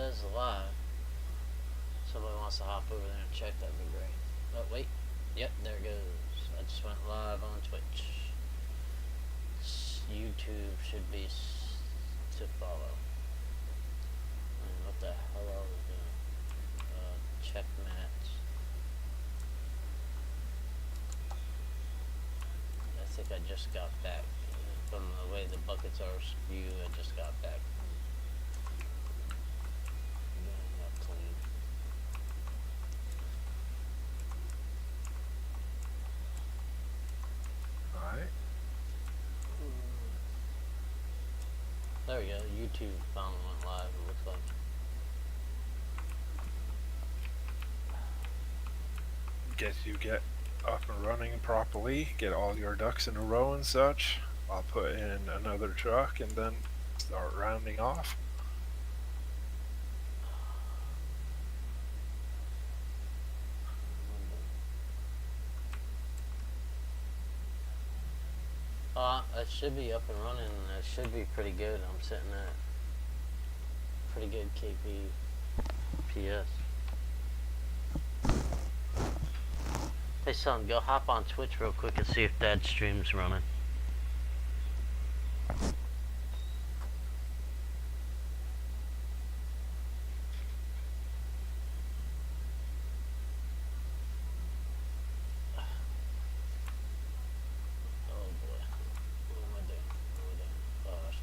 says live. Somebody wants to hop over there and check, that'd be great. Oh, wait. Yep, there it goes. I just went live on Twitch. YouTube should be to follow. And what the hell are we doing? Check mats. I think I just got back. From the way the buckets are skewed, I just got back. Getting that clean. Alright. There we go. YouTube finally went live, it looks like. Get up and running properly, get all your ducks in a row and such. I'll put in another truck and then start rounding off. It should be up and running. It should be pretty good. I'm sitting at pretty good KPPS. Hey son, go hop on Twitch real quick and see if Dad's stream's running.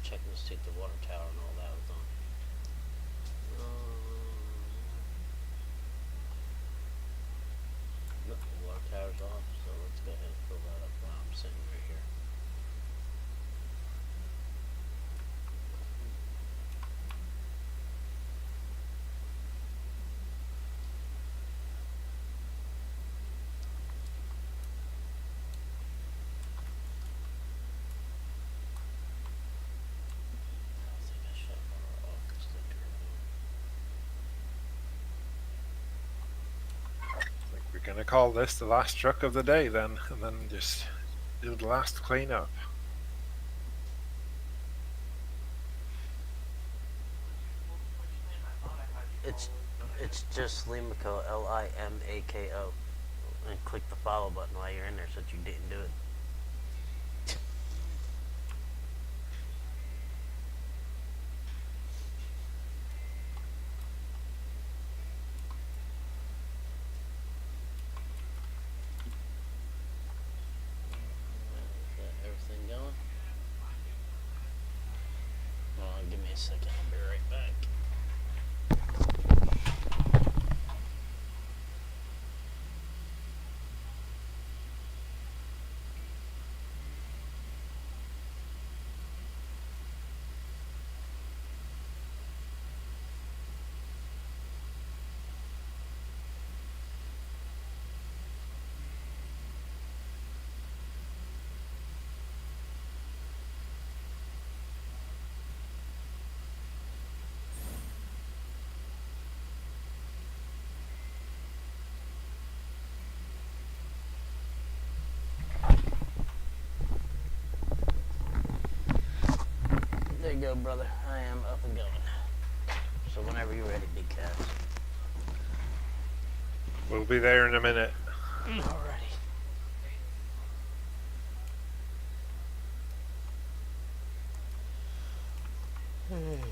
Checking to see if the water tower and all that was on. No, the water tower's off, so let's go ahead and fill that up while I'm sitting right here. We're gonna call this the last truck of the day then, and then just do the last cleanup. It's just Limako, Limako, and click the follow button while you're in there so that you didn't do it. Everything going? Well, give me a second, I'll be right back. There you go, brother. I am up and going. So whenever you're ready, Big Cat. We'll be there in a minute. Alrighty.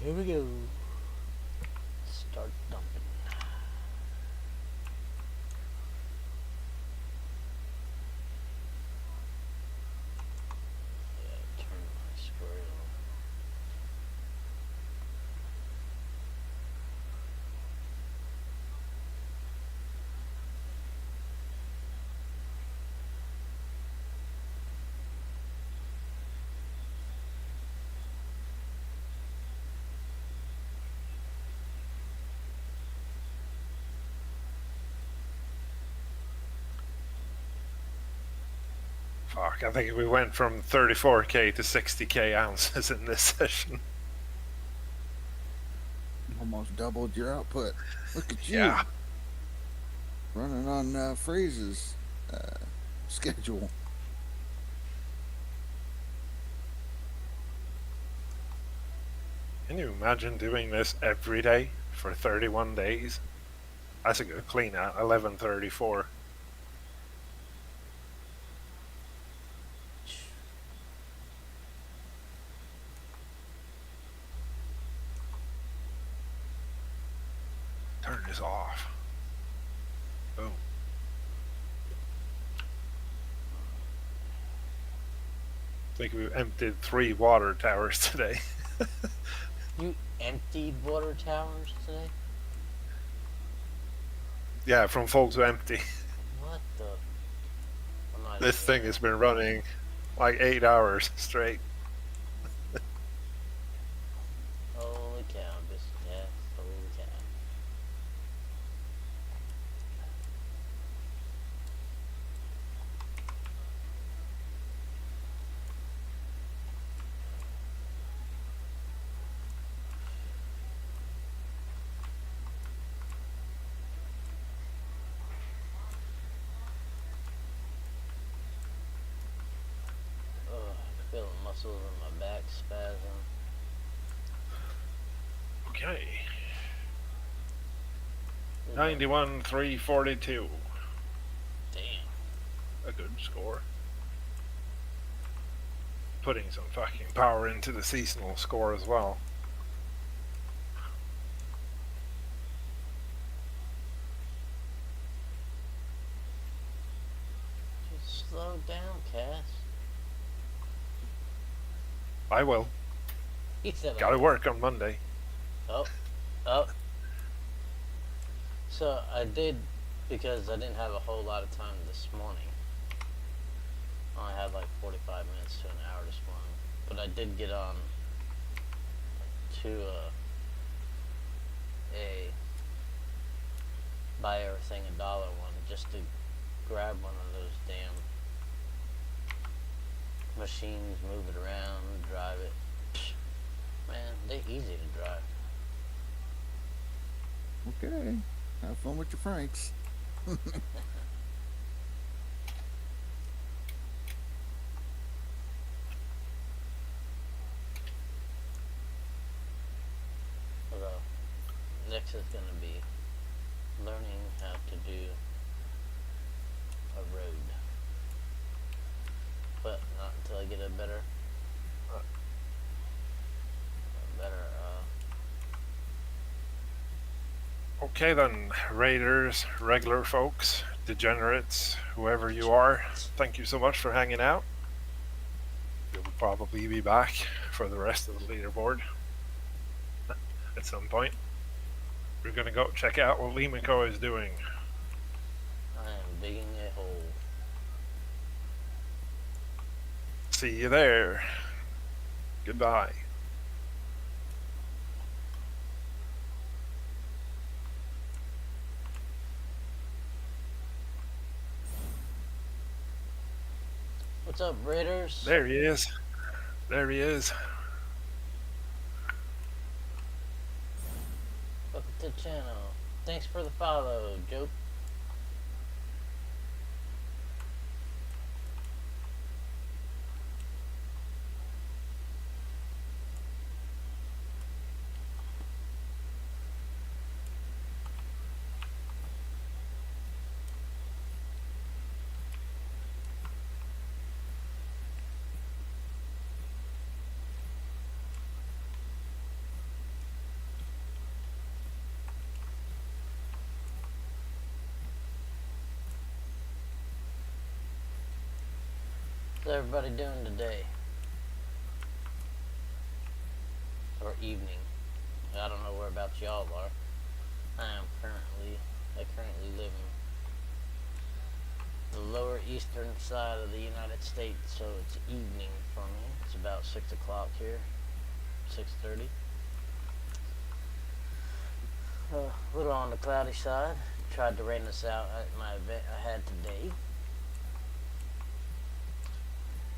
Here we go. Start dumping. Yeah, turn my spray on. Fuck, I think we went from 34k to 60k ounces in this session. Almost doubled your output. Look at you. Yeah. Running on Fraze's schedule. Can you imagine doing this every day for 31 days. That's a good clean out. 1134. Turn this off. Boom. I think we emptied 3 water towers today. You emptied water towers today? Yeah, from full to empty. What the? I'm not This even thing gonna- has been running like 8 hours straight. Holy cow, this gas, holy cow. Ugh, I feel the muscles in my back spasm. Okay. Ooh, 91,342. Damn. A good score. Putting some fucking power into the seasonal score as well. Just slow down, Cass. I will. He said, Gotta work on Monday. Oh, oh. So I did, because I didn't have a whole lot of time this morning. I only had like 45 minutes to an hour this morning. But I did get on to a buy everything $1 one just to grab one of those damn machines, move it around, drive it. Psh, man, they easy to drive. Okay. Have fun with your Franks. Although, next is going to be learning how to do a road. But not until I get a better, Okay then, raiders, regular folks, degenerates, whoever you are, thank you so much for hanging out. You'll probably be back for the rest of the leaderboard at some point. We're gonna go check out what Limiko is doing. I am digging a hole. See you there. Goodbye. What's up, Raiders? There he is. There he is. Welcome to the channel. Thanks for the follow, Joke. What's everybody doing today? Or evening? I don't know whereabouts y'all are. I currently live in the lower eastern side of the United States, so it's evening for me. It's about 6 o'clock here, 6:30. A little on the cloudy side. Tried to rain this out at my event I had today.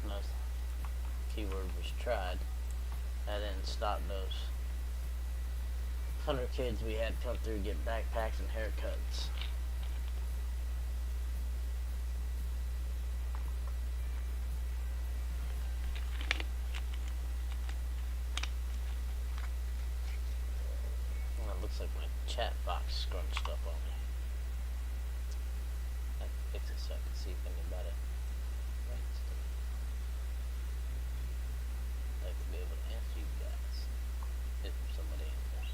No, keyword was tried. I didn't stop those 100 kids we had come through get backpacks and haircuts. Well, it looks like my chat box scrunched up on me. I can fix it so I can see if anybody writes to me. I'd like to be able to answer you guys if somebody answers.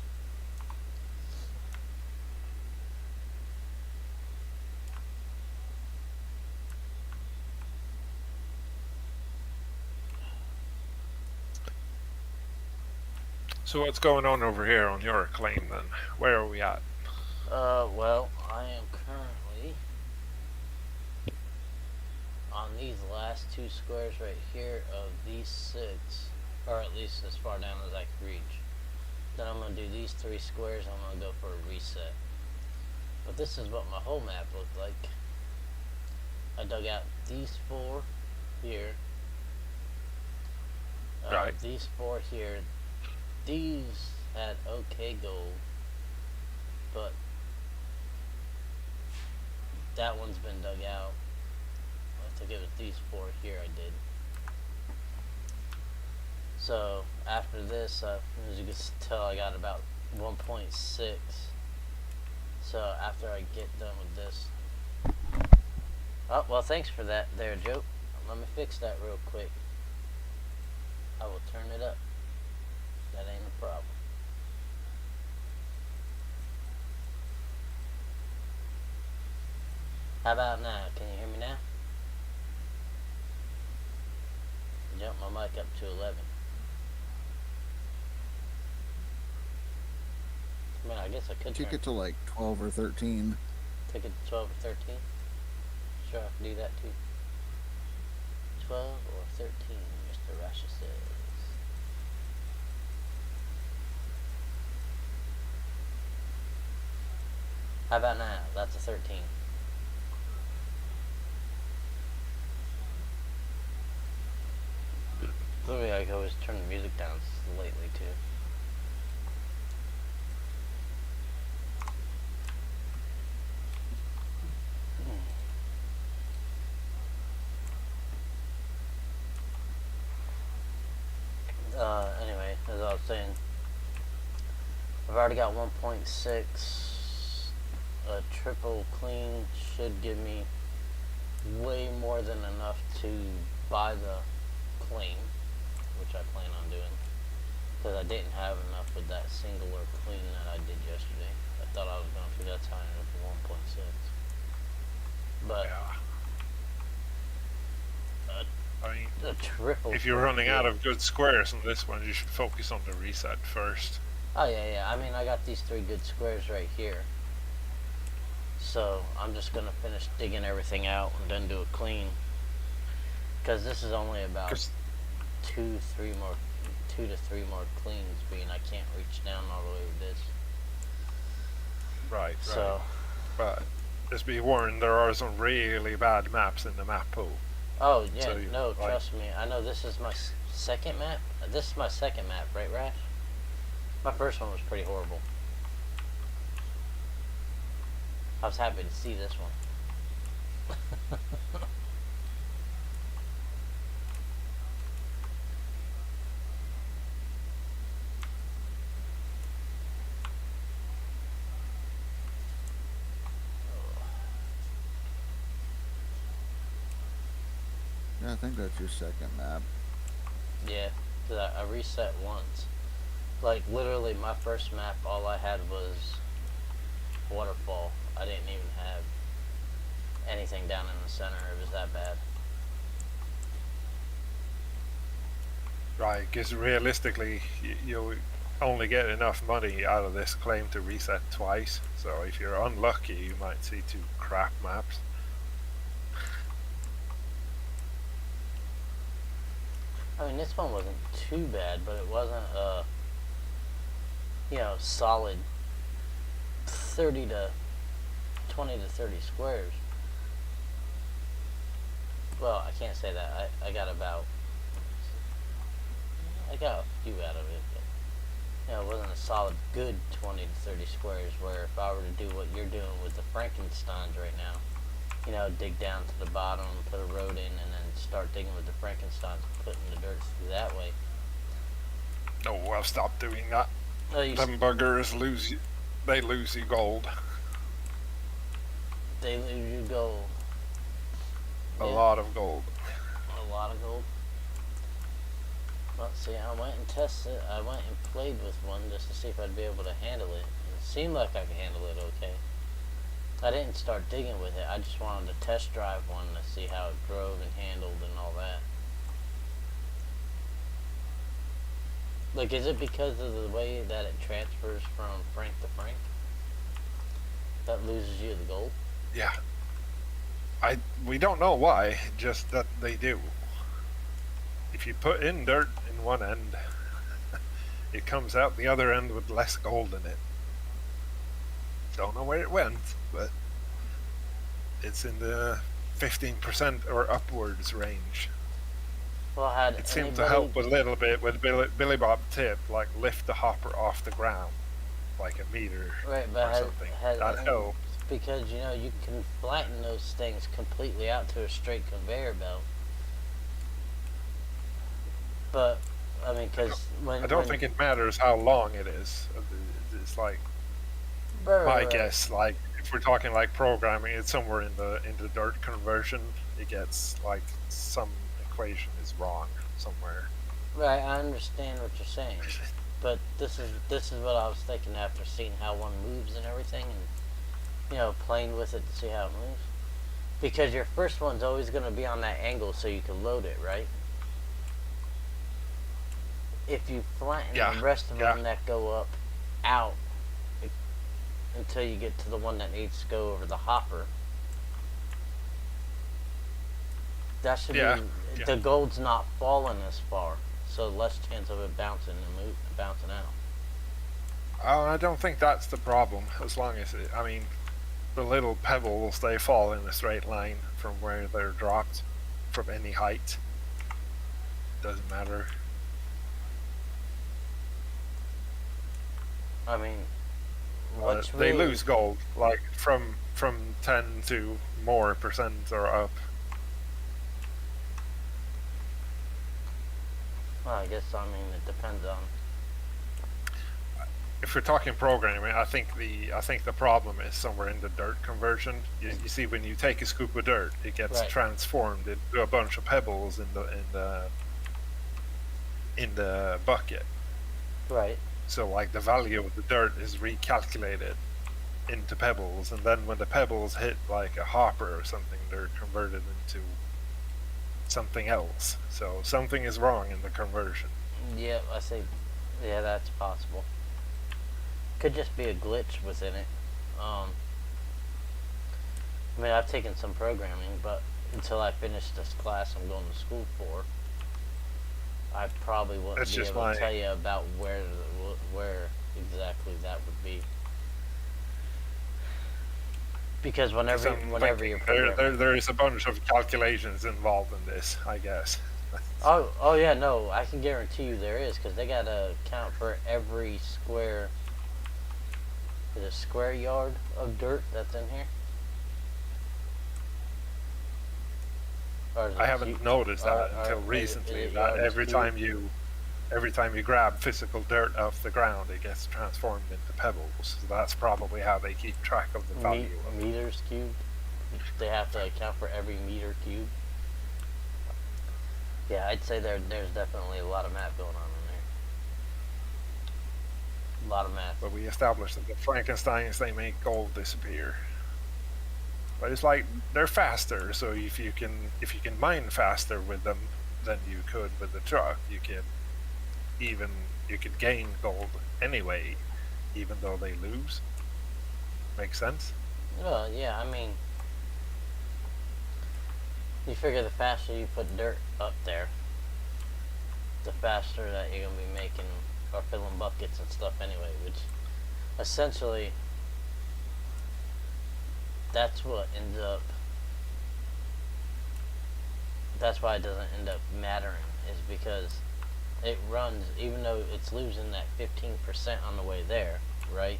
So what's going on over here on your claim then? Where are we at? Well, I am currently on these last 2 squares right here of these 6, or at least as far down as I can reach. Then I'm going to do these 3 squares, I'm going to go for a reset. But this is what my whole map looked like. I dug out these 4 here. Right. These 4 here. These had okay gold, but that one's been dug out. I think it was these 4 here I did. So after this, as you can tell, I got about 1.6. So after I get done with this, oh well, thanks for that there, Joe. Let me fix that real quick. I will turn it up. That ain't a problem. How about now? Can you hear me now? Jump my mic up to 11. I mean, I guess I could Take turn it to like 12 or 13. take it to 12 or 13. Sure, I can do that too. 12 or 13, Mr. Rasha says. How about now? That's a 13. Maybe I could always turn the music down slightly too. Anyway, as I was saying, I've already got 1.6. A triple clean should give me way more than enough to buy the claim, which I plan on doing, because I didn't have enough with that singular clean that I did yesterday. I thought I was going to that time for 1.6, but Yeah. I mean, a triple. if you're running out of good squares on this one, you should focus on the reset first. Oh yeah. I mean, I got these 3 good squares right here. So I'm just gonna finish digging everything out and then do a clean. Because this is only about 2 to 3 more cleans, being I can't reach down all the way with this. Right. So, But just be warned, there are some really bad maps in the map pool. oh yeah, So no, like- trust me. I know this is my second map. This is my second map, right, Rash? My first one was pretty horrible. I was happy to see this one. Yeah, I think that's your second map. Yeah, 'cause I reset once. Like, literally, my first map, all I had was waterfall. I didn't even have anything down in the center. It was that bad. Right, because realistically, you'll only get enough money out of this claim to reset twice. So if you're unlucky, you might see 2 crap maps. I mean, this one wasn't too bad, but it wasn't solid 20 to 30 squares. Well, I can't say that. I got a few out of it, but it wasn't a solid good 20 to 30 squares, where if I were to do what you're doing with the Frankensteins right now, dig down to the bottom, put a road in, and then start digging with the Frankensteins, putting the dirt through that way. No, I'll stop doing that. Oh, you Them buggers lose you. they lose you gold. They lose you gold. A Yeah, lot of gold. a lot of gold. Well, see, I went and tested. I went and played with one just to see if I'd be able to handle it. It seemed like I could handle it okay. I didn't start digging with it. I just wanted to test drive one to see how it drove and handled and all that. Like, is it because of the way that it transfers from frank to frank that loses you the gold? Yeah. We don't know why, just that they do. If you put in dirt in one end, it comes out the other end with less gold in it. Don't know where it went, but it's in the 15% or upwards range. Well, had It seemed anybody, to help a little bit with Billy Bob tip, like lift the hopper off the ground, like a meter right? or But something. had That any, helped. because you know you can flatten those things completely out to a straight conveyor belt. But I mean, because I don't think it matters how long it is. It's like my guess. Like if we're talking like programming, it's somewhere in the dirt conversion. It gets like some equation is wrong somewhere. Right, I understand what you're saying, but this is what I was thinking after seeing how one moves and everything, and playing with it to see how it moves. Because your first one's always going to be on that angle so you can load it, right? If you flatten the rest of them that go up, out, until you get to the one that needs to go over the hopper, that should be the gold's not falling as far, so less chance of it bouncing out. I don't think that's the problem. As long as the little pebbles, they fall in a straight line from where they're dropped from any height. Doesn't matter. I mean, they lose gold, like from 10 to more % or up. Well, I guess it depends on. If we're talking programming, I think the problem is somewhere in the dirt conversion. You see, when you take a scoop of dirt, it gets transformed into a bunch of pebbles in the bucket. Right. So like the value of the dirt is recalculated into pebbles, and then when the pebbles hit like a hopper or something, they're converted into something else. So something is wrong in the conversion. Yeah, I see. Yeah, that's possible. Could just be a glitch within it. I've taken some programming, but until I finish this class I'm going to school for, I probably wouldn't be able to tell you about where exactly that would be. Because whenever you're programming, there is a bunch of calculations involved in this, I guess. Oh yeah, no, I can guarantee you there is, because they gotta count for every square yard of dirt that's in here. I haven't noticed that until recently. That every time you grab physical dirt off the ground, it gets transformed into pebbles. So that's probably how they keep track of the value. Meters cubed. They have to account for every meter cubed. Yeah, I'd say there's definitely a lot of math going on in there. A lot of math. But we established that the Frankensteins, they make gold disappear. But it's like they're faster, so if you can mine faster with them than you could with the truck, you could gain gold anyway, even though they lose. Makes sense? Well, yeah, you figure the faster you put dirt up there, the faster that you're gonna be making or filling buckets and stuff anyway, which essentially that's why it doesn't end up mattering, is because it runs, even though it's losing that 15% on the way there, right?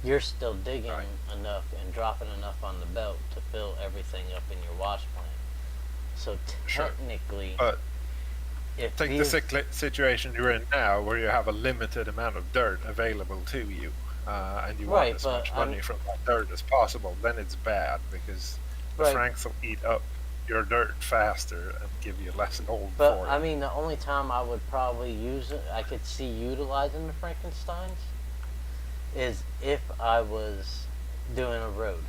You're still digging enough and dropping enough on the belt to fill everything up in your wash plant. So technically, but if take the situation you're in now, where you have a limited amount of dirt available to you. and you want Right, as but much money from that dirt as possible, then it's bad because the right, Franks will eat up your dirt faster and give you less gold but for I it. mean, the only time I would probably use it, I could see utilizing the Frankensteins, is if I was doing a road,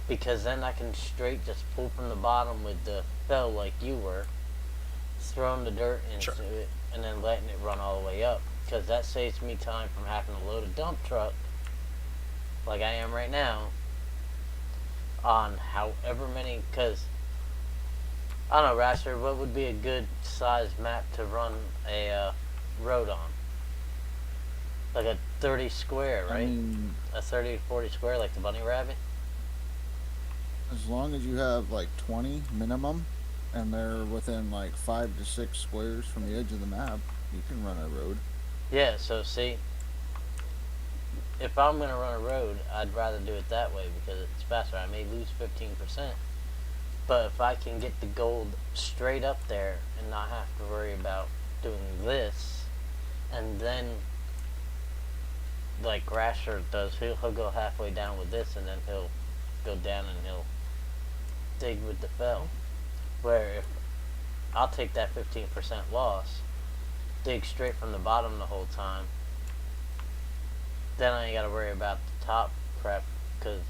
because then I can straight just pull from the bottom with the fell like you were, throwing the dirt Sure. into it, and then letting it run all the way up, because that saves me time from having to load a dump truck like I am right now on however many. Because I don't know, Rasher, what would be a good sized map to run a road on? Like a 30 square, I right? mean, A 30 40 square, like the bunny rabbit. as long as you have like 20 minimum, and they're within like 5 to 6 squares from the edge of the map, you can run a road. Yeah, so see, if I'm gonna run a road, I'd rather do it that way because it's faster. I may lose 15%, but if I can get the gold straight up there and not have to worry about doing this, and then like Rasher does, he'll go halfway down with this, and then he'll go down and he'll dig with the fell. Where if I'll take that 15% loss, dig straight from the bottom the whole time, then I ain't got to worry about the top prep because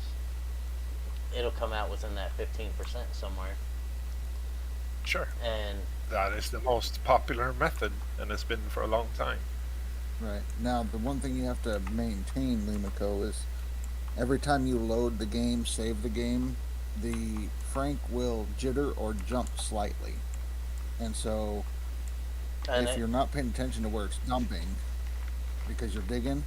it'll come out within that 15% somewhere. Sure. And That is the most popular method, and it's been for a long time. Right. Now, the one thing you have to maintain, Limako, is every time you load the game, save the game, the Frank will jitter or jump slightly. And so, if you're not paying attention to where it's dumping, because you're digging,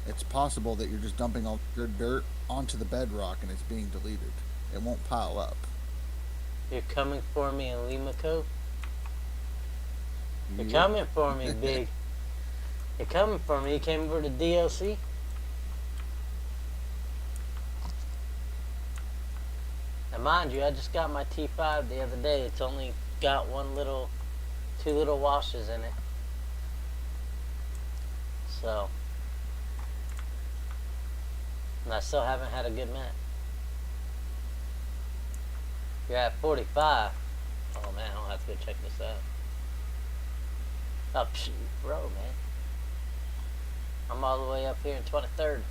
it's possible that you're just dumping all your dirt onto the bedrock and it's being deleted. It won't pile up. you're coming for me in Limako. You're Yep. coming for me, big. You're coming for me. You came over to DLC. Now, mind you, I just got my T5 the other day. It's only got two little washes in it. So, and I still haven't had a good match. You're at 45. Oh man, I'll have to go check this out. Oh, bro, man. I'm all the way up here in 23rd.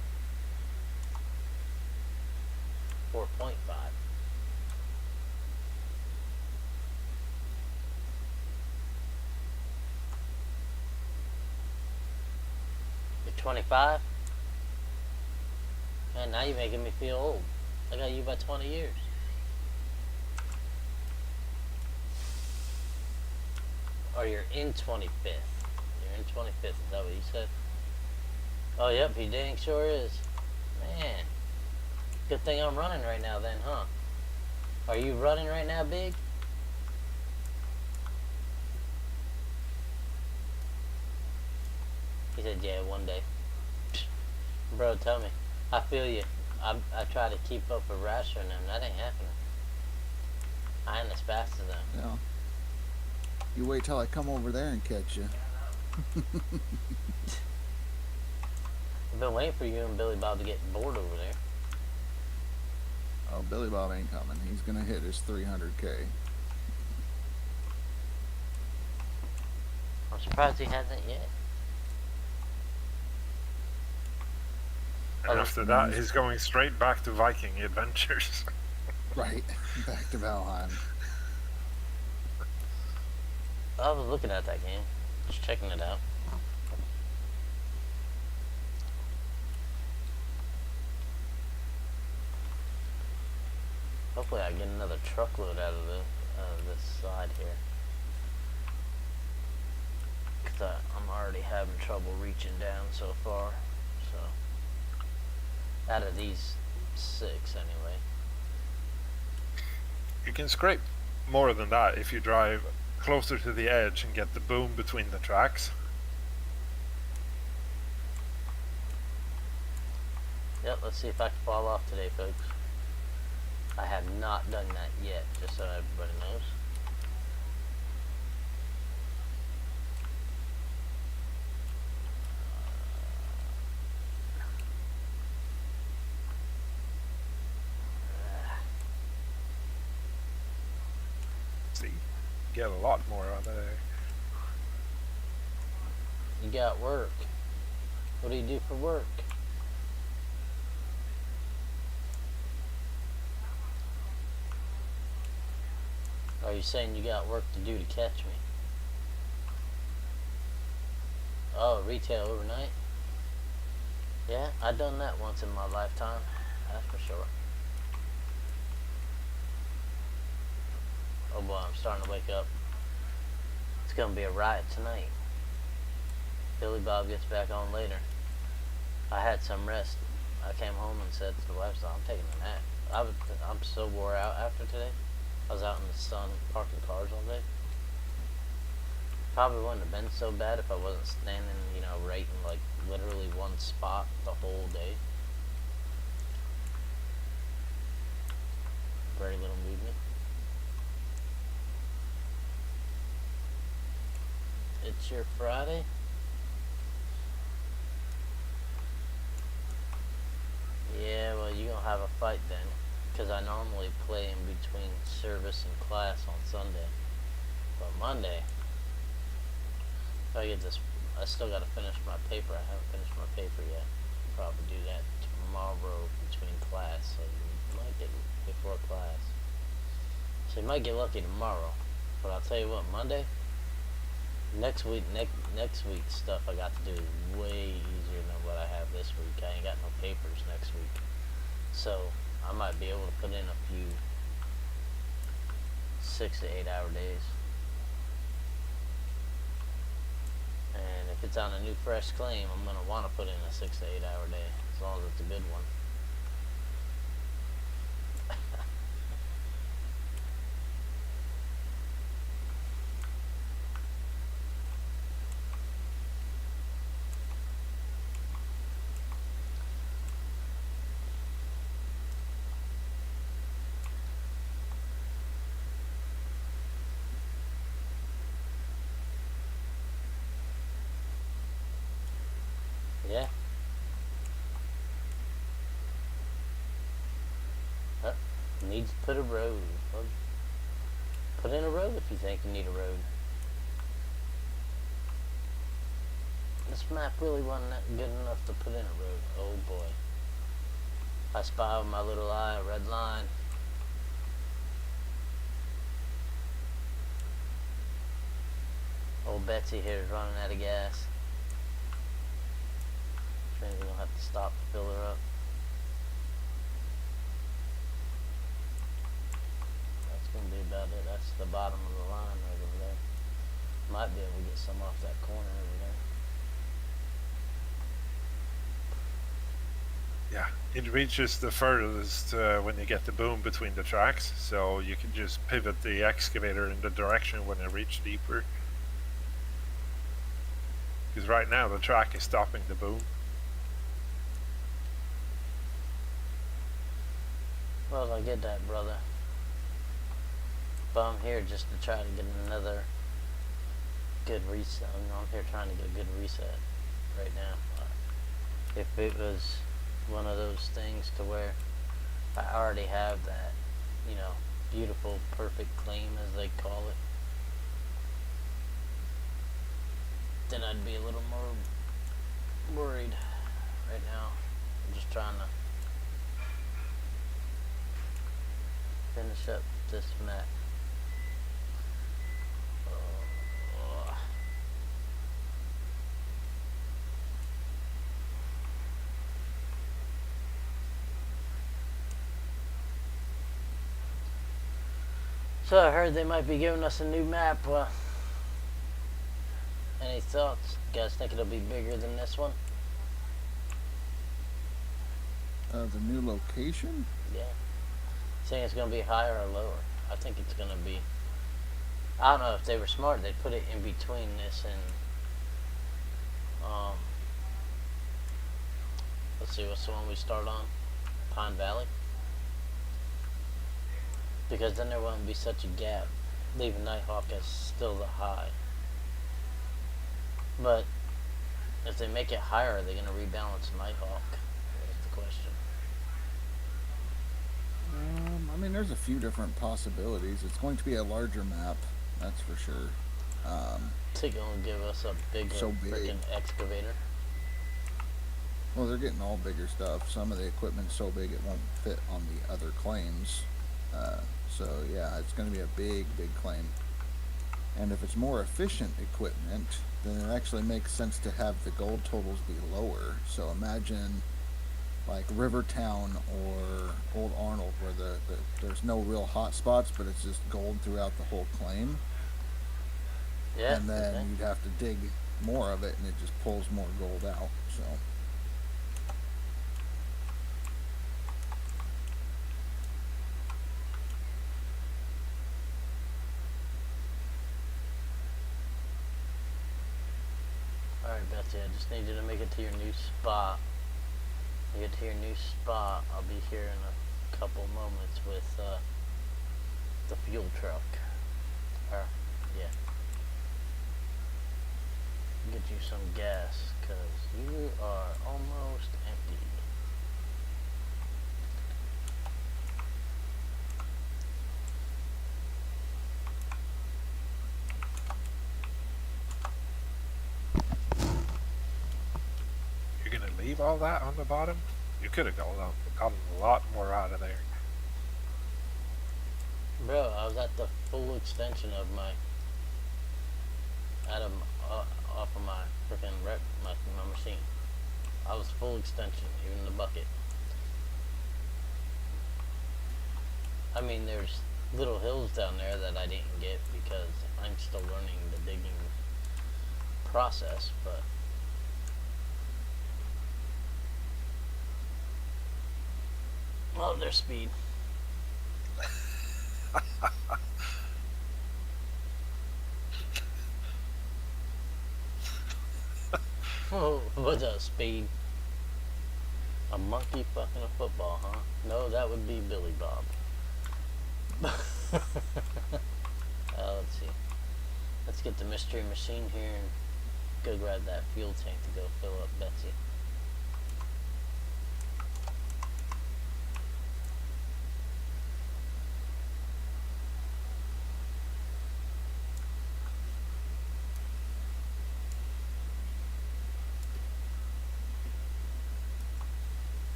4.5. You're 25? Man, now you're making me feel old. I got you by 20 years. Or you're in 25th. You're in 25th, is that what you said? Oh, yep, he dang sure is. Man. Good thing I'm running right now then, huh? Are you running right now, Big? He said, yeah, one day. Bro, tell me. I feel you. I try to keep up with Rasher and them. That ain't happening. I ain't as fast as them. Yeah. You wait till I come over there and catch you. I've been waiting for you and Billy Bob to get bored over there. Oh, Billy Bob ain't coming. He's gonna hit his 300K. I'm surprised he hasn't yet. And after that, he's going straight back to Viking Adventures. Right. Back to Valheim. I was looking at that game. Just checking it out. Hopefully I get another truckload out of this side here. Because I'm already having trouble reaching down so far. So, out of these 6 anyway. You can scrape more than that if you drive closer to the edge and get the boom between the tracks. Yep, let's see if I can fall off today, folks. I have not done that yet, just so everybody knows. get a lot more on there. You got work. What do you do for work? Are you saying you got work to do to catch me? Oh, retail overnight? Yeah, I done that once in my lifetime. That's for sure. Oh boy, I'm starting to wake up. It's gonna be a riot tonight. Billy Bob gets back on later. I had some rest. I came home and said to the wife, "I'm taking a nap." I'm so wore out after today. I was out in the sun parking cars all day. Probably wouldn't have been so bad if I wasn't standing, right in like literally one spot the whole day. Very little movement. It's your Friday? Yeah, well, you're gonna have a fight then. Because I normally play in between service and class on Sunday. But Monday, if I get this, I still gotta finish my paper. I haven't finished my paper yet. Probably do that tomorrow between class. So you might get before class. So you might get lucky tomorrow. But I'll tell you what, Monday, next week's stuff I got to do is way easier than what I have this week. I ain't got no papers next week. So I might be able to put in a few 6 to 8 hour days. And if it's on a new fresh claim, I'm going to want to put in a 6 to 8 hour day, as long as it's a good one. Yeah. Needs to put a road. Put in a road if you think you need a road. This map really wasn't that good enough to put in a road. Oh boy. I spy with my little eye a red line. Old Betsy here is running out of gas. Train's gonna have to stop to fill her up. That's gonna be about it. That's the bottom of the line right over there. Might be able to get some off that corner over there. Yeah, it reaches the furthest when you get the boom between the tracks, so you can just pivot the excavator in the direction when it reaches deeper. Because right now the track is stopping the boom. Well, I get that, brother. But I'm here just to try to get another good reset. I'm here trying to get a good reset right now. If it was one of those things to where I already have that, beautiful, perfect claim, as they call it, then I'd be a little more worried. Right now, I'm just trying to finish up this map. So I heard they might be giving us a new map. Any thoughts? You guys think it'll be bigger than this one? The new location? Yeah. Saying it's going to be higher or lower. I think it's going to be... I don't know, if they were smart, they'd put it in between this and... let's see, what's the one we start on? Pine Valley? Because then there won't be such a gap, leaving Nighthawk as still the high. But if they make it higher, are they going to rebalance Nighthawk? That's the question. I mean, there's a few different possibilities. It's going to be a larger map. That's for sure. They're gonna give us a bigger So big. freaking excavator. Well, they're getting all bigger stuff. Some of the equipment's so big it won't fit on the other claims. So yeah, it's going to be a big, big claim. And if it's more efficient equipment, then it actually makes sense to have the gold totals be lower. So imagine like Rivertown or Old Arnold, where there's no real hot spots, but it's just gold throughout the whole claim. Yeah. And then okay. you'd have to dig more of it, and it just pulls more gold out. So. Alright, Betsy, I just need you to make it to your new spot. You get to your new spot, I'll be here in a couple moments with the fuel truck. Or, yeah. Get you some gas, because you are almost empty. You're gonna leave all that on the bottom? You could have gotten a lot more out of there. Bro, I was at the full extension of my off of my freaking my machine. I was full extension, even the bucket. I mean, there's little hills down there that I didn't get because I'm still learning the digging process, but love their speed. Oh, what's a speed? A monkey fucking a football, huh? No, that would be Billy Bob. Let's see. Let's get the mystery machine here and go grab that fuel tank to go fill up Betsy.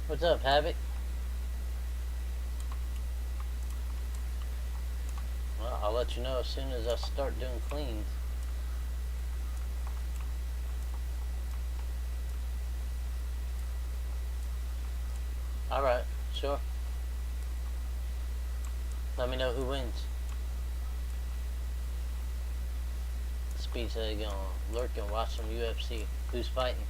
What's up, Havoc? Well, I'll let you know as soon as I start doing cleans. Alright, sure. Let me know who wins. Speed said he's gonna lurk and watch some UFC. Who's fighting?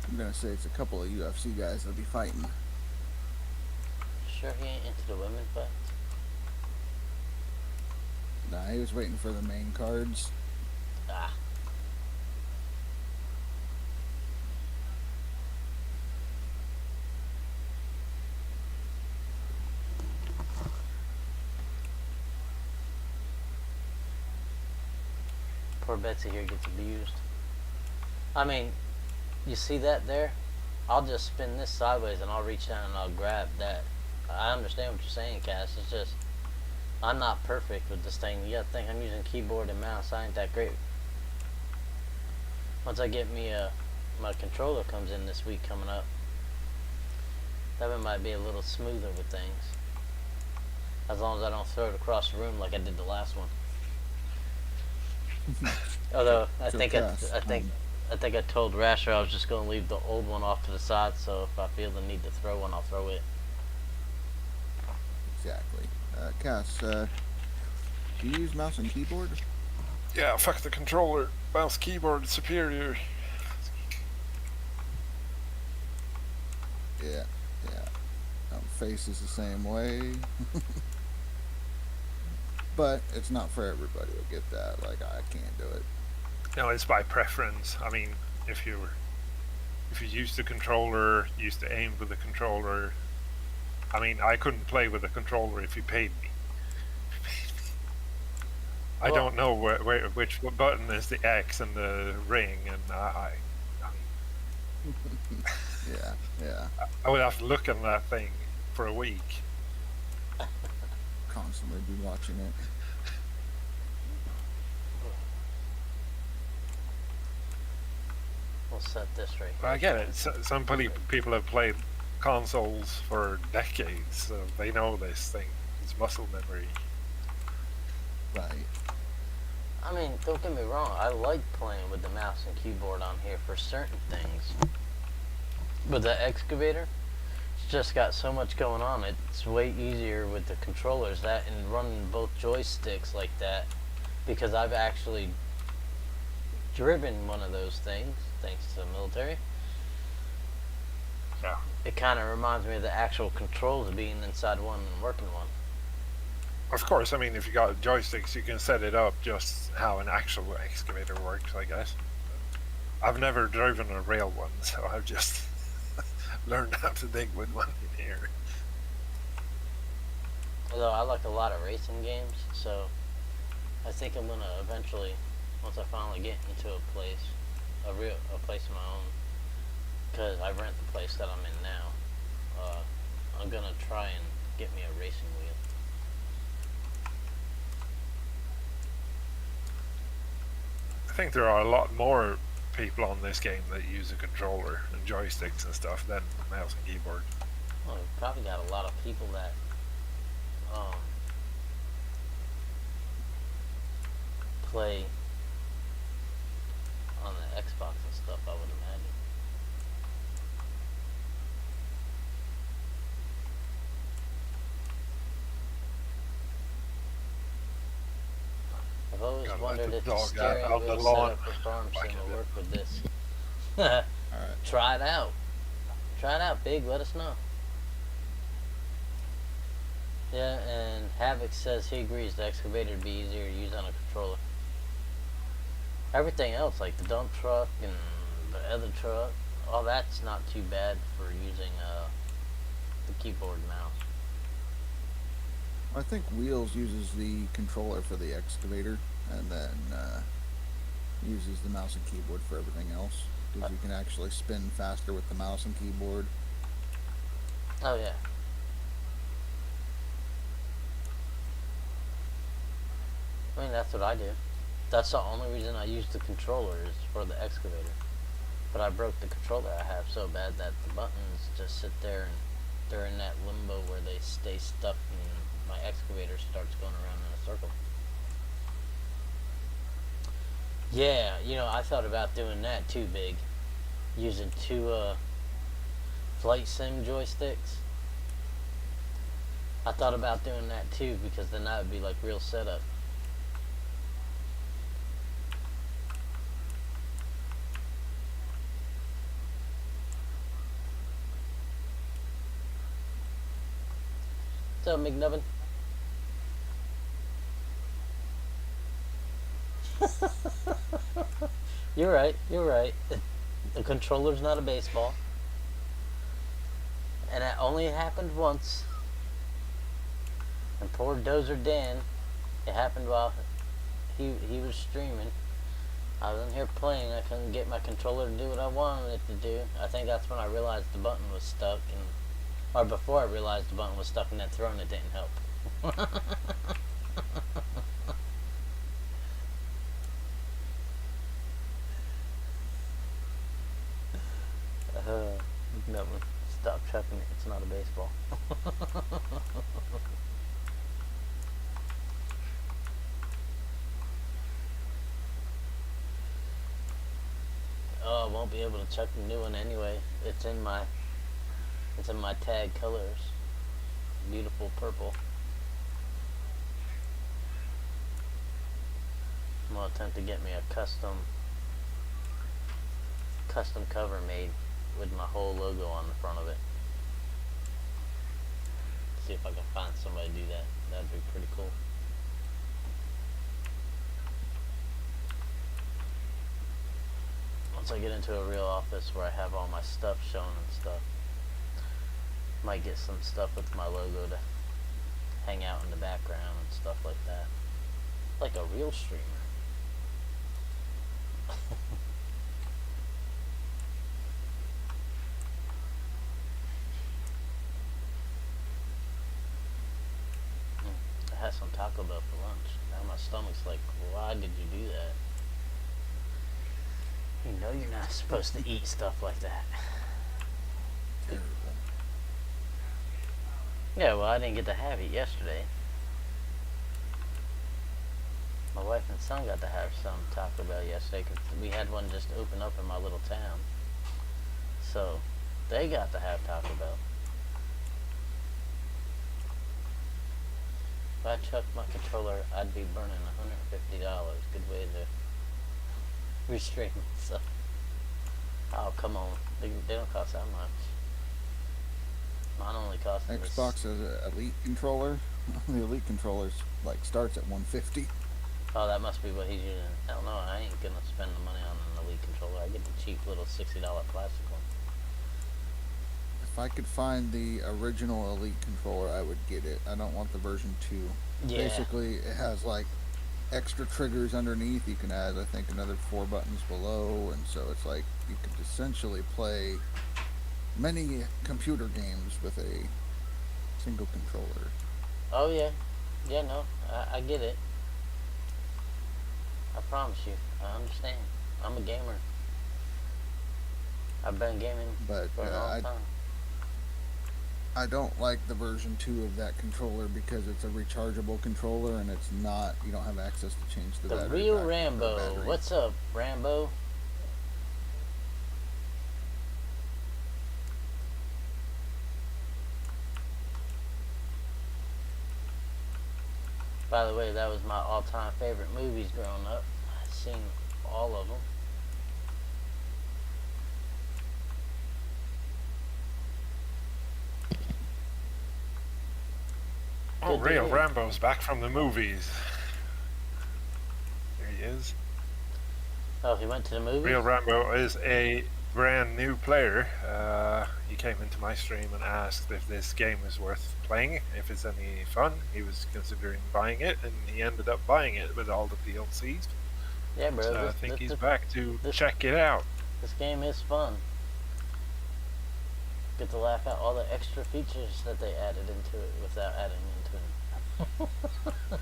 I'm gonna say it's a couple of UFC guys that'll be fighting. Sure he ain't into the women fights? Nah, he was waiting for the main cards. Ah. Poor Betsy here gets abused. I mean, you see that there? I'll just spin this sideways and I'll reach down and I'll grab that. I understand what you're saying, Cass. It's just, I'm not perfect with this thing. You gotta think I'm using keyboard and mouse. I ain't that great. Once I get me my controller comes in this week coming up, that one might be a little smoother with things. As long as I don't throw it across the room like I did the last one. Although I think I told Rasher I was just gonna leave the old one off to the side, so if I feel the need to throw one, I'll throw it. Exactly. Cass, do you use mouse and keyboard? Yeah, fuck the controller. Mouse keyboard superior. Yeah. Face is the same way. But it's not for everybody. I get that. Like, I can't do it. No, it's by preference. I mean, if you use the controller, used to aim with the controller. I mean, I couldn't play with the controller if you paid me. I Well, don't know which button is the X and the ring, and Yeah, yeah. I would have to look at that thing for a week. Constantly be watching it. we'll set this right But I here. get it. Some people have played consoles for decades, so they know this thing. It's muscle memory. Right. I mean, don't get me wrong. I like playing with the mouse and keyboard on here for certain things. But the excavator, it's just got so much going on. It's way easier with the controllers that and running both joysticks like that, because I've actually driven one of those things thanks to the military. Yeah. It kind of reminds me of the actual controls of being inside one and working one. Of course, I mean, if you got joysticks, you can set it up just how an actual excavator works, I guess. I've never driven a real one, so I've just learned how to dig with one in here. Although I like a lot of racing games, so I think I'm gonna eventually, once I finally get into a place of my own, because I rent the place that I'm in now, I'm gonna try and get me a racing wheel. I think there are a lot more people on this game that use a controller and joysticks and stuff than mouse and keyboard. Well, we've probably got a lot of people that play on the Xbox and stuff, I would imagine. I've always Gotta let wondered the if the dog steering out on the wheel lawn. setup for farm Whack sim it will up. work with this. Alright. Try it out. Try it out, Big. Let us know. Yeah, and Havoc says he agrees the excavator would be easier to use on a controller. Everything else, like the dump truck and the other truck, all that's not too bad for using the keyboard and mouse. I think Wheels uses the controller for the excavator, and then uses the mouse and keyboard for everything else. Because you can actually spin faster with the mouse and keyboard. Oh yeah. I mean, that's what I do. That's the only reason I use the controller is for the excavator. But I broke the controller I have so bad that the buttons just sit there and they're in that limbo where they stay stuck and my excavator starts going around in a circle. Yeah, you know, I thought about doing that too, Big. Using two flight sim joysticks. I thought about doing that too because then that would be like real setup. So, McNubbin. You're right, you're right. The controller's not a baseball. And that only happened once. And poor Dozer Dan, it happened while he was streaming. I was in here playing, I couldn't get my controller to do what I wanted it to do. I think that's when I realized the button was stuck, and or before I realized the button was stuck in that throne, it didn't help. No, stop chucking it. It's not a baseball. Oh, I won't be able to chuck the new one anyway. It's in my tag colors. Beautiful purple. I'm gonna attempt to get me a custom cover made with my whole logo on the front of it. See if I can find somebody to do that. That'd be pretty cool. Once I get into a real office where I have all my stuff shown and stuff, might get some stuff with my logo to hang out in the background and stuff like that. Like a real streamer. I had some Taco Bell for lunch. Now my stomach's like, why did you do that? You know you're not supposed to eat stuff like that. Terrible. Yeah, well, I didn't get to have it yesterday. My wife and son got to have some Taco Bell yesterday because we had one just open up in my little town. So, they got to have Taco Bell. If I chucked my controller, I'd be burning $150. Good way to restrain myself. Oh, come on. They don't cost that much. Mine only cost me Xbox has an Elite controller. The Elite controllers like starts at 150. Oh, that must be what he's using. Hell no, I ain't gonna spend the money on an Elite controller. I get the cheap little $60 plastic one. If I could find the original Elite controller, I would get it. I don't want the version 2. Yeah. Basically, it has like extra triggers underneath. You can add, I think, another 4 buttons below, and so it's like you could essentially play many computer games with a single controller. Oh yeah. Yeah, no, I get it. I promise you. I understand. I'm a gamer. I've been gaming But for a long time. I don't like the version 2 of that controller because it's a rechargeable controller and it's not, you don't have access to change the The battery real back, or Rambo. battery. What's up, Rambo? By the way, that was my all-time favorite movies growing up. I've seen all of them. Oh, Good to real hear. Rambo's back from the movies. There he is. Oh, he went to the movies? Real Rambo is a brand new player. He came into my stream and asked if this game is worth playing, if it's any fun. He was considering buying it, and he ended up buying it with all the DLCs. Yeah, bro. So I think he's back to check it out. This game is fun. Get to laugh at all the extra features that they added into it without adding into it.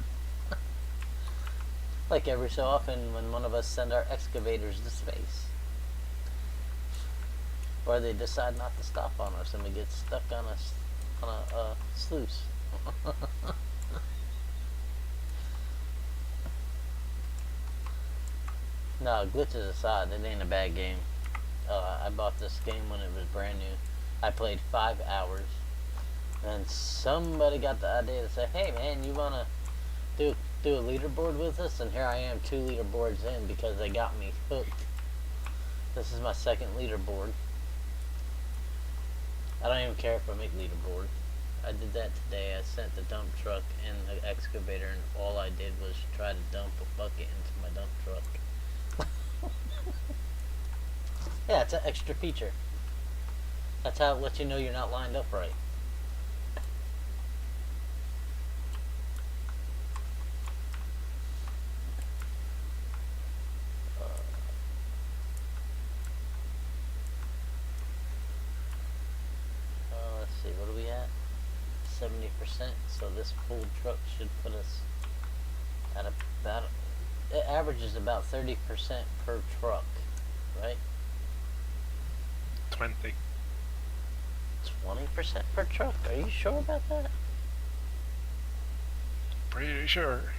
Like every so often when one of us send our excavators to space. Or they decide not to stop on us and we get stuck on a sluice. No, glitches aside, it ain't a bad game. I bought this game when it was brand new. I played 5 hours. And somebody got the idea to say, hey man, you wanna do a leaderboard with us? And here I am 2 leaderboards in because they got me hooked. This is my 2nd leaderboard. I don't even care if I make leaderboard. I did that today. I sent the dump truck and the excavator and all I did was try to dump a bucket into my dump truck. Yeah, it's an extra feature. That's how it lets you know you're not lined up right. Let's see, what are we at? 70%. So this full truck should put us at about, it averages about 30% per truck, right? 20. 20% per truck? Are you sure about that? Pretty sure.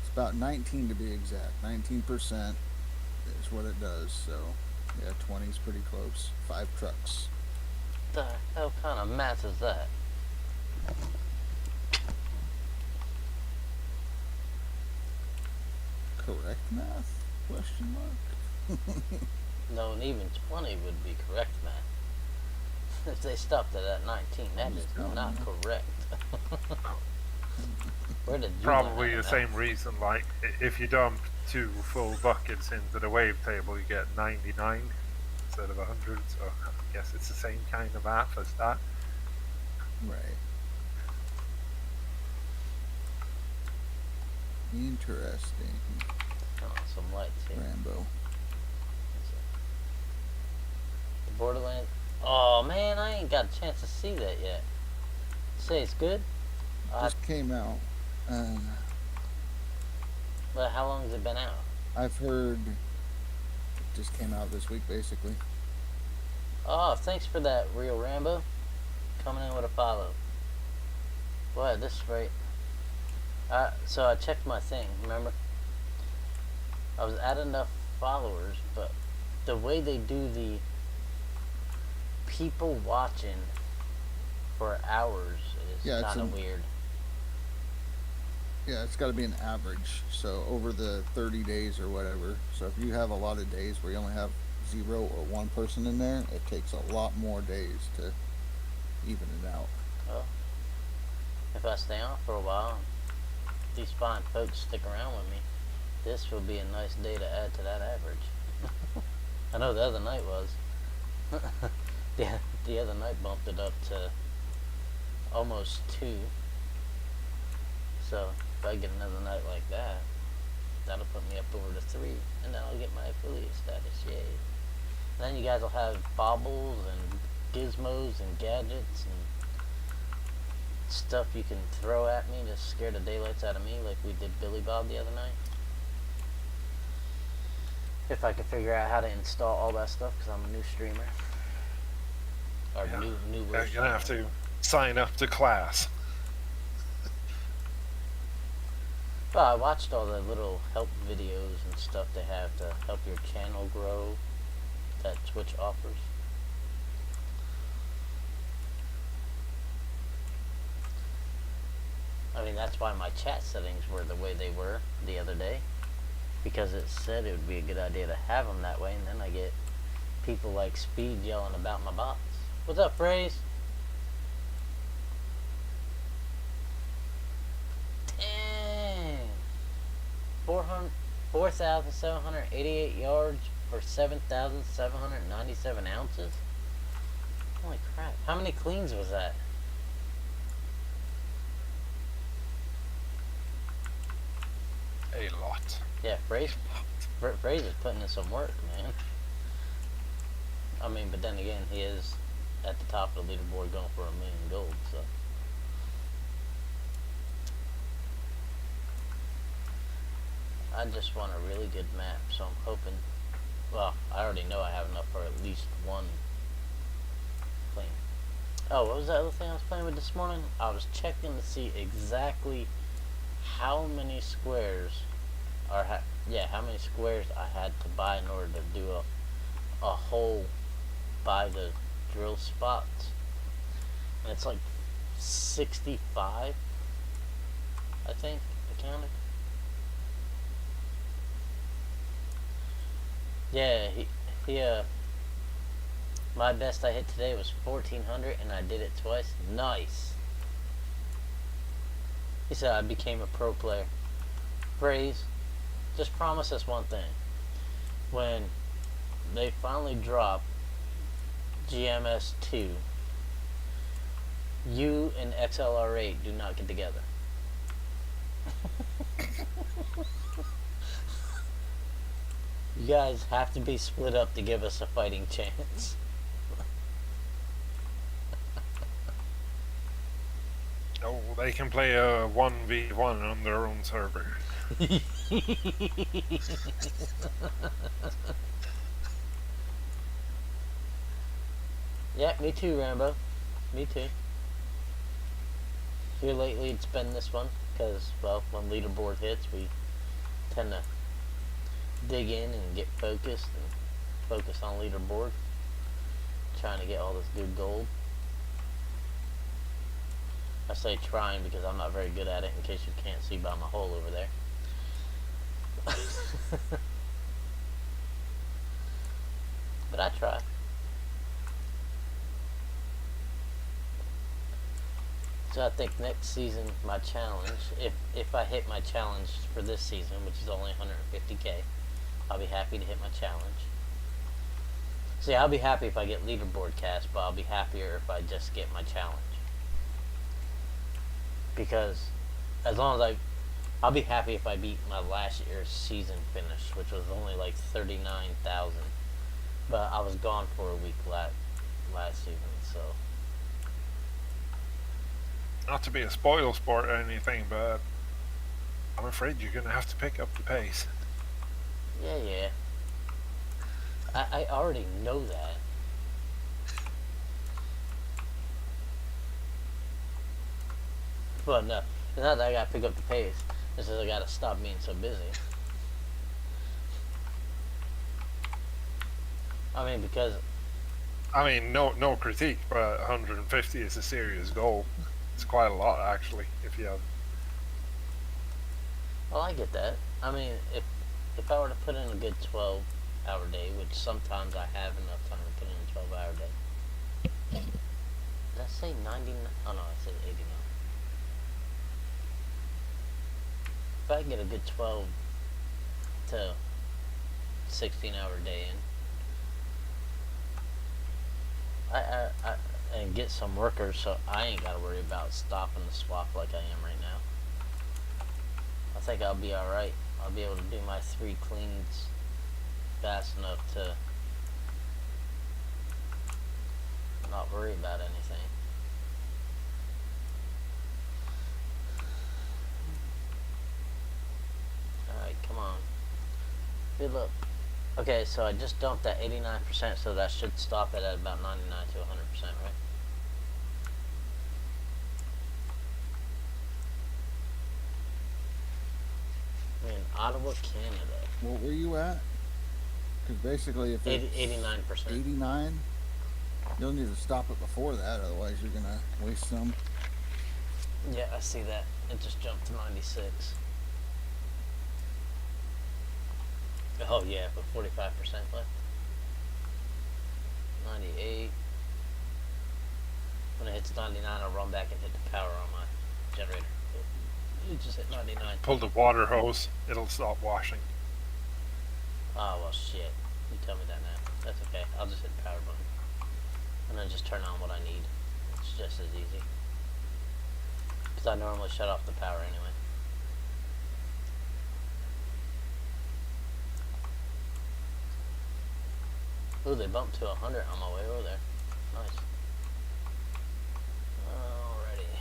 It's about 19 to be exact. 19% is what it does. So, yeah, 20 is pretty close. 5 trucks. The hell kind of math is that? Correct math? Question mark. No, and even 20 would be correct math. If they stopped it at 19, that is not correct. Where did you Probably learn the that same math? reason, like, if you dump 2 full buckets into the wave table, you get 99 instead of 100, so I guess it's the same kind of math as that. Right. Interesting. Oh, some lights here. Rambo. The Borderlands. Oh man, I ain't got a chance to see that yet. Say it's good. Just came out. But how long has it been out? I've heard it just came out this week, basically. Oh, thanks for that, Real Rambo. Coming in with a follow. Boy, this is great. So I checked my thing, remember? I was at enough followers, but the way they do the people watching for hours is Yeah, it's kind of weird. Yeah, it's got to be an average. So over the 30 days or whatever. So if you have a lot of days where you only have 0 or 1 person in there, it takes a lot more days to even it out. Well, if I stay on for a while, these fine folks stick around with me, this will be a nice day to add to that average. I know the other night was. the other night bumped it up to almost 2. So if I get another night like that, that'll put me up over to 3, and then I'll get my affiliate status. Yay! And then you guys will have baubles and gizmos and gadgets and stuff you can throw at me to scare the daylights out of me, like we did Billy Bob the other night. If I can figure out how to install all that stuff, because I'm a new streamer. Or Yeah. new You're gonna have to sign up to class. Well, I watched all the little help videos and stuff they have to help your channel grow that Twitch offers. I mean, that's why my chat settings were the way they were the other day, because it said it would be a good idea to have them that way, and then I get people like Speed yelling about my bots. What's up, Phrase? Dang! 4,788 yards for 7,797 ounces? Holy crap. How many cleans was that? A lot. Yeah, Phrase is putting in some work, man. I mean, but then again, he is at the top of the leaderboard going for $1 million gold, so. I just want a really good map, so I'm hoping, well, I already know I have enough for at least 1 clean. Oh, what was that other thing I was playing with this morning? I was checking to see exactly how many squares how many squares I had to buy in order to do a hole by the drill spots. And it's like 65, I think, I counted. Yeah, my best I hit today was 1,400, and I did it twice. Nice. He said I became a pro player. Phrase, just promise us one thing. When they finally drop GMS2, you and XLR8 do not get together. You guys have to be split up to give us a fighting chance. Oh, they can play a 1v1 on their own server. Yeah, me too, Rambo. Me too. Here lately it's been this one, because, well, when leaderboard hits, we tend to dig in and get focused and focus on leaderboard, trying to get all this good gold. I say trying because I'm not very good at it, in case you can't see by my hole over there. But I try. So I think next season, my challenge, if I hit my challenge for this season, which is only 150k, I'll be happy to hit my challenge. See, I'll be happy if I get leaderboard cast, but I'll be happier if I just get my challenge. Because as long as I I'll be happy if I beat my last year's season finish, which was only like 39,000. But I was gone for a week last season, so Not to be a spoil sport or anything, but I'm afraid you're going to have to pick up the pace. yeah. I already know that. But it's not that I gotta pick up the pace. It's just I gotta stop being so busy. I mean, because I mean, no critique, but 150 is a serious goal. It's quite a lot, actually, if you have. well, I get that. I mean, if I were to put in a good 12-hour day, which sometimes I have enough time to put in a 12-hour day. Did I say 99? Oh no, I said 89. If I get a good 12 to 16-hour day in, and get some workers, so I ain't gotta worry about stopping the swap like I am right now. I think I'll be alright. I'll be able to do my 3 cleans fast enough to not worry about anything. Alright, come on. Good luck. Okay, so I just dumped at 89%, so that should stop it at about 99 to 100%, right? I mean, Ottawa, Canada. What were you at? Because basically, if it's 89%. 89, you'll need to stop it before that, otherwise you're gonna waste some. Yeah, I see that. It just jumped to 96. Oh yeah, but 45% left. 98. When it hits 99, I'll run back and hit the power on my generator. It just hit 99. Pull the water hose, it'll stop washing. Oh, well, shit. You tell me that now. That's okay. I'll just hit the power button. And then just turn on what I need. It's just as easy. Because I normally shut off the power anyway. Ooh, they bumped to 100 on my way over there. Nice. Alrighty.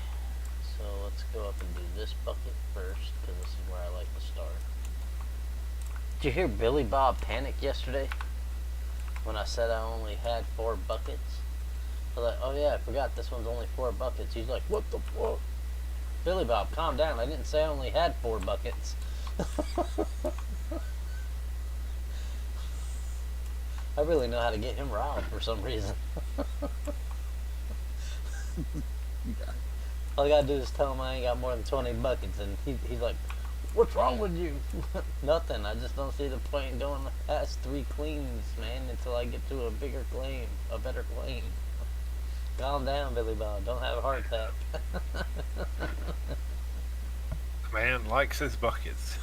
So let's go up and do this bucket first, because this is where I like to start. Did you hear Billy Bob panic yesterday? When I said I only had 4 buckets? I was like, oh yeah, I forgot this one's only 4 buckets. He's like, what the fuck? Billy Bob, calm down. I didn't say I only had 4 buckets. I really know how to get him riled for some reason. Yeah. All I gotta do is tell him I ain't got more than 20 buckets, and he's like, what's wrong with you? Nothing. I just don't see the point in going past 3 cleans, man, until I get to a bigger claim, a better claim. Calm down, Billy Bob. Don't have a heart attack. The man likes his buckets.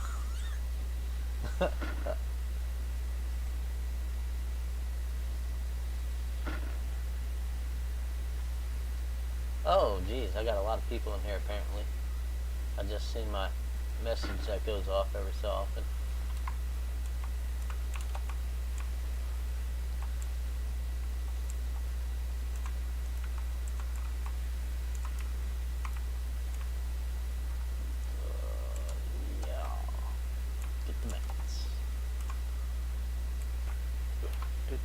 Oh, geez, I got a lot of people in here apparently. I just seen my message that goes off every so often. Yeah. Get the mechs. Do.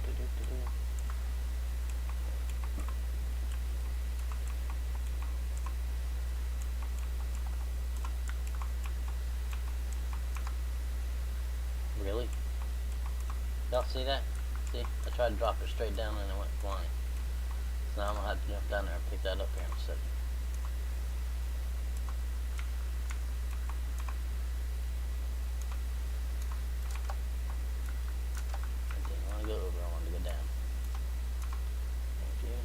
Really? Y'all see that? See? I tried to drop it straight down and it went flying. So now I'm gonna have to jump down there and pick that up here in a second. I didn't want to go over, I wanted to go down. Thank you.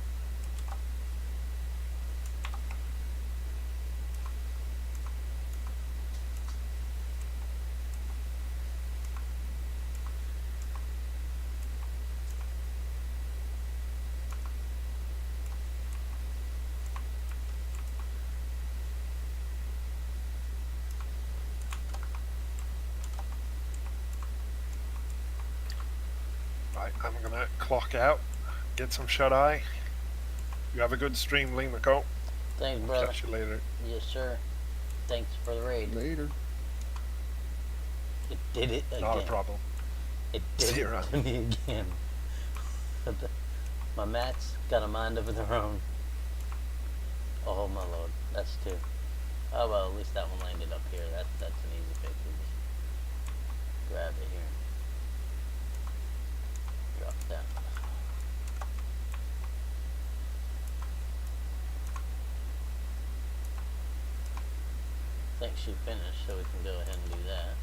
Right, I'm gonna clock out, get some shut eye. You have a good stream, Limako. Thanks, brother. Catch you later. Yes, sir. Thanks for the raid. Later. It did it again. Not a problem. It did See you it around. to me again. My mats got a mind of their own. Oh my lord, that's two. Oh well, at least that one landed up here. That's an easy fix. We just grab it here. Drop that. I think she finished, so we can go ahead and do that.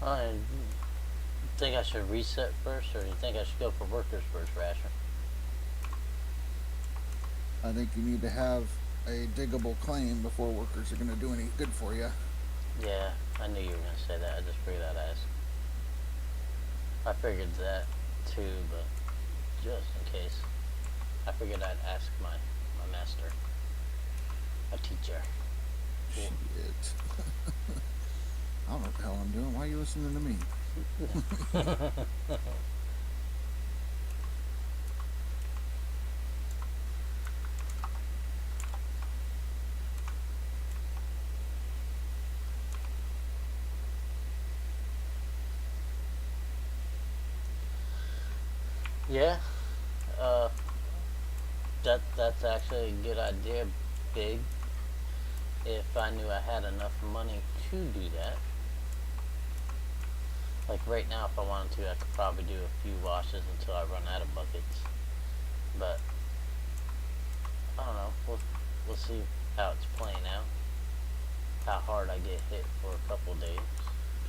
I think I should reset first, or do you think I should go for workers first, Rasher? I think you need to have a diggable claim before workers are going to do any good for you. Yeah, I knew you were going to say that. I just figured I'd ask. I figured that too, but just in case, I figured I'd ask my master, a teacher. Shit. I don't know what the hell I'm doing. Why are you listening to me? Yeah, that's actually a good idea, Big. If I knew I had enough money to do that. Like right now, if I wanted to, I could probably do a few washes until I run out of buckets. But I don't know. We'll see how it's playing out. How hard I get hit for a couple days.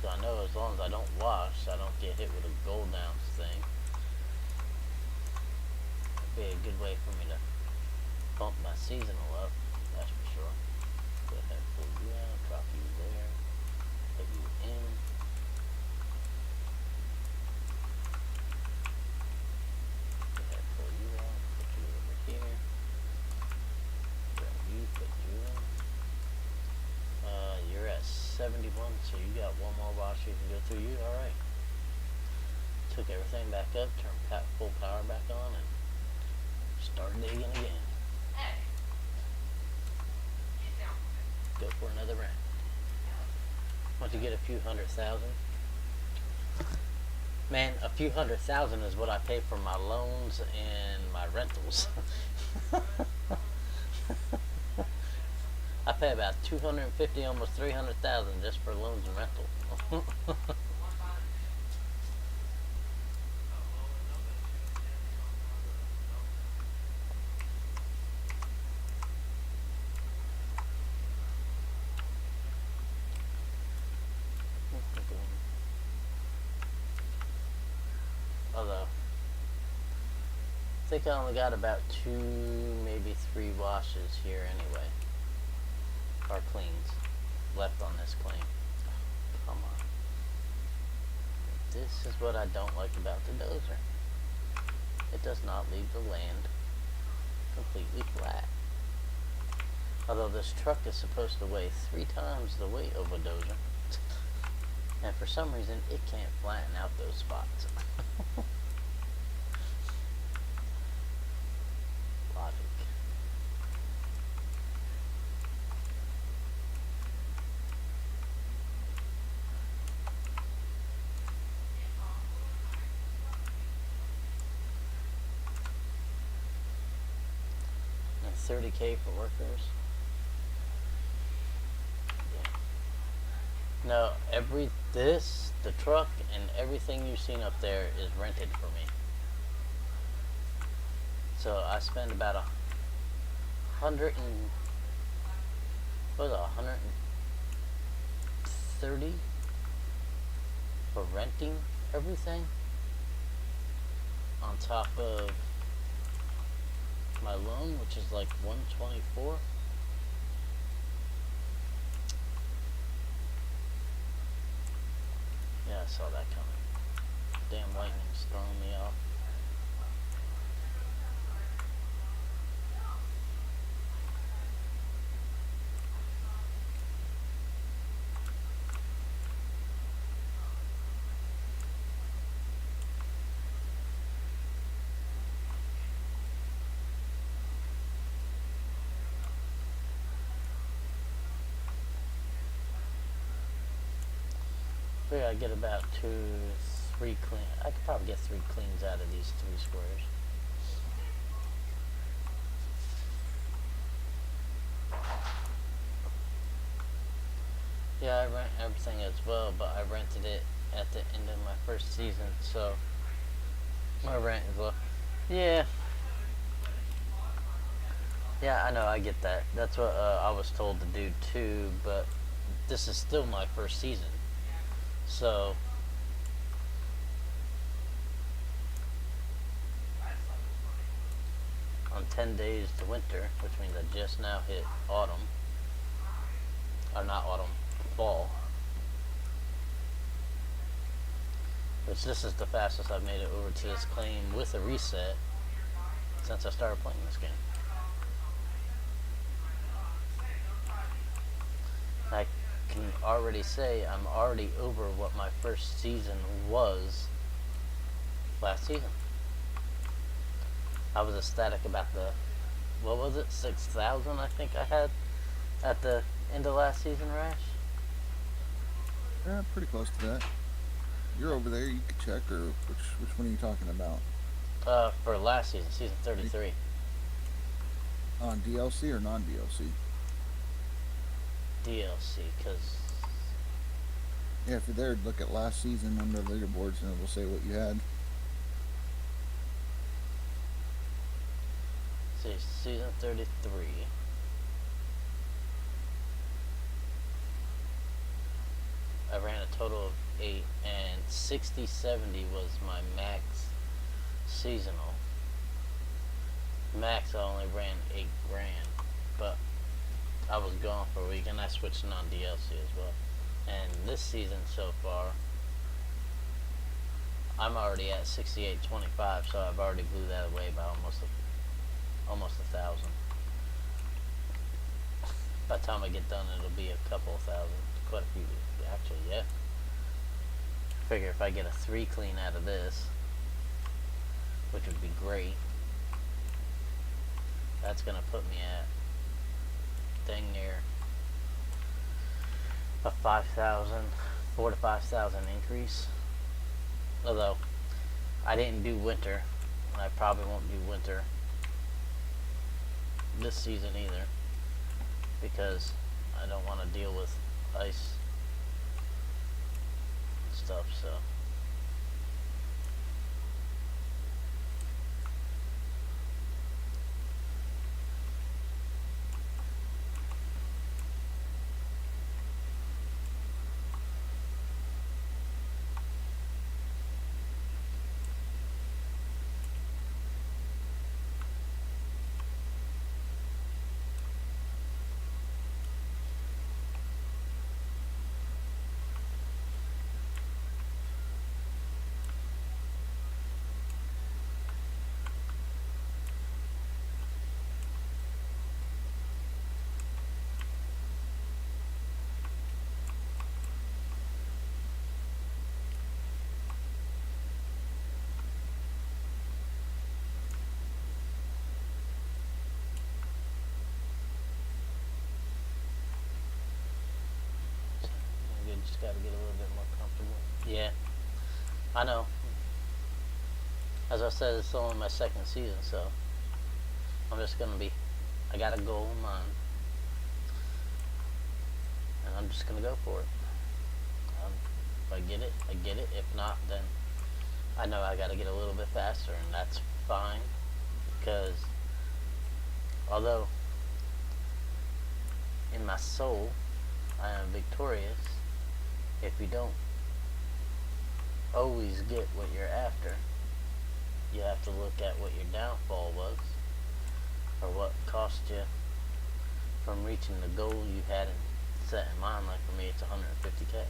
So I know as long as I don't wash, I don't get hit with a gold ounce thing. Be a good way for me to bump my seasonal up, that's for sure. Go ahead, pull you out, drop you there, put you in. Go ahead, pull you out, put you over here. Grab you, put you in. You're at 71, so you got one more wash you can go through you, alright. Took everything back up, turned full power back on, and start digging again. Go for another round. Want to get a few 100,000? Man, a few 100,000 is what I pay for my loans and my rentals. I pay about 250, almost 300,000 just for loans and rental. Although, I think I only got about 2, maybe 3 washes here anyway. Or cleans left on this claim. Oh, come on. This is what I don't like about the dozer. It does not leave the land completely flat. Although this truck is supposed to weigh 3 times the weight of a dozer. And for some reason, it can't flatten out those spots. 30K for workers. Yeah. No, the truck and everything you've seen up there is rented for me. So I spend about 130 for renting everything, on top of my loan, which is like 124. Yeah, I saw that coming. Damn lightning's throwing me off. Figure I get about 3 clean. I could probably get 3 cleans out of these 3 squares. Yeah, I rent everything as well, but I rented it at the end of my first season, so my rent is low. Yeah. Yeah, I know, I get that. That's what I was told to do too, but this is still my first season. So on 10 days to winter, which means I just now hit autumn, or not autumn, fall, which this is the fastest I've made it over to this claim with a reset since I started playing this game. I can already say I'm already over what my first season was last season. I was ecstatic about the, what was it, 6,000 I think I had at the end of last season, Rash? Yeah, pretty close to that. You're over there. You could check, or which one are you talking about? For last season, season 33. On DLC or non-DLC? DLC, because Yeah, if you're there, look at last season under leaderboards, and it'll say what you had. see, season 33. I ran a total of 8, and 60-70 was my max seasonal. Max, I only ran 8 grand, but I was gone for a week, and I switched to non-DLC as well. And this season so far, I'm already at 68.25, so I've already blew that away by almost 1,000. By the time I get done, it'll be a couple of thousand, quite a few. Actually, yeah. Figure if I get a 3 clean out of this, which would be great, that's gonna put me at dang near a 4 to 5,000 increase. Although I didn't do winter, and I probably won't do winter this season either, because I don't want to deal with ice stuff. So you just got to get a little bit more comfortable. Yeah, I know. As I said, it's only my second season, so I'm just gonna be I got a goal in mind, and I'm just gonna go for it. If I get it, I get it. If not, then I know I gotta get a little bit faster, and that's fine. Because although in my soul I am victorious, if you don't always get what you're after, you have to look at what your downfall was, or what cost you from reaching the goal you had set in mind. Like for me, it's 150K.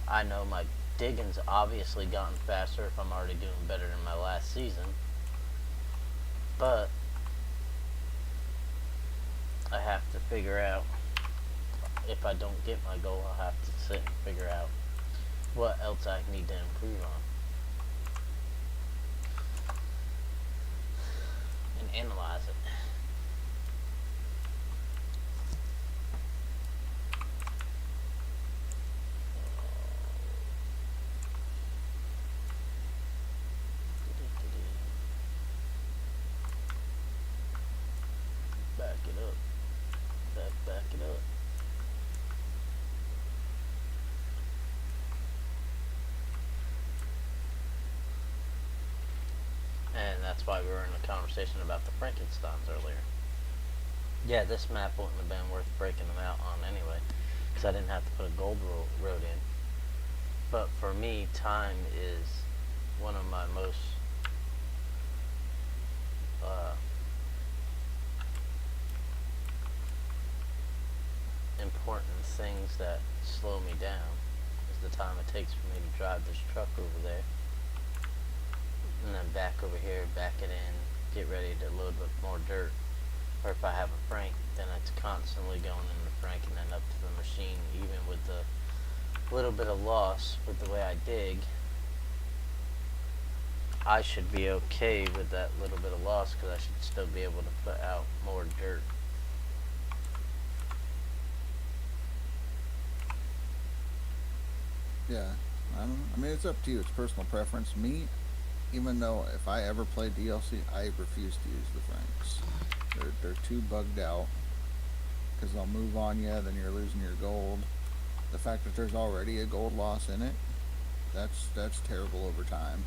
I know my digging's obviously gotten faster if I'm already doing better than my last season, but I have to figure out, if I don't get my goal, I'll have to sit and figure out what else I need to improve on and analyze it. Back it up. Back it up. And that's why we were in a conversation about the Frankensteins earlier. Yeah, this map wouldn't have been worth breaking them out on anyway, because I didn't have to put a gold road in. But for me, time is one of my most important things that slow me down, is the time it takes for me to drive this truck over there, and then back over here, back it in, get ready to load with more dirt. Or if I have a Frank, then it's constantly going in the Frank and then up to the machine, even with the little bit of loss with the way I dig. I should be okay with that little bit of loss, because I should still be able to put out more dirt. Yeah, I don't know. I mean, it's up to you. It's personal preference. Me, even though if I ever play DLC, I refuse to use the Franks. They're too bugged out, because they'll move on you, then you're losing your gold. The fact that there's already a gold loss in it, that's terrible over time.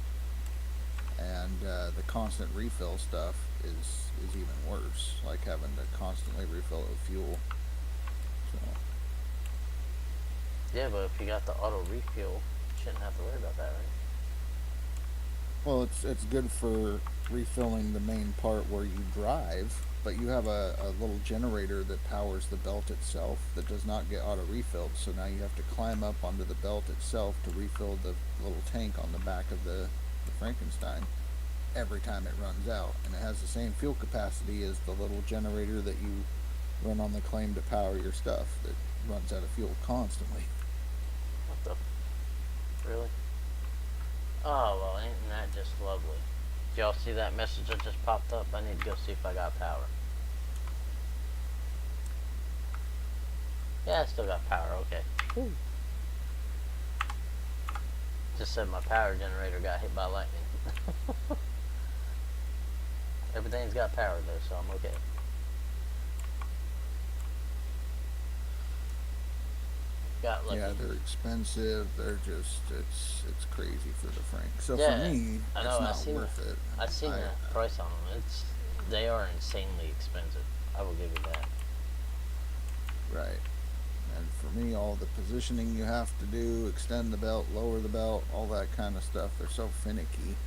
And the constant refill stuff is even worse, like having to constantly refill it with fuel. So Yeah, but if you got the auto refuel, you shouldn't have to worry about that, right? well, it's good for refilling the main part where you drive, but you have a little generator that powers the belt itself that does not get auto refilled. So now you have to climb up onto the belt itself to refill the little tank on the back of the Frankenstein every time it runs out, and it has the same fuel capacity as the little generator that you run on the claim to power your stuff that runs out of fuel constantly. What the? Really? Oh, well, ain't that just lovely? Did y'all see that message that just popped up? I need to go see if I got power. Yeah, I still got power, okay. Whew. Just said my power generator got hit by lightning. Everything's got power though, so I'm okay. Got lucky. Yeah, they're expensive. They're just it's crazy for the Frank. So Yeah, for me, I know, it's I not seen worth it. I've seen I- the price on them. They are insanely expensive. I will give you that. Right. And for me, all the positioning you have to do, extend the belt, lower the belt, all that kind of stuff, they're so finicky.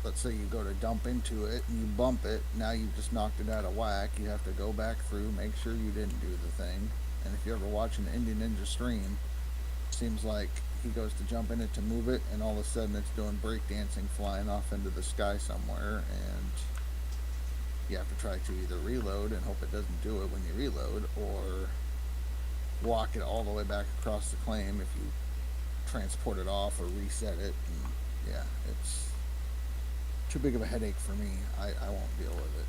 Let's say you go to dump into it and you bump it, now you've just knocked it out of whack. You have to go back through, make sure you didn't do the thing. And if you ever watch an Indian Ninja stream, it seems like he goes to jump in it to move it, and all of a sudden it's doing breakdancing, flying off into the sky somewhere, and you have to try to either reload and hope it doesn't do it when you reload, or walk it all the way back across the claim if you transport it off or reset it. And yeah, it's too big of a headache for me. I won't deal with it.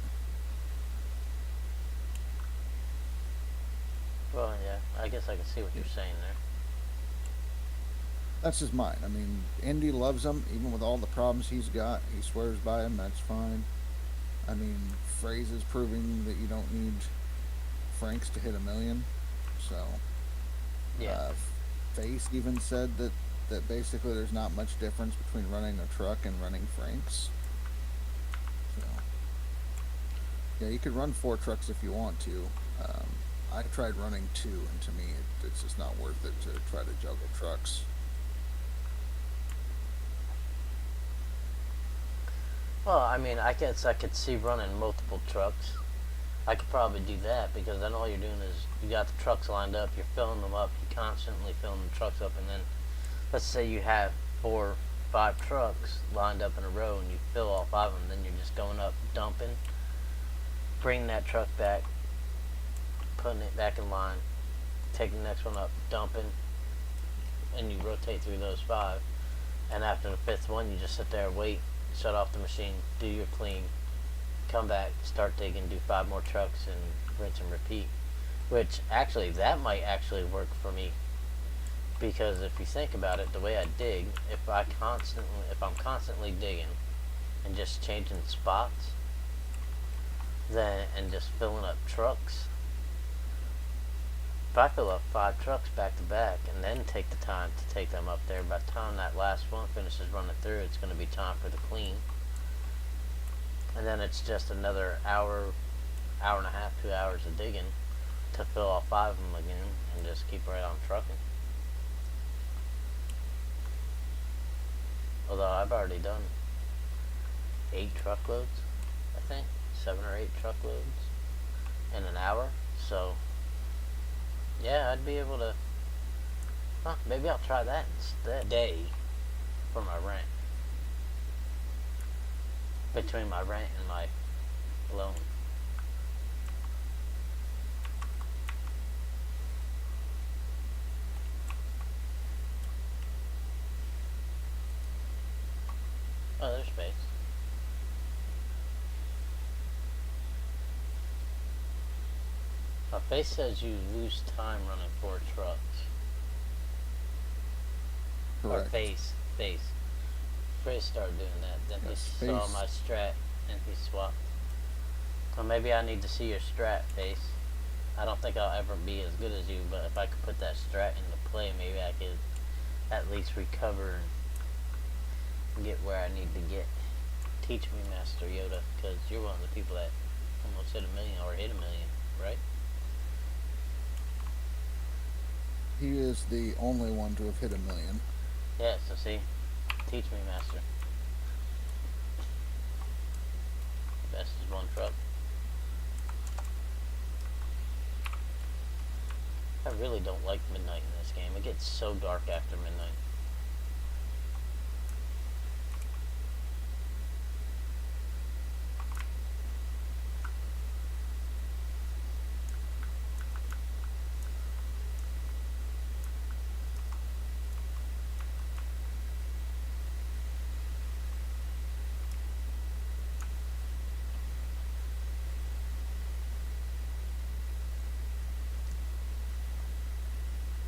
Well, yeah, I guess I can see what you're saying there. That's just mine. I mean, Indy loves him, even with all the problems he's got. He swears by him. That's fine. I mean, Phrase is proving that you don't need Franks to hit 1,000,000. So, Yeah. Face even said that basically there's not much difference between running a truck and running Franks. So, yeah, you could run 4 trucks if you want to. I tried running 2, and to me, it's just not worth it to try to juggle trucks. Well, I mean, I guess I could see running multiple trucks. I could probably do that because then all you're doing is you got the trucks lined up, you're filling them up, you're constantly filling the trucks up, and then let's say you have 4, 5 trucks lined up in a row and you fill all 5 of them, then you're just going up, dumping, bringing that truck back, putting it back in line, taking the next one up, dumping, and you rotate through those 5. And after the 5th one, you just sit there, wait, shut off the machine, do your clean, come back, start digging, do 5 more trucks, and rinse and repeat. Which actually, that might actually work for me, because if you think about it, the way I dig, if I'm constantly digging and just changing spots, then and just filling up trucks. If I fill up 5 trucks back to back and then take the time to take them up there, by the time that last one finishes running through, it's going to be time for the clean. And then it's just another hour, hour and a half, 2 hours of digging to fill all 5 of them again and just keep right on trucking. Although I've already done 8 truckloads, I think, 7 or 8 truckloads in an hour, so yeah, I'd be able to, maybe I'll try that instead. Day for my rent. Between my rent and my loan. Oh, there's space. My face says you lose time running 4 trucks. Or Correct. face. Face started doing that. Then Yes, he saw Face. my strat and he swapped. Well, maybe I need to see your strat, Face. I don't think I'll ever be as good as you, but if I could put that strat into play, maybe I could at least recover and get where I need to get. Teach me, Master Yoda, because you're one of the people that almost hit 1,000,000 or hit 1,000,000, right? He is the only one to have hit 1,000,000. Yeah, so see, teach me, Master. Best is 1 truck. I really don't like midnight in this game. It gets so dark after midnight.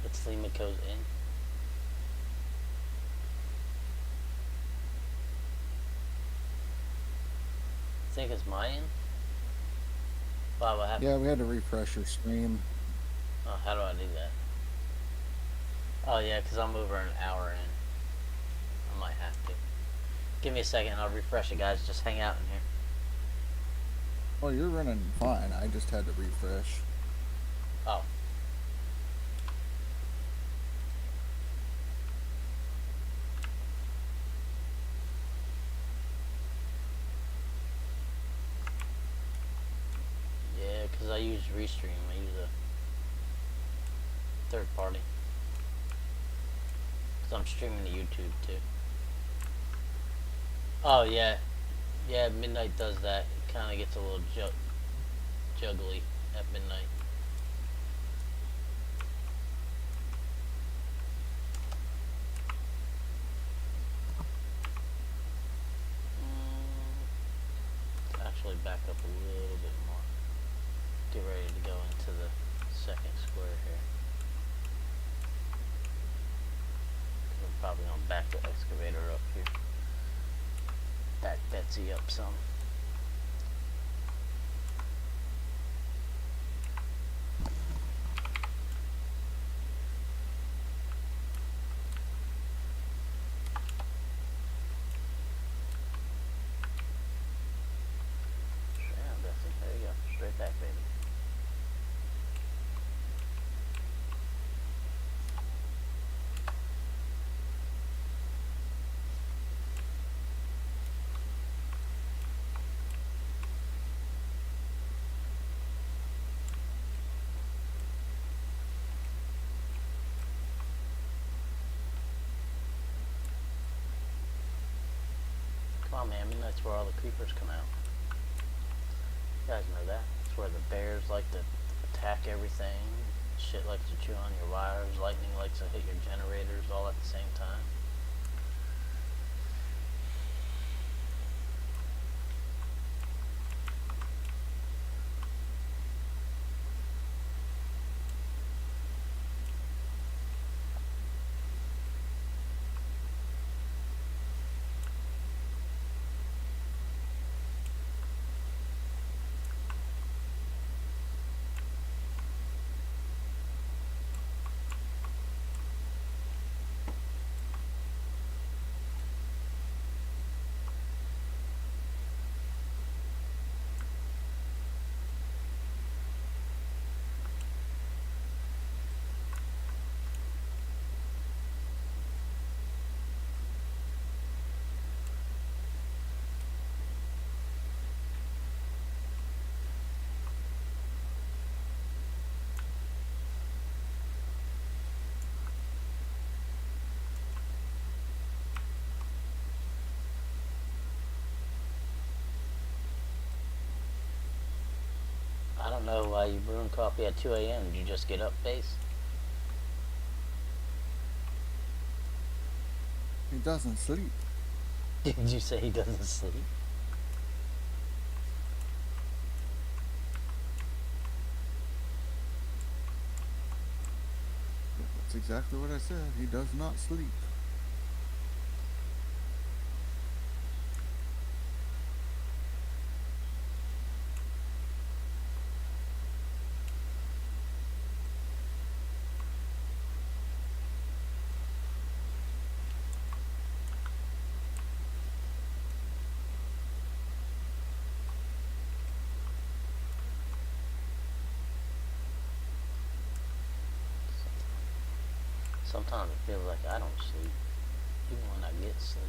It's Limiko's in. I think it's my in. Wow, what happened? Yeah, we had to refresh your stream. Oh, how do I do that? Oh yeah, because I'm over an hour in. I might have to. Give me a second and I'll refresh it, guys. Just hang out in here. Well, you're running fine. I just had to refresh. Oh. Yeah, because I use Restream. I use a third party. Because I'm streaming to YouTube too. Oh yeah. Yeah, midnight does that. It kind of gets a little juggly at midnight. Actually back up a little bit more. Get ready to go into the second square here. I'm probably gonna back the excavator up here. Back Betsy up some. Oh man, midnight's where all the creepers come out. You guys know that. It's where the bears like to attack everything. Shit likes to chew on your wires. Lightning likes to hit your generators all at the same time. I don't know why you brewing coffee at 2 a.m. Did you just get up, Base? He doesn't sleep. Did you say he doesn't sleep? That's exactly what I said. He does not sleep. Sometimes it feels like I don't sleep, even when I get sleep.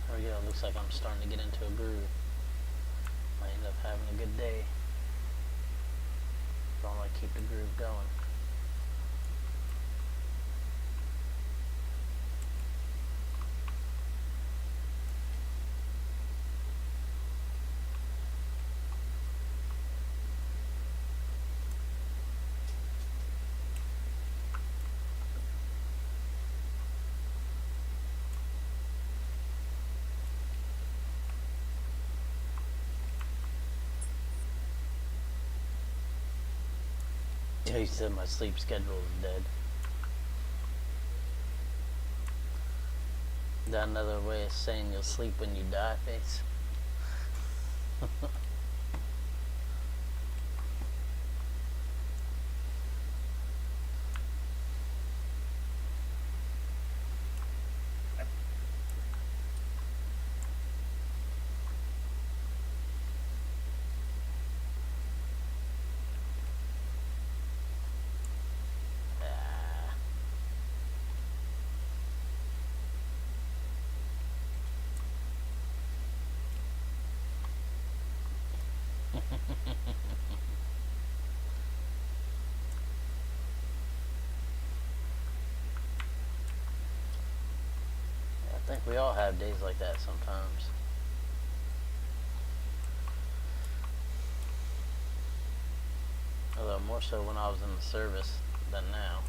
There we go. Looks like I'm starting to get into a groove. I end up having a good day. As long as I keep the groove going. Yeah, you said my sleep schedule is dead. Is that another way of saying you'll sleep when you die, Face? Ah. I think we all have days like that sometimes. Although more so when I was in the service than now.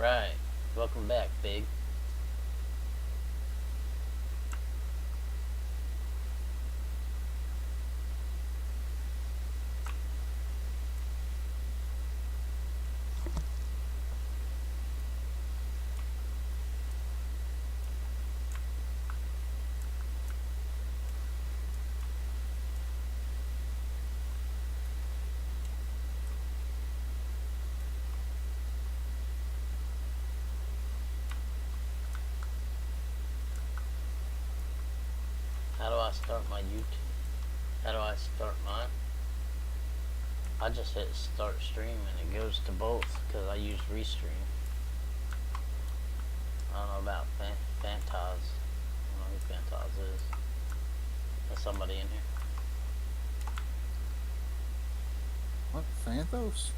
Right. Welcome back, Big. How do I start my YouTube? How do I start mine? I just hit start stream and it goes to both because I use Restream. I don't know about Fantaz. I don't know who Fantaz is. There's somebody in here. What, Phanthos?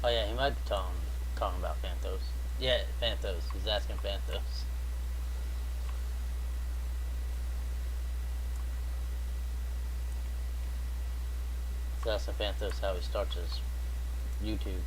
Oh yeah, he might be talking about Phantos. Yeah, Phantos. He's asking Phantos. He's asking Phantos how he starts his YouTube.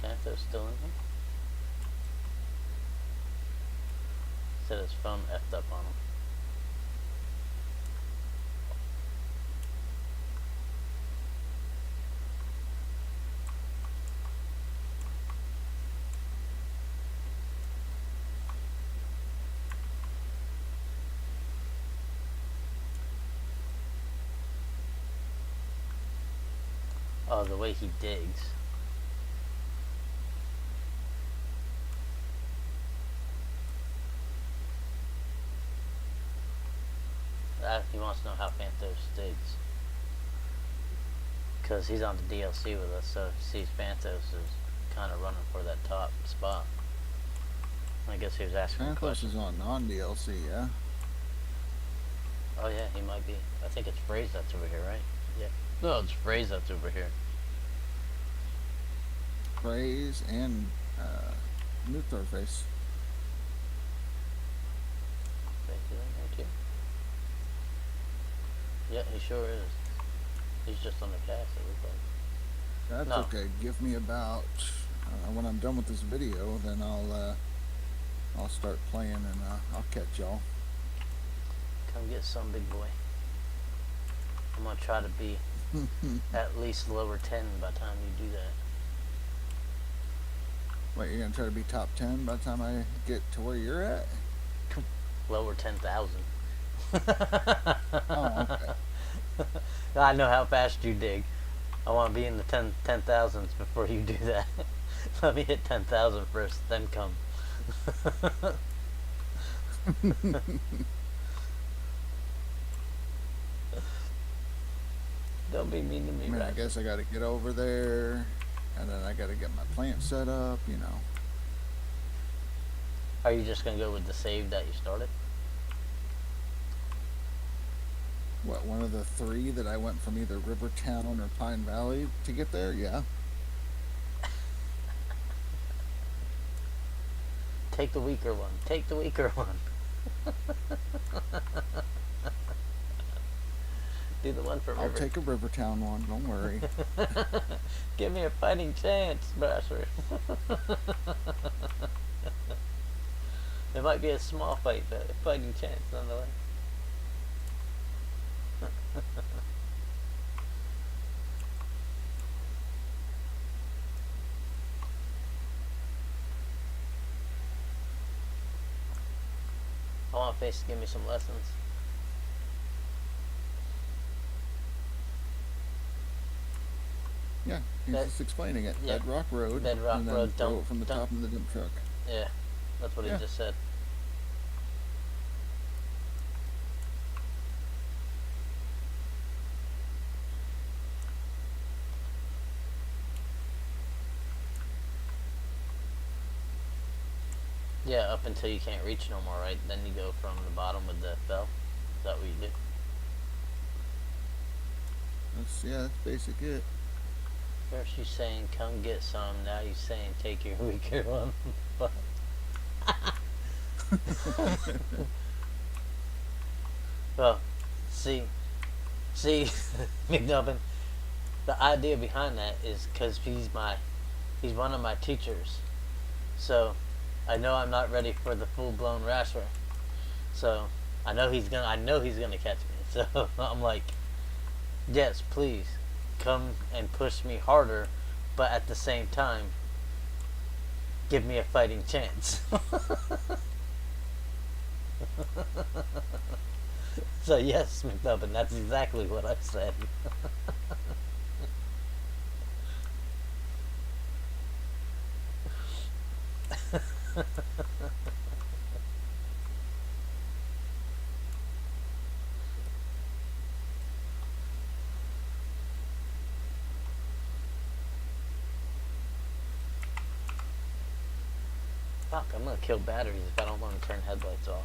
Phantos still in here? Said his phone effed up on him. Oh, the way he digs. He wants to know how Phantos digs. Because he's on the DLC with us, so he sees Phantos is kind of running for that top spot. I guess he was asking a Phanthos question. is on non-DLC, yeah? Oh yeah, he might be. I think it's Phrase that's over here, right? Yeah. No, it's Phrase that's over here. Praise and Nuthor Face. Wait, is that right here? Yeah, he sure is. He's just on the cast, it looks like. That's No. okay. Give me about when I'm done with this video, then I'll start playing and I'll catch y'all. Come get some, big boy. I'm gonna try to be at least lower 10 by the time you do that. Wait, you're gonna try to be top 10 by the time I get to where you're at? Lower 10,000. Oh, okay. I know how fast you dig. I want to be in the 10,000s before you do that. Let me hit 10,000 first, then come. Don't be mean to me, I mean, I right? guess I gotta get over there, and then I gotta get my plant set up, you know. Are you just gonna go with the save that you started? What, one of the 3 that I went from either Rivertown or Pine Valley to get there? Yeah. Take the weaker one. Take the weaker one. Do the one for I'll River. take a Rivertown one, don't worry. Give me a fighting chance, Basher. It might be a small fight, but a fighting chance nonetheless. I want Face to give me some lessons. Yeah, he's Bed- just explaining it. yeah. Bedrock Road. Bedrock and then Road, throw dump- it from the dump. top of the dump truck. Yeah, that's what Yeah. he just said. Yeah, up until you can't reach no more, right? Then you go from the bottom with the bell. Is that what you do? That's basically it. First you saying come get some, now you saying take your weaker one. But well, see, McNubbin. The idea behind that is because he's one of my teachers, so I know I'm not ready for the full blown rasher. So I know he's gonna catch me. So I'm like, yes, please, come and push me harder, but at the same time, give me a fighting chance. So yes, McNubbin, that's exactly what I said. Fuck, I'm gonna kill batteries if I don't want to turn headlights off.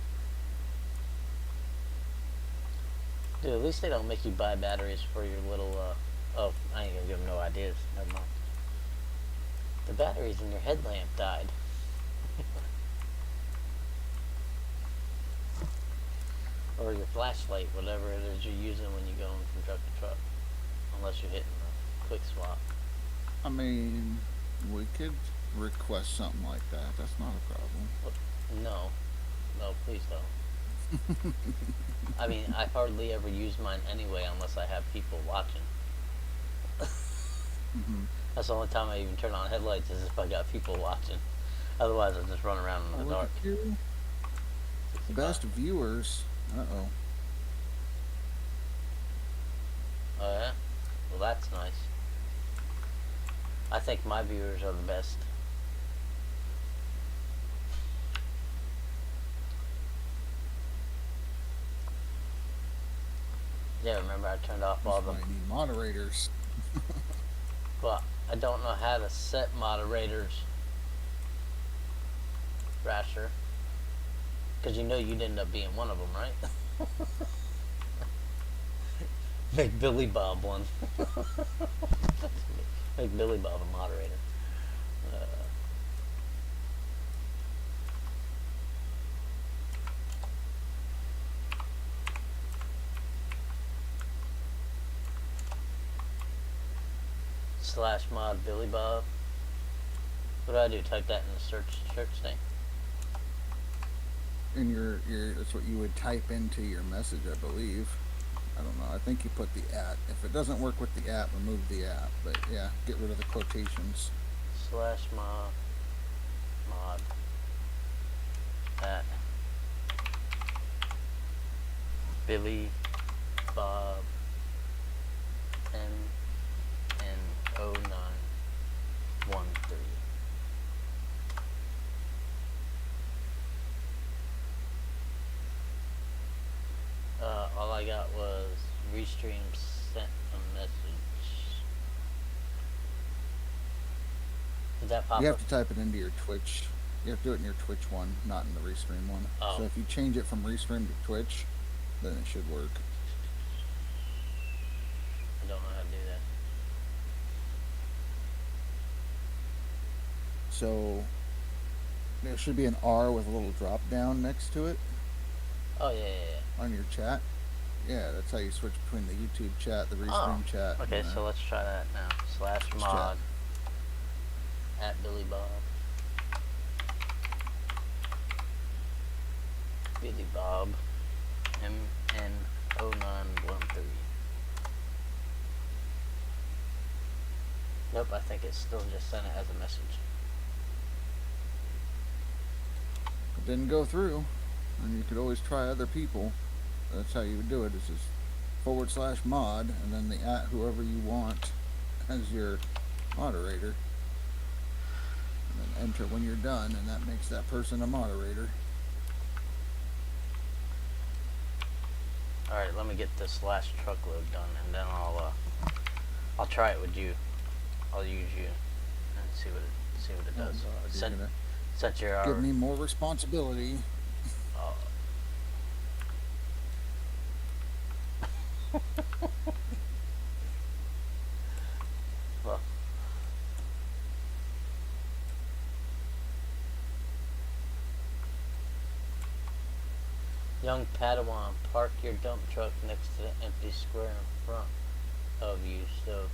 Dude, at least they don't make you buy batteries for your little, oh, I ain't gonna give them no ideas. Never mind. The batteries in your headlamp died. Or your flashlight, whatever it is you're using when you're going from truck to truck. Unless you're hitting the quick swap. I mean, we could request something like that. That's not a problem. No. No, please don't. I mean, I hardly ever use mine anyway unless I have people watching. Hmm. That's the only time I even turn on headlights is if I got people watching. Otherwise, I just run around in the Look dark. at you. Best viewers. Uh-oh. Oh yeah? Well, that's nice. I think my viewers are the best. Yeah, remember I turned off all That's the... why I need moderators. Well, I don't know how to set moderators. Rasher. Because you know you'd end up being one of them, right? Make Billy Bob one. Make Billy Bob a moderator. Slash mod Billy Bob. What do I do? Type that in the search thing. In your that's what you would type into your message, I believe. I don't know. I think you put the at. If it doesn't work with the at, remove the at. But yeah, get rid of the quotations. Slash mod at Billy Bob MN0913. All I got was Restream sent a message. Did that pop You have up? to type it into your Twitch. You have to do it in your Twitch one, not in the Restream one. Oh. So if you change it from Restream to Twitch, then it should work. I don't know how to do that. So there should be an R with a little drop down next to it Oh yeah. on your chat. Yeah, that's how you switch between the YouTube chat, the Restream chat. and Okay, the so let's try that now. Slash Twitch mod at Billy Bob. Billy Bob MN0913. Nope, I think it's still just sent it as a message. It didn't go through, and you could always try other people. That's how you would do it. Is just / mod and then the at whoever you want as your moderator, and then enter when you're done, and that makes that person a moderator. Alright, let me get this slash truckload done and then I'll try it with you. I'll use you and see what it Oh, does. God, you're Set, gonna set your give me more responsibility. Well, Young Padawan, park your dump truck next to the empty square in front of you so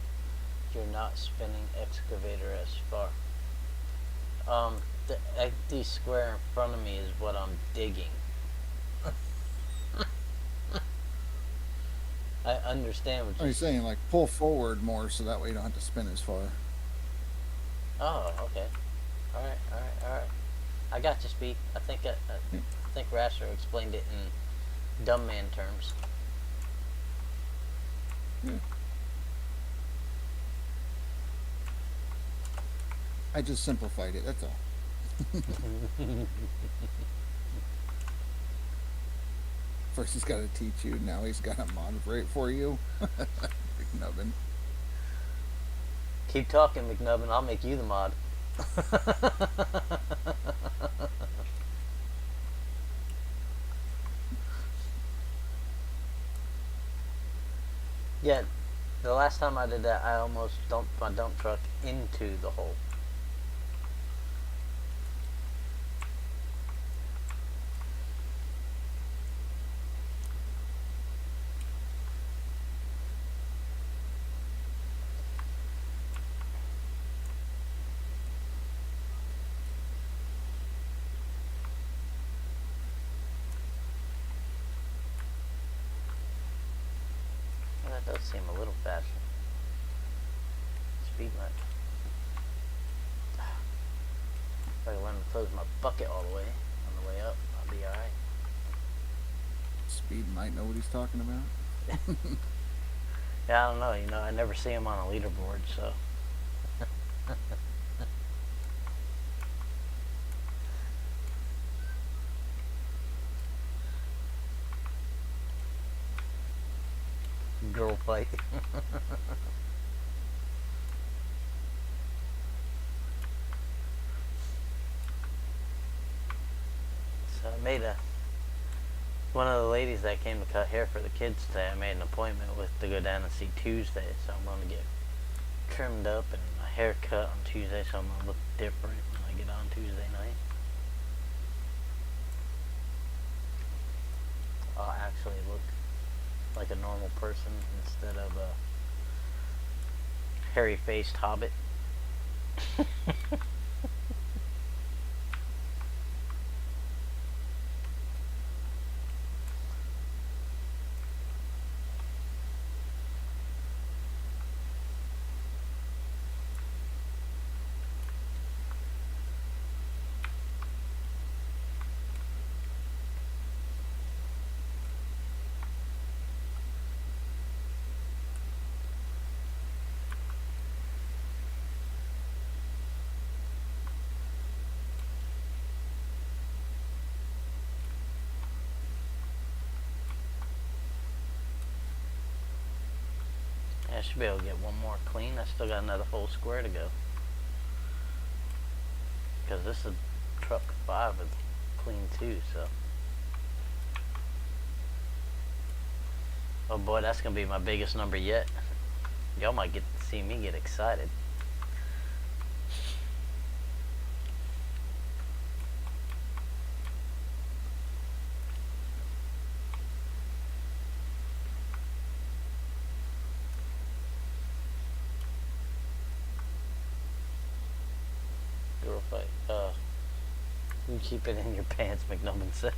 you're not spinning excavator as far. The empty square in front of me is what I'm digging. I understand what Are you're you saying like pull forward more so that way you don't have to spin as far? Oh, okay. Alright. I got you, Speed. I think Rasher explained it in dumb man terms. Yeah. I just simplified it, that's all. First he's got to teach you, now he's got to moderate for you. McNubbin. Keep talking, McNubbin. I'll make you the mod. Yeah, the last time I did that, I almost dumped my dump truck into the hole. Well, that does seem a little faster. Speed might. If I can learn to close my bucket all the way on the way up, I'll be alright. Speed might know what he's talking about. Yeah, I don't know. I never see him on a leaderboard, so. Girl fight. So I made one of the ladies that came to cut hair for the kids today, I made an appointment with to go down and see Tuesday, so I'm going to get trimmed up and a haircut on Tuesday, so I'm going to look different when I get on Tuesday night. I'll actually look like a normal person instead of a hairy-faced hobbit. I should be able to get one more clean. I still got another whole square to go. Because this is truck 5 is clean too, so. Oh boy, that's going to be my biggest number yet. Y'all might get to see me get excited. Girl fight. You keep it in your pants, McNubbin said.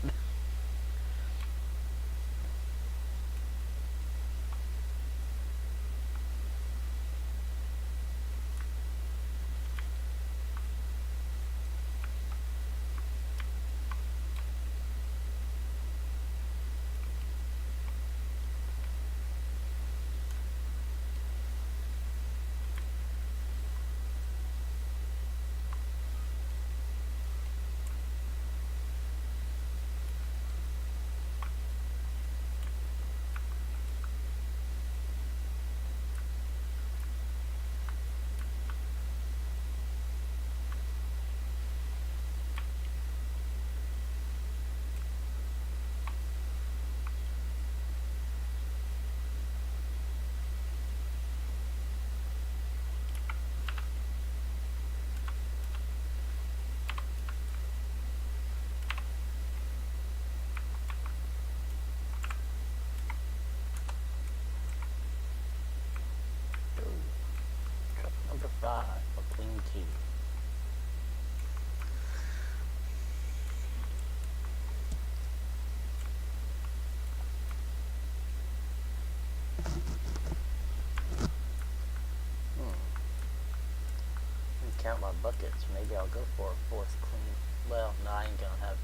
Count my buckets. Maybe I'll go for a fourth clean. Well, no, I ain't gonna have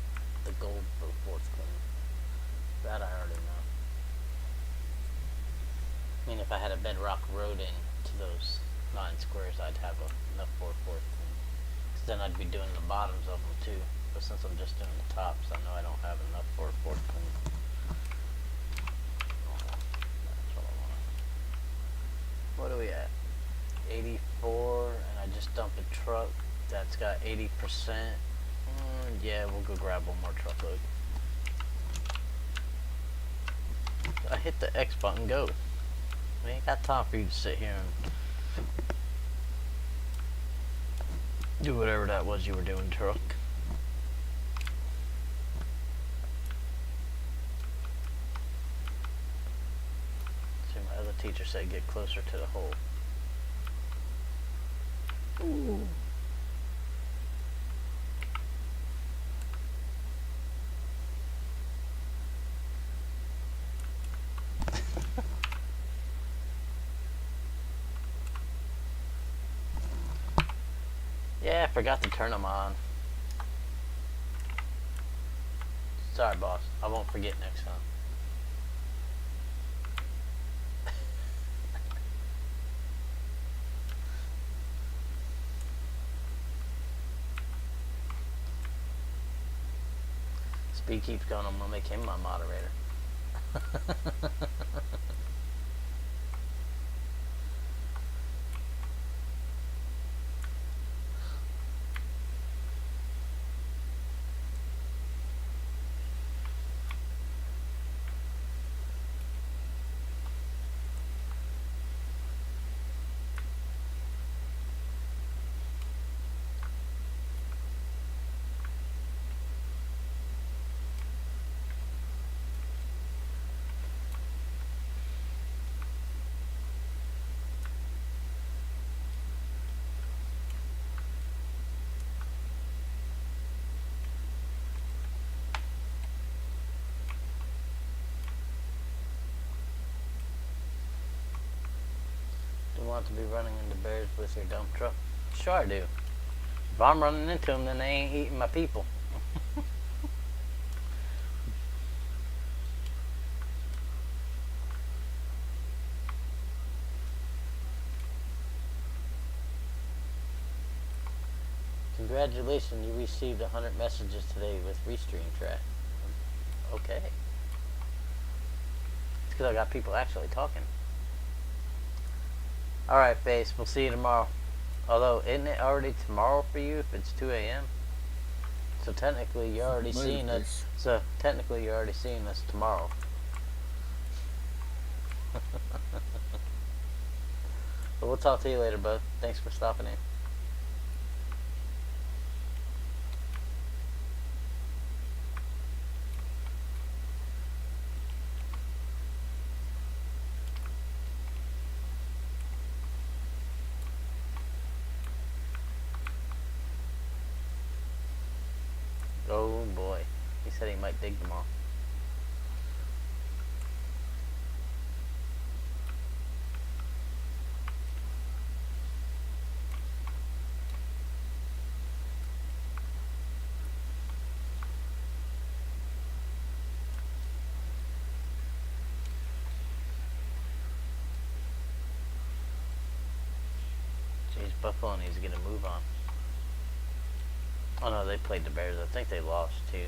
the gold for the fourth clean. That I already know. I mean, if I had a bedrock road into those 9 squares, I'd have enough for a fourth clean. Because then I'd be doing the bottoms of them too. But since I'm just doing the tops, I know I don't have enough for a fourth clean. That's what I want. What are we at? 84, and I just dumped a truck that's got 80%. Yeah, we'll go grab one more truckload. I hit the X button, go. I ain't got time for you to sit here and do whatever that was you were doing, truck. See, my other teacher said get closer to the hole. Ooh. Yeah, I forgot to turn them on. Sorry, boss. I won't forget next time. Speed keeps going. I'm gonna make him my moderator. Do you want to be running into bears with your dump truck? Sure I do. If I'm running into them, then they ain't eating my people. Congratulations, you received 100 messages today with Restream Chat. Okay. It's because I got people actually talking. Alright, Face, we'll see you tomorrow. Although, isn't it already tomorrow for you if it's 2 a.m.? So technically, you're already seeing us. So technically, you're already seeing us tomorrow. But we'll talk to you later, bud. Thanks for stopping in. Oh boy. He said he might dig tomorrow. Jeez, Buffalo needs to get a move on. Oh no, they played the Bears. I think they lost too.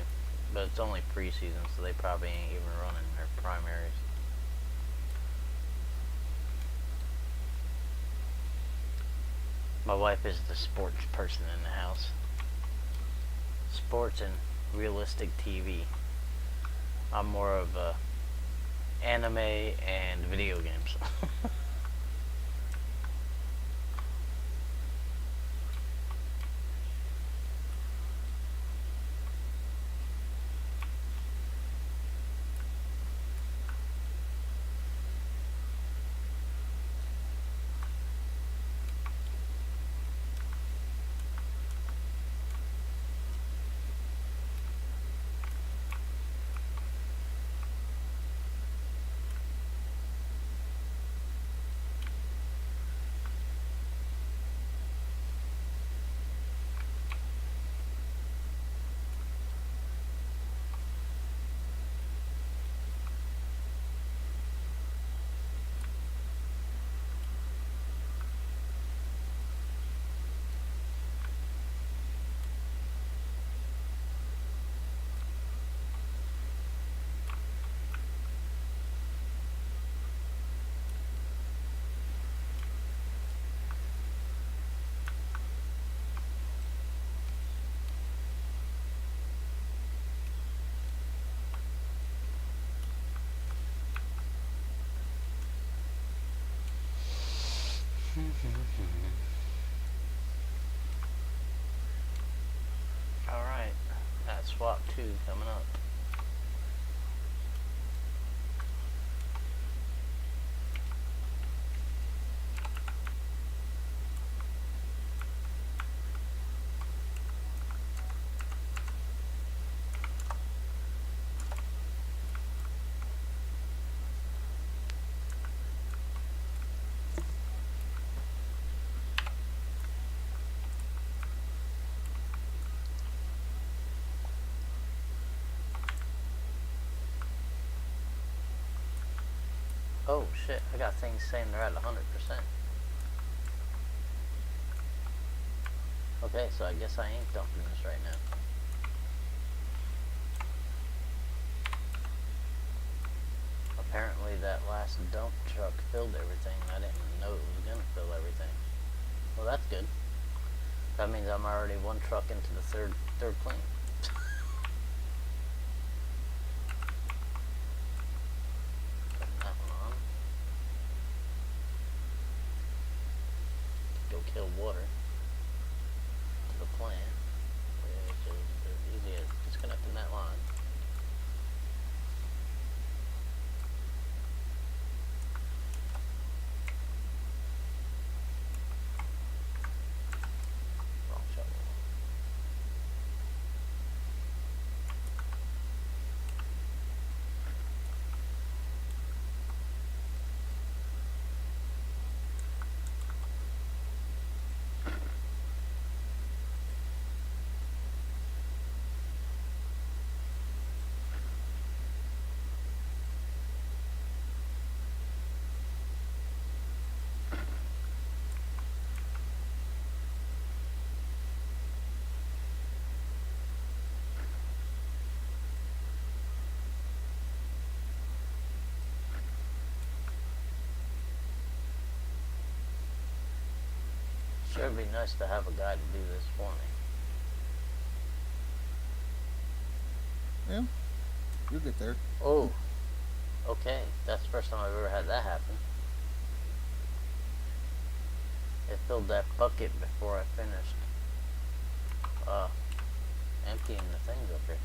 But it's only preseason, so they probably ain't even running their primaries. My wife is the sports person in the house. Sports and realistic TV. I'm more of a anime and video games. Alright, that swap 2 coming up. Oh shit, I got things saying they're at 100%. Okay, so I guess I ain't dumping this right now. Apparently that last dump truck filled everything. I didn't know it was gonna fill everything. Well, that's good. That means I'm already one truck into the third plane. Putting that one on. Go kill water to the plant, which is as easy as disconnecting that line. Wrong shovel. Sure would be nice to have a guy to do this for me. Yeah, you'll get there. Oh, okay. That's the first time I've ever had that happen. It filled that bucket before I finished emptying the things up here.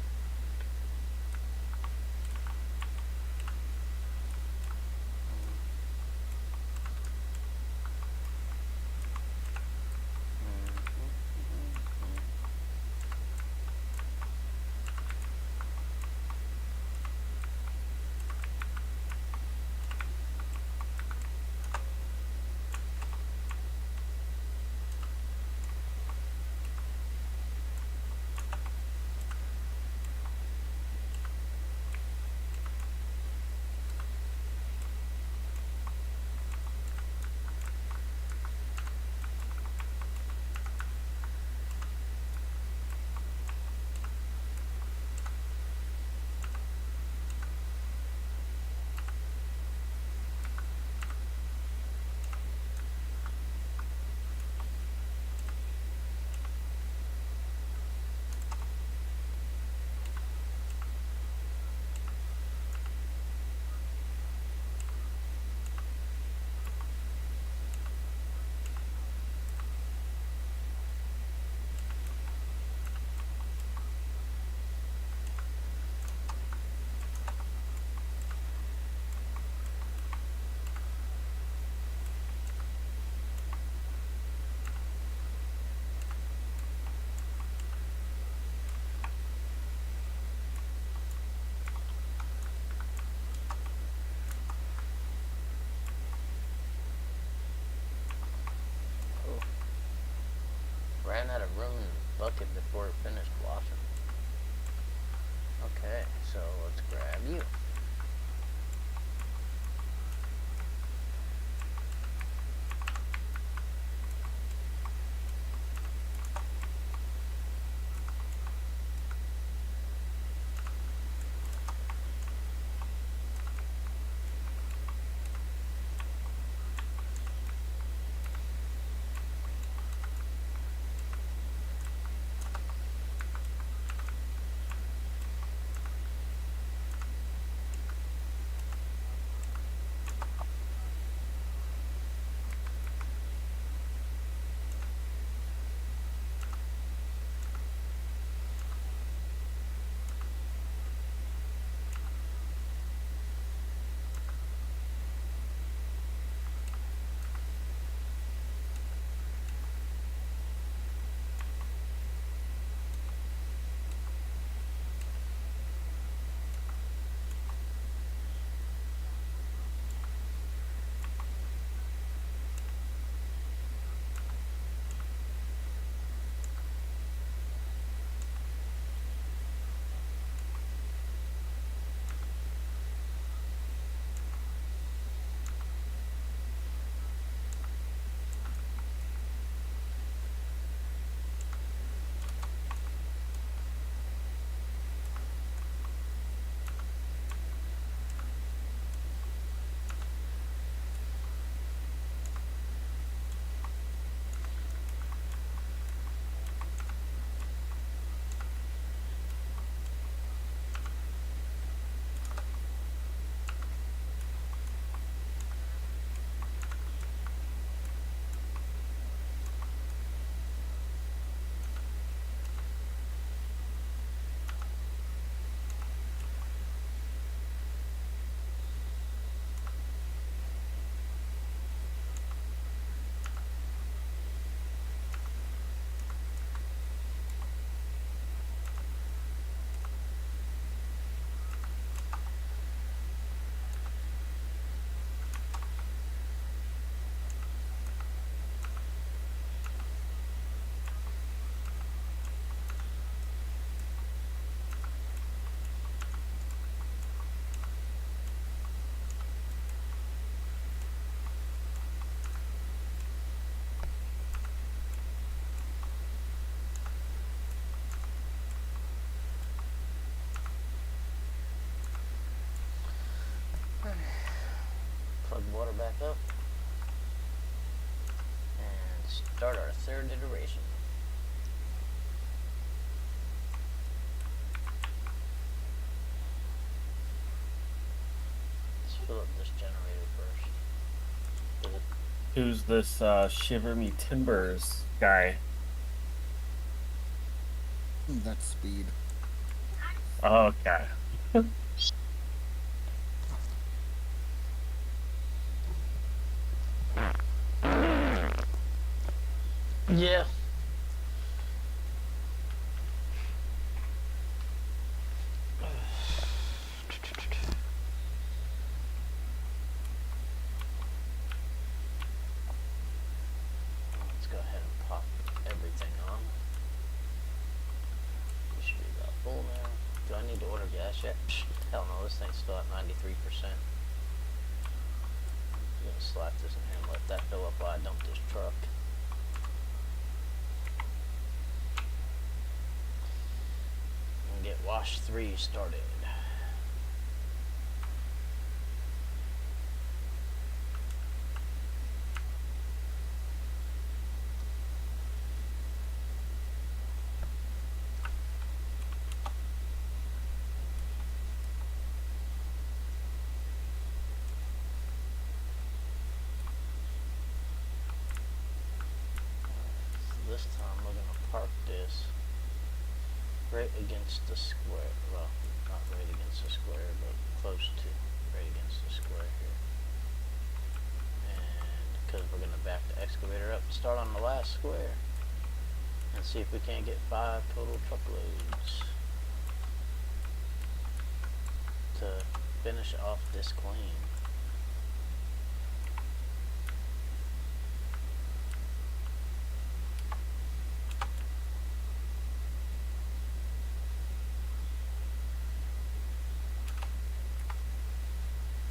Ran out of room in the bucket before it finished washing. Okay, so let's grab you. start our third iteration. Let's fill up this generator first. Is it- Who's this Shiver Me Timbers guy? That's speed. Oh, okay. Yeah. Let's go ahead and pop everything on. We should be about full now. Do I need to order gas yet? Psh, hell no, this thing's still at 93%. I'm gonna slap this in here and let that fill up while I dump this truck. And get wash 3 started. So this time we're gonna park this right against the square. Well, not right against the square, but close to right against the square here. And because we're gonna back the excavator up and start on the last square and see if we can't get 5 total truckloads to finish off this claim.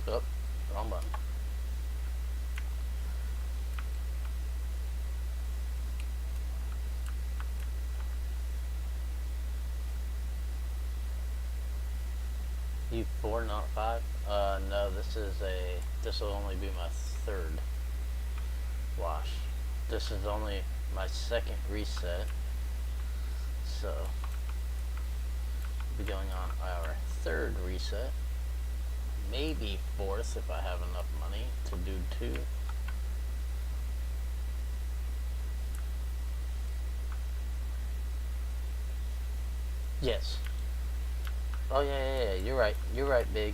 Oh, wrong button. U4, not 5? No, this will only be my 3rd wash. This is only my 2nd reset. So, we'll be going on our 3rd reset. Maybe 4th if I have enough money to do 2. Yes. Oh yeah, you're right. You're right, Big.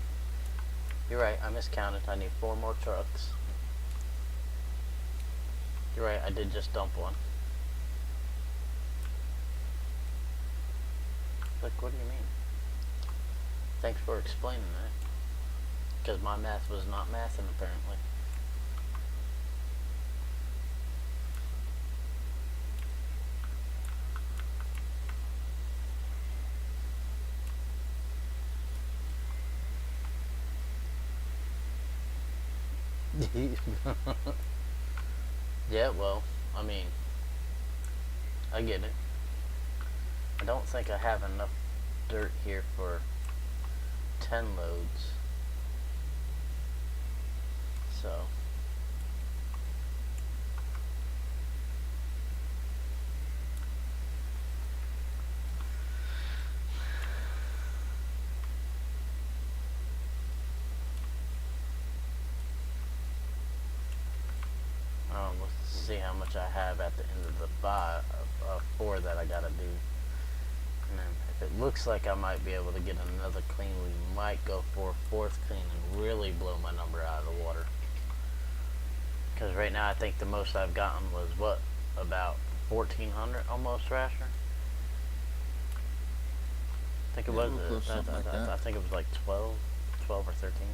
You're right, I miscounted. I need 4 more trucks. You're right, I did just dump one. Like, what do you mean? Thanks for explaining that. Because my math was not mathing, apparently. Yeah, well, I mean, I get it. I don't think I have enough dirt here for 10 loads. So, let's see how much I have at the end of the 4 that I gotta do. And then if it looks like I might be able to get another clean, we might go for a 4th clean and really blow my number out of the water. Because right now I think the most I've gotten was what, about 1,400 almost, Rasher? I think it was. Real close, something like that. I think it was like 12 or 13.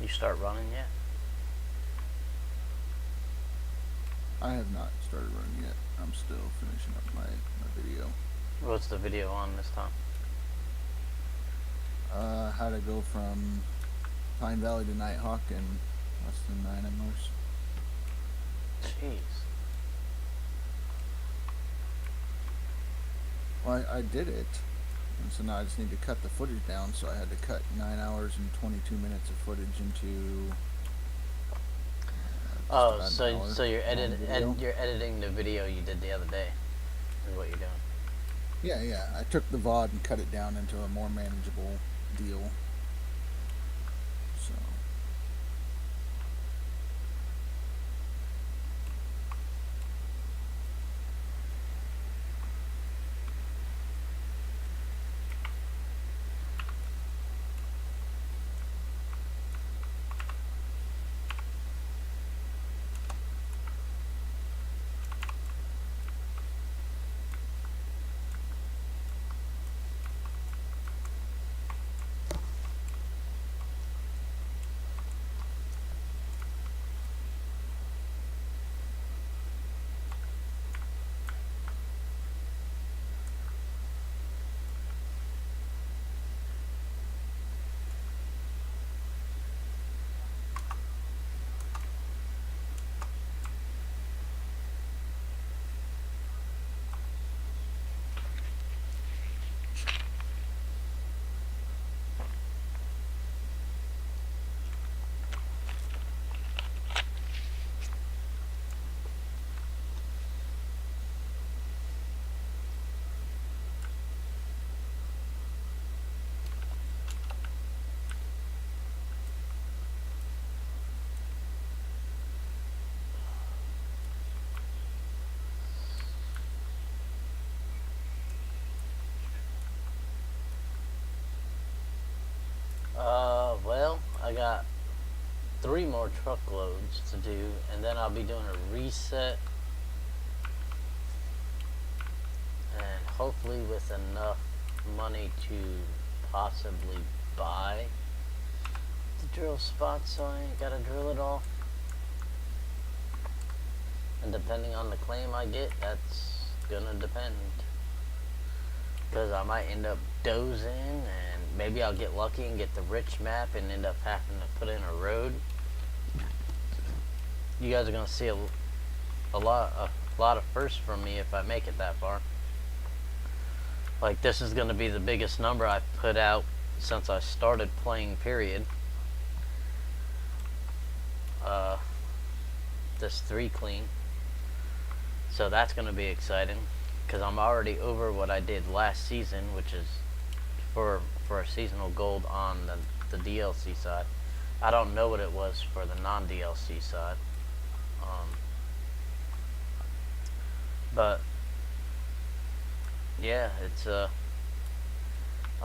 You start running yet? I have not started running yet. I'm still finishing up my video. What's the video on this time? How to go from Pine Valley to Nighthawk in less than 9 hours. Jeez. Well, I did it, and so now I just need to cut the footage down. So I had to cut 9 hours and 22 minutes of footage into. Oh, about an so hour you're long video. you're editing the video you did the other day, is what you're doing. Yeah. I took the VOD and cut it down into a more manageable deal. So. Well, I got 3 more truckloads to do, and then I'll be doing a reset, and hopefully with enough money to possibly buy the drill spot, so I ain't gotta drill it all. And depending on the claim I get, that's gonna depend. Because I might end up dozing, and maybe I'll get lucky and get the rich map and end up having to put in a road. You guys are gonna see a lot of firsts from me if I make it that far. Like, this is gonna be the biggest number I've put out since I started playing, period. This 3 clean. So that's gonna be exciting, because I'm already over what I did last season, which is for a seasonal gold on the DLC side. I don't know what it was for the non-DLC side. But yeah, it's a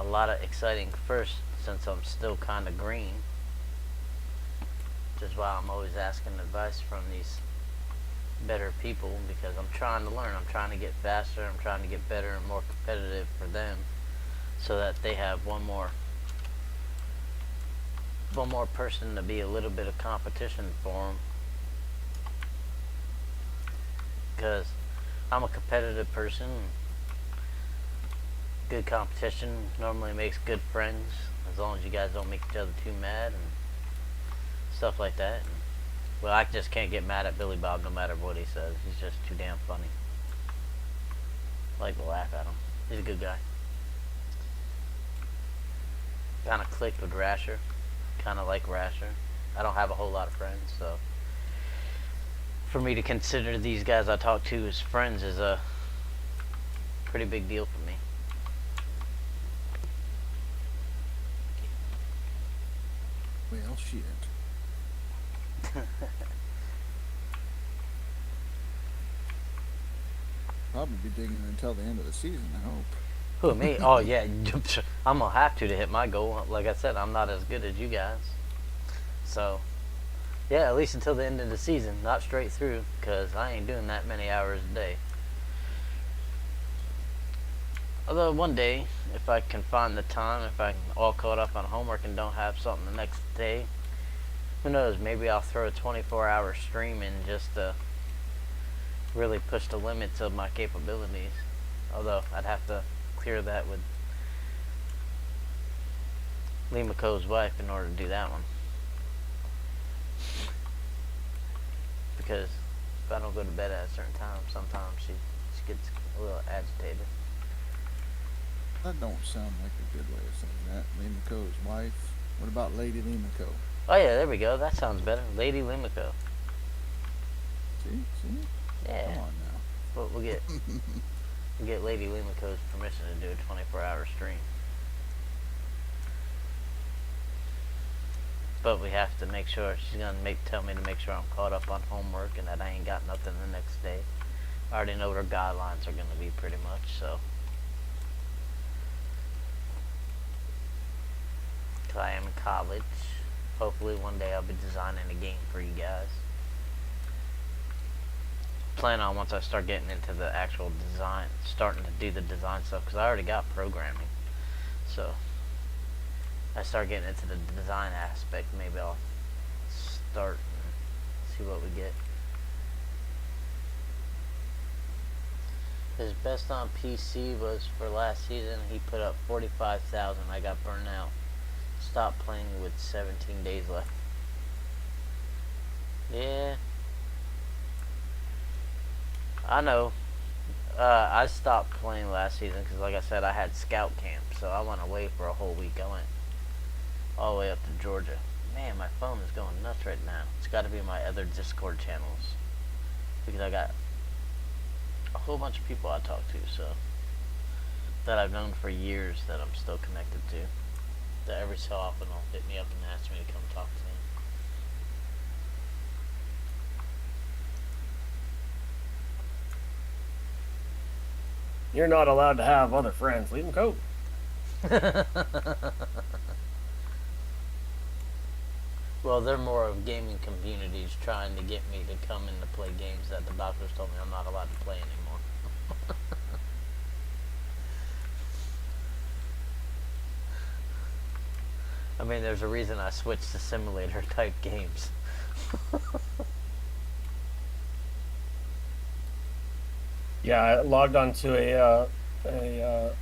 lot of exciting first, since I'm still kind of green. Which is why I'm always asking advice from these better people, because I'm trying to learn. I'm trying to get faster. I'm trying to get better and more competitive for them, so that they have one more person to be a little bit of competition for them. Because I'm a competitive person. Good competition normally makes good friends, as long as you guys don't make each other too mad and stuff like that. Well, I just can't get mad at Billy Bob no matter what he says. He's just too damn funny. I like to laugh at him. He's a good guy. Kind of clicked with Rasher. Kind of like Rasher. I don't have a whole lot of friends, so for me to consider these guys I talk to as friends is a pretty big deal for me. Well, shit. Probably be digging until the end of the season, I hope. Who, me? Oh, yeah. I'm going to have to hit my goal. Like I said, I'm not as good as you guys. So, yeah, at least until the end of the season. Not straight through, because I ain't doing that many hours a day. Although one day, if I can find the time, if I'm all caught up on homework and don't have something the next day, Who knows? Maybe I'll throw a 24-hour stream in just to really push the limits of my capabilities. Although I'd have to clear that with Lee McCo's wife in order to do that one. Because if I don't go to bed at a certain time, sometimes she gets a little agitated. That don't sound like a good way of saying that. Lee McCo's wife. What about Lady Lee McCo? Oh yeah, there we go. That sounds better. Lady Lee McCo. See? Yeah. Come on now. We'll get Lady Lee McCo's permission to do a 24-hour stream. But we have to make sure she's gonna tell me to make sure I'm caught up on homework and that I ain't got nothing the next day. I already know what her guidelines are gonna be pretty much, so. 'Cause I am in college. Hopefully one day I'll be designing a game for you guys. Plan on once I start getting into the actual design, starting to do the design stuff, because I already got programming. So I start getting into the design aspect, maybe I'll start and see what we get. His best on PC was for last season. He put up 45,000. I got burned out. Stopped playing with 17 days left. Yeah. I know. I stopped playing last season because, like I said, I had scout camp, so I went away for a whole week. I went all the way up to Georgia. Man, my phone is going nuts right now. It's got to be my other Discord channels because I got a whole bunch of people I talk to, so that I've known for years that I'm still connected to. That every so often will hit me up and ask me to come talk to them. You're not allowed to have other friends. Leave them go. Well, they're more of gaming communities trying to get me to come in to play games that the doctors told me I'm not allowed to play anymore. I mean, there's a reason I switched to simulator type games. Yeah, I logged on to an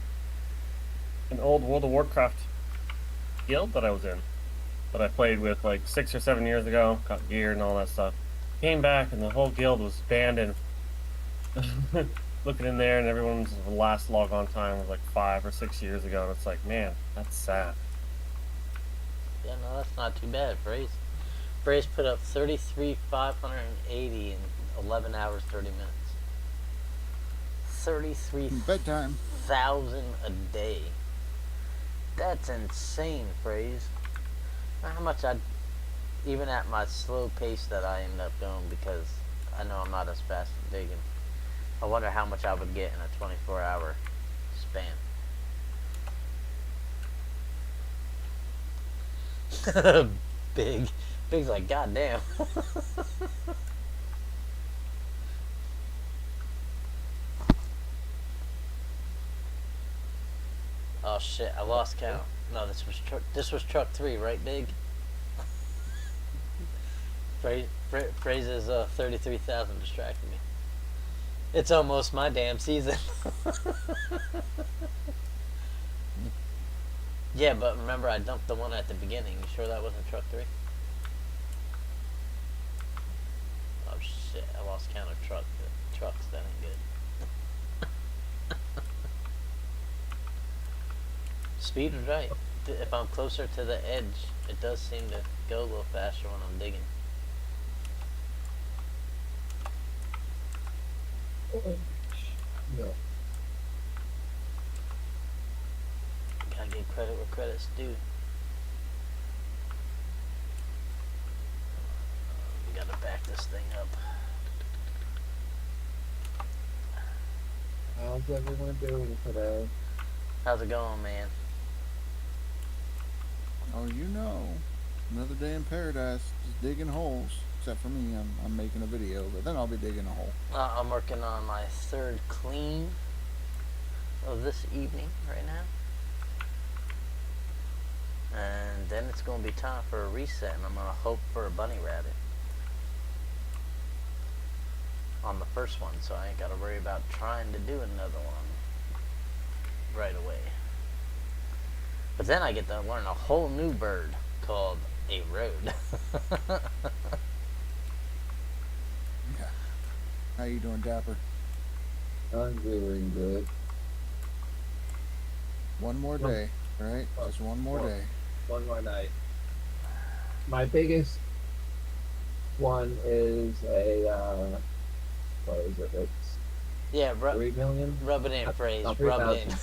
old World of Warcraft guild that I was in, that I played with like 6 or 7 years ago. Got gear and all that stuff. Came back and the whole guild was banned. And looking in there, and everyone's last log on time was like 5 or 6 years ago. And it's like, man, that's sad. Yeah, no, that's not too bad. Braze put up 33,580 in 11 hours, 30 minutes. 33,000 Bedtime. a day. That's insane, Phrase. How much even at my slow pace that I end up going, because I know I'm not as fast at digging. I wonder how much I would get in a 24-hour span. Big's like, goddamn. Oh shit, I lost count. No, this was truck 3, right, Big? Phrases 33,000 distracted me. It's almost my damn season. Yeah, but remember I dumped the one at the beginning. You sure that wasn't truck 3? Oh shit, I lost count of trucks. That ain't good. Speed is right. If I'm closer to the edge, it does seem to go a little faster when I'm digging. Yeah. Gotta give credit where credit's due. We gotta back this thing up. How's everyone doing today? How's it going, man? Oh, you know, another day in paradise, just digging holes. Except for me, I'm making a video, but then I'll be digging a hole. I'm working on my 3rd clean of this evening right now. And then it's going to be time for a reset, and I'm going to hope for a bunny rabbit on the first one, so I ain't got to worry about trying to do another one right away. But then I get to learn a whole new bird called a road. Yeah. How you doing, Dapper? I'm doing good. One more day, right? Just one more day. One more night. My biggest one is a what is it? It's Yeah, 3 million. rub it in, phrase. Not Rub it in. 3,000.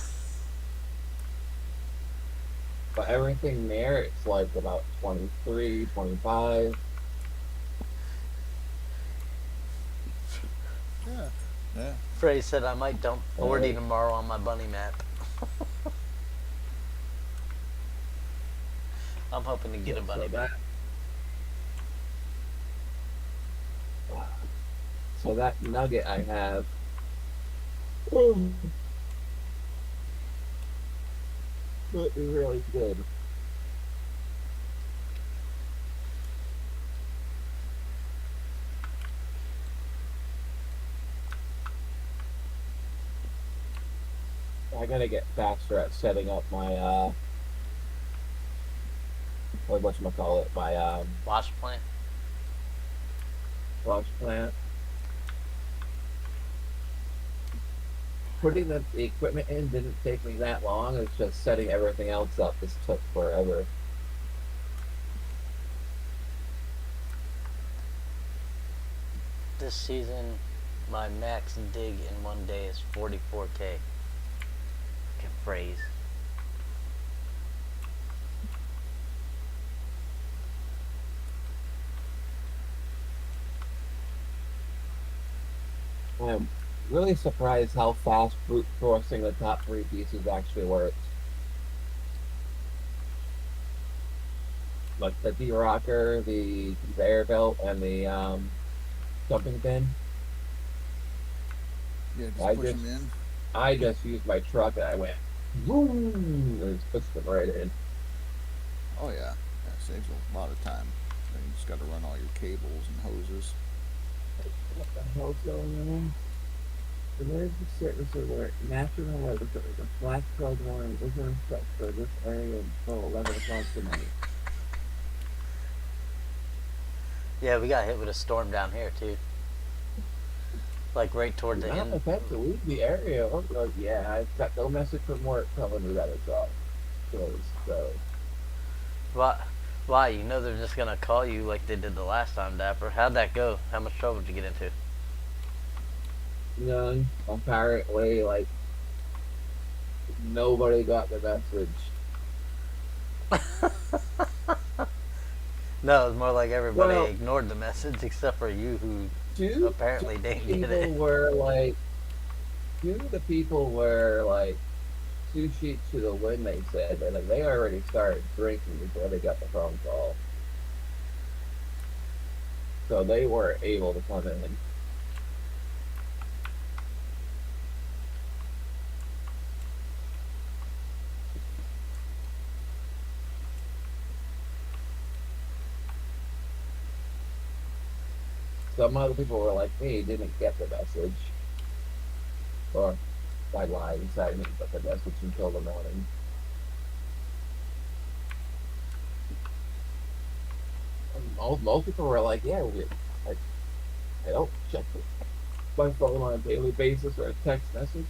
But everything there, it's like about 23, 25. Yeah. Yeah. Phrase said I might dump 40 tomorrow on my bunny map. I'm hoping to get a bunny so map. So that nugget I have. But it's really good. I gotta get faster at setting up my whatchamacallit, my Wash plant. wash plant. Putting the equipment in didn't take me that long. It's just setting everything else up just took forever. This season, my max dig in one day is 44K. Fucking phrase. I'm really surprised how fast brute forcing the top 3 pieces actually works. Like the D-Rocker, the conveyor belt, and the dumping bin. Yeah, just I push just- them in. I just used my truck and I went boom and just pushed them right in. Oh yeah. That saves a lot of time. Then you just got to run all your cables and hoses. What the hell's going on? Emergency services alert. National weather service. A flash flood warning is in effect for this area until 11 o'clock tonight. Yeah, we got hit with a storm down here too. Like right toward the Not end. affect to leave the area. Yeah, I've got no message from work telling me that it's off. So, Why? You know they're just gonna call you like they did the last time, Dapper. How'd that go? How much trouble did you get into? none. Apparently, like, nobody got the message. No, it's more like everybody Well- ignored the message except for you, who Two apparently didn't get people it. were like, two of the people were like 2 sheets to the wind. They said, and like, they already started drinking before they got the phone call, so they were able to come in. Some other people were like me, didn't get the message, or I lied and said I didn't get the message until the morning. Most people were like, yeah, I don't check my phone on a daily basis or a text message.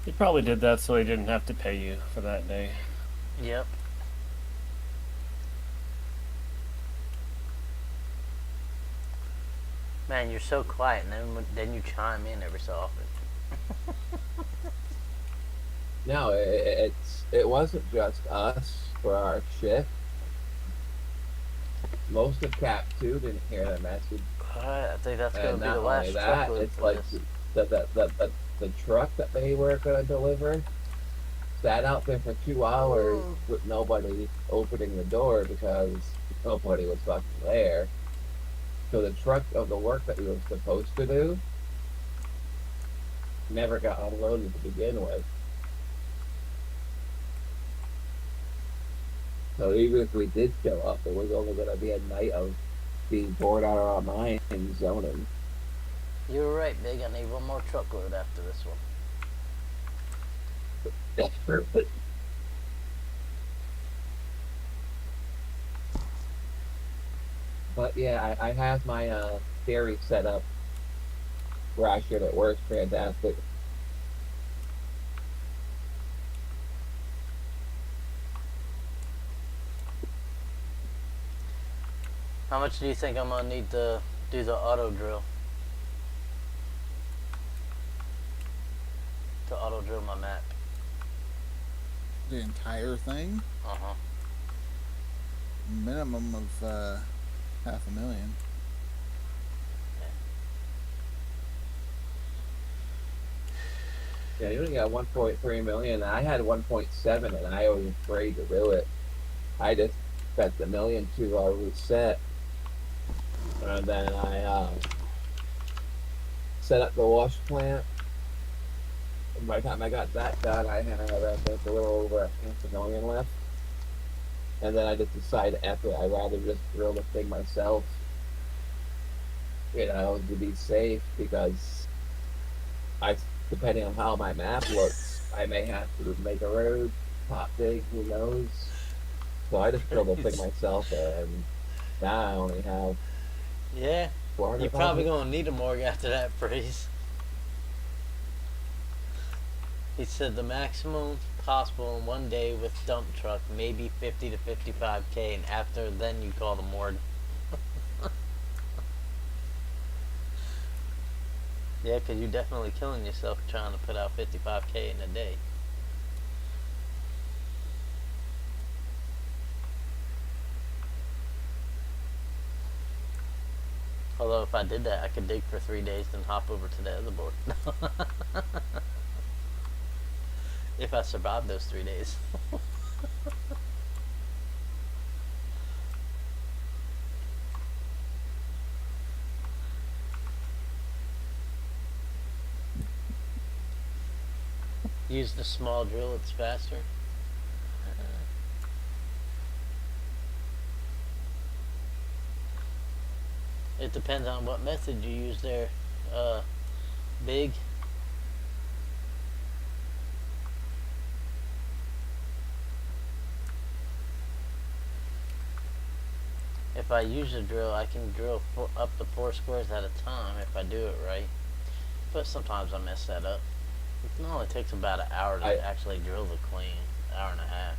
He probably did that so he didn't have to pay you for that day. Yep. Man, you're so quiet, and then you chime in every so often. No, it wasn't just us for our shift. Most of Cap 2 didn't hear the message. Alright, I think that's gonna And be not the last only that, truckload it's for like this. the truck that they were gonna deliver sat out there for 2 hours with nobody opening the door because nobody was fucking there. So the truck of the work that we were supposed to do never got unloaded to begin with. So even if we did show up, it was only going to be a night of being bored out of our mind and zoning. You were right, Big. I need one more truckload after this one. But yeah, I have my theory set up where I should it works fantastic. How much do you think I'm gonna need to do the auto drill? To auto drill my map. The entire thing, Uh huh. minimum of $500,000. Yeah, you only got 1.3 million. I had 1.7, and I was afraid to do it. I just spent the million to reset, and then I set up the wash plant. And by the time I got that done, I had I think a little over $500,000 left. And then I just decided after I'd rather just drill the thing myself, to be safe because depending on how my map looks, I may have to make a road, pop dig, who knows. So I just drilled the thing myself, and now I only have Yeah. 400. You're probably gonna need a morgue after that phrase. He said the maximum possible in one day with dump truck, maybe 50 to 55K, and after then you call the morgue. Yeah, 'cause you're definitely killing yourself trying to put out 55K in a day. Although if I did that, I could dig for 3 days, then hop over to the other board. If I survived those 3 days. Use the small drill, it's faster. It depends on what method you use there, Big. If I use a drill, I can drill up to 4 squares at a time if I do it right. But sometimes I mess that up. It only takes about an hour to actually drill the clean, hour and a half.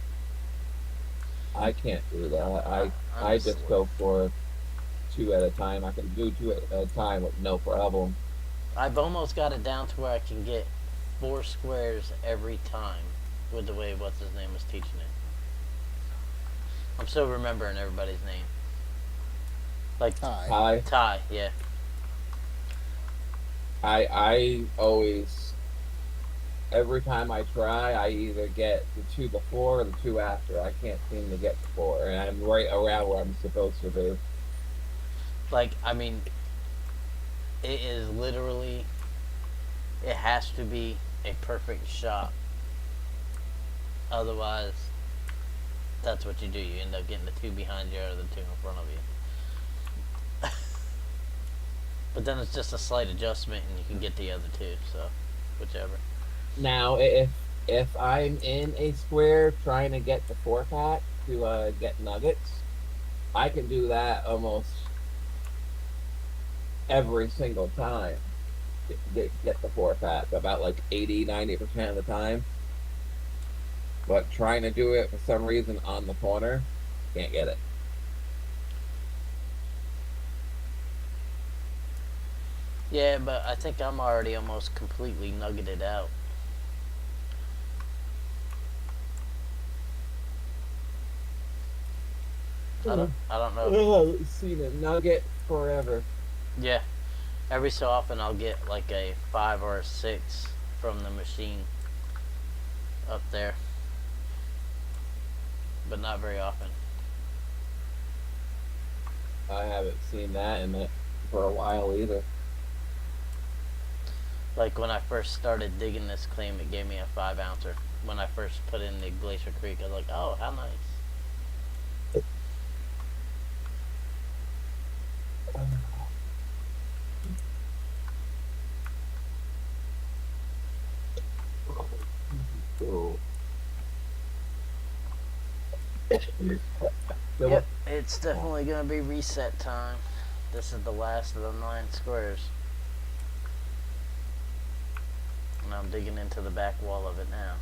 I can't do that. I'm I just slow. go for 2 at a time. I can do 2 at a time with no problem. I've almost got it down to where I can get 4 squares every time with the way what's his name was teaching it. I'm still remembering everybody's name. Like Hi. Ty, yeah. I always, every time I try, I either get the 2 before or the 2 after. I can't seem to get before, and I'm right around where I'm supposed to be. Like, I mean, it is literally, it has to be a perfect shot. Otherwise, that's what you do. You end up getting the 2 behind you or the 2 in front of you. But then it's just a slight adjustment and you can get the other 2, so whichever. Now, if I'm in a square trying to get the 4-pack to get nuggets, I can do that almost every single time. Get the 4-pack about like 80-90% of the time. But trying to do it for some reason on the corner, can't get it. Yeah, but I think I'm already almost completely nuggeted out. I don't know. I haven't seen a nugget forever. Yeah. Every so often I'll get like a 5 or a 6 from the machine up there. But not very often. I haven't seen that for a while either. Like when I first started digging this claim, it gave me a 5 ouncer. When I first put in the Glacier Creek, I was like, oh, how nice. Ooh. So Yep, it's definitely gonna be reset time. This is the last of the 9 squares. And I'm digging into the back wall of it now.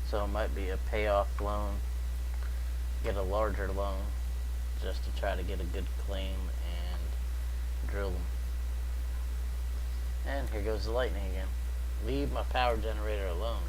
So it might be a payoff loan. Get a larger loan just to try to get a good claim and drill them. And here goes the lightning again. Leave my power generator alone.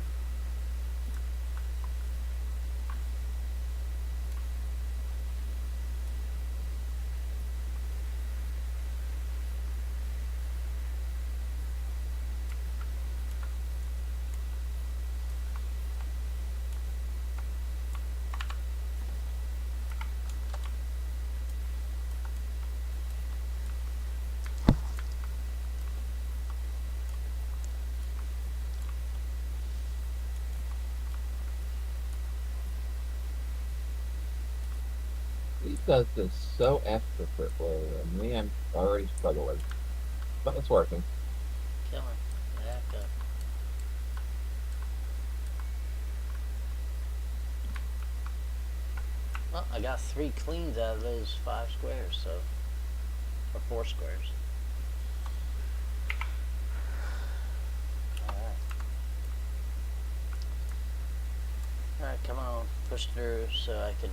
he does this so effortlessly, and me, I'm already struggling. But it's working. Killing. Yeah, okay. Well, I got 3 cleans out of those 5 squares, so. Or 4 squares. Alright. Alright, come on. Push through so I can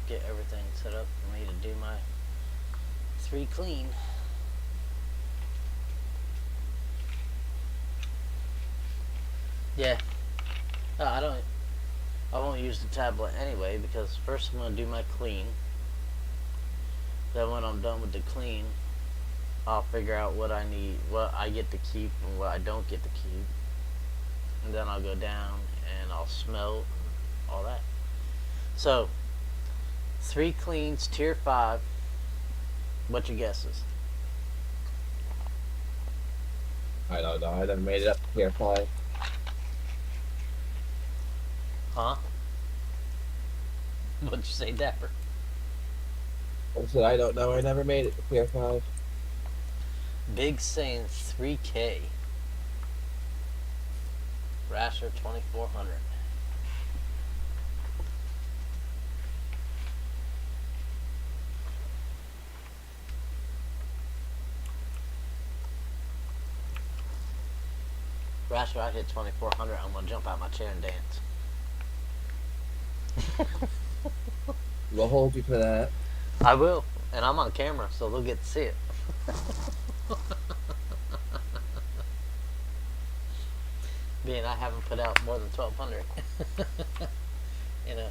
get everything set up for me to do my 3 clean. Yeah. I won't use the tablet anyway because first I'm going to do my clean. Then when I'm done with the clean, I'll figure out what I need, what I get to keep and what I don't get to keep. And then I'll go down and I'll smelt and all that. So, 3 cleans, tier 5. What's your guesses? I don't know. I done made it up to tier 5. Huh? What'd you say, Dapper? I said, I don't know. I never made it to tier 5. Big saying 3K. Rasher 2400. Rasher, I hit 2400. I'm gonna jump out my chair and dance. We'll hold you to that. I will, and I'm on camera, so they'll get to see it. Being I haven't put out more than 1200. You know.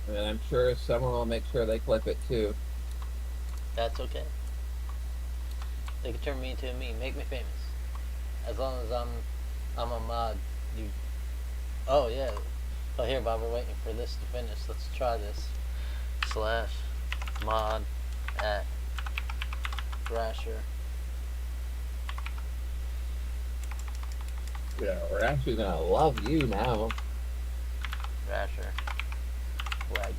And I'm sure someone will make sure they clip it too. That's okay. They can turn me into a meme, make me famous. As long as I'm a mod. You. Oh yeah. Oh here, Bob. We're waiting for this to finish. Let's try this. / mod at Rasher. Yeah, we're actually gonna love you now. Rasher. Wagon.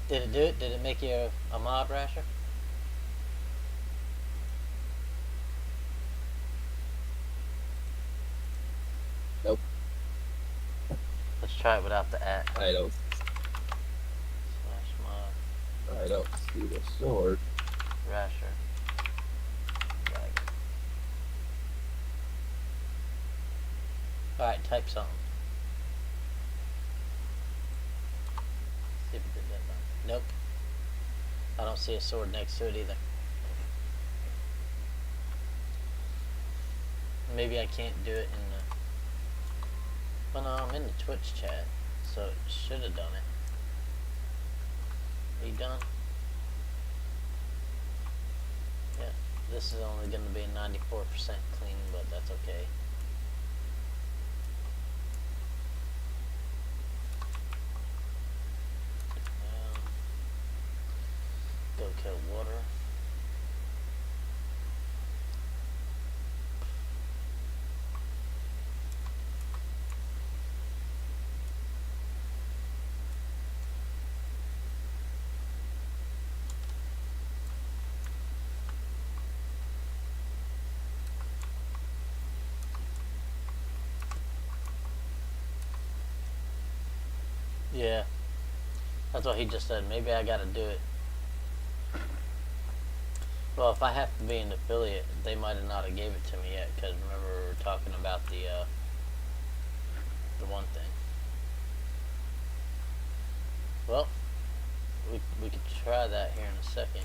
Did it do it? Did it make you a mod, Rasher? Nope. Let's try it without the at. I don't. / mod I don't see the sword. Rasher. Wagon. Alright, type something. See if it did that. Nope. I don't see a sword next to it either. Maybe I can't do it in the... Well, no, I'm in the Twitch chat, so it should have done it. Are you done? Yeah, this is only going to be a 94% clean, but that's okay. Yeah. That's what he just said. Maybe I gotta do it. Well, if I have to be an affiliate, they might have not have gave it to me yet. Because remember we were talking about the one thing. Well, we could try that here in a second.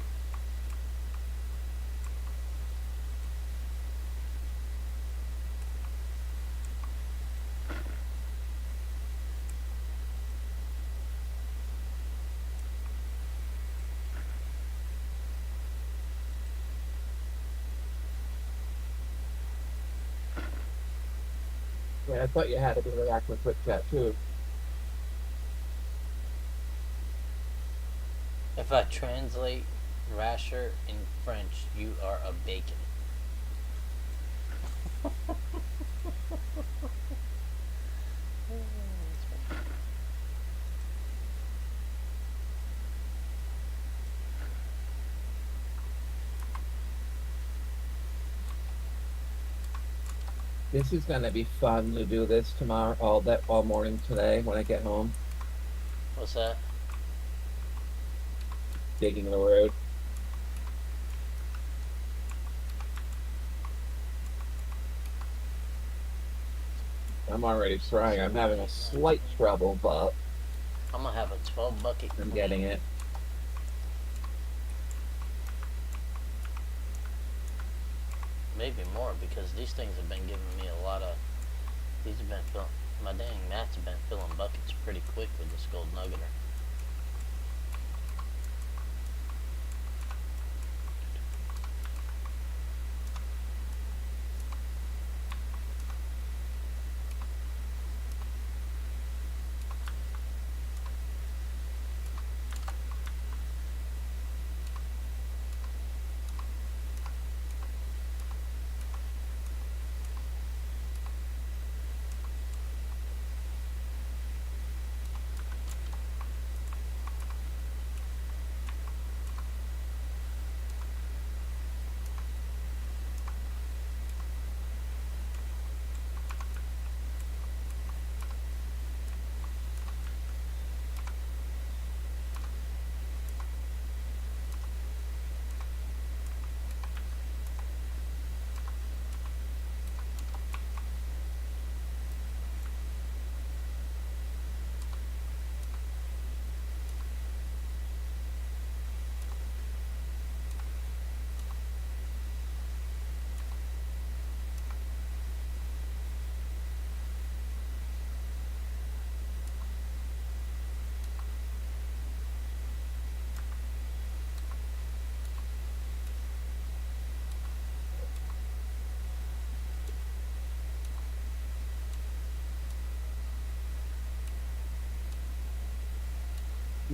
Yeah, I thought you had to be react with quick chat too. If I translate rasher in French, you are a bacon. This is gonna be fun to do this tomorrow, all morning today when I get home, What's that? digging the road. I'm already trying. I'm having a slight trouble, but I'm gonna have a 12 bucket. I'm clean. getting it. Maybe more because these things have been giving me a lot of. These have been filling. My dang mats have been filling buckets pretty quick with this gold nuggeter.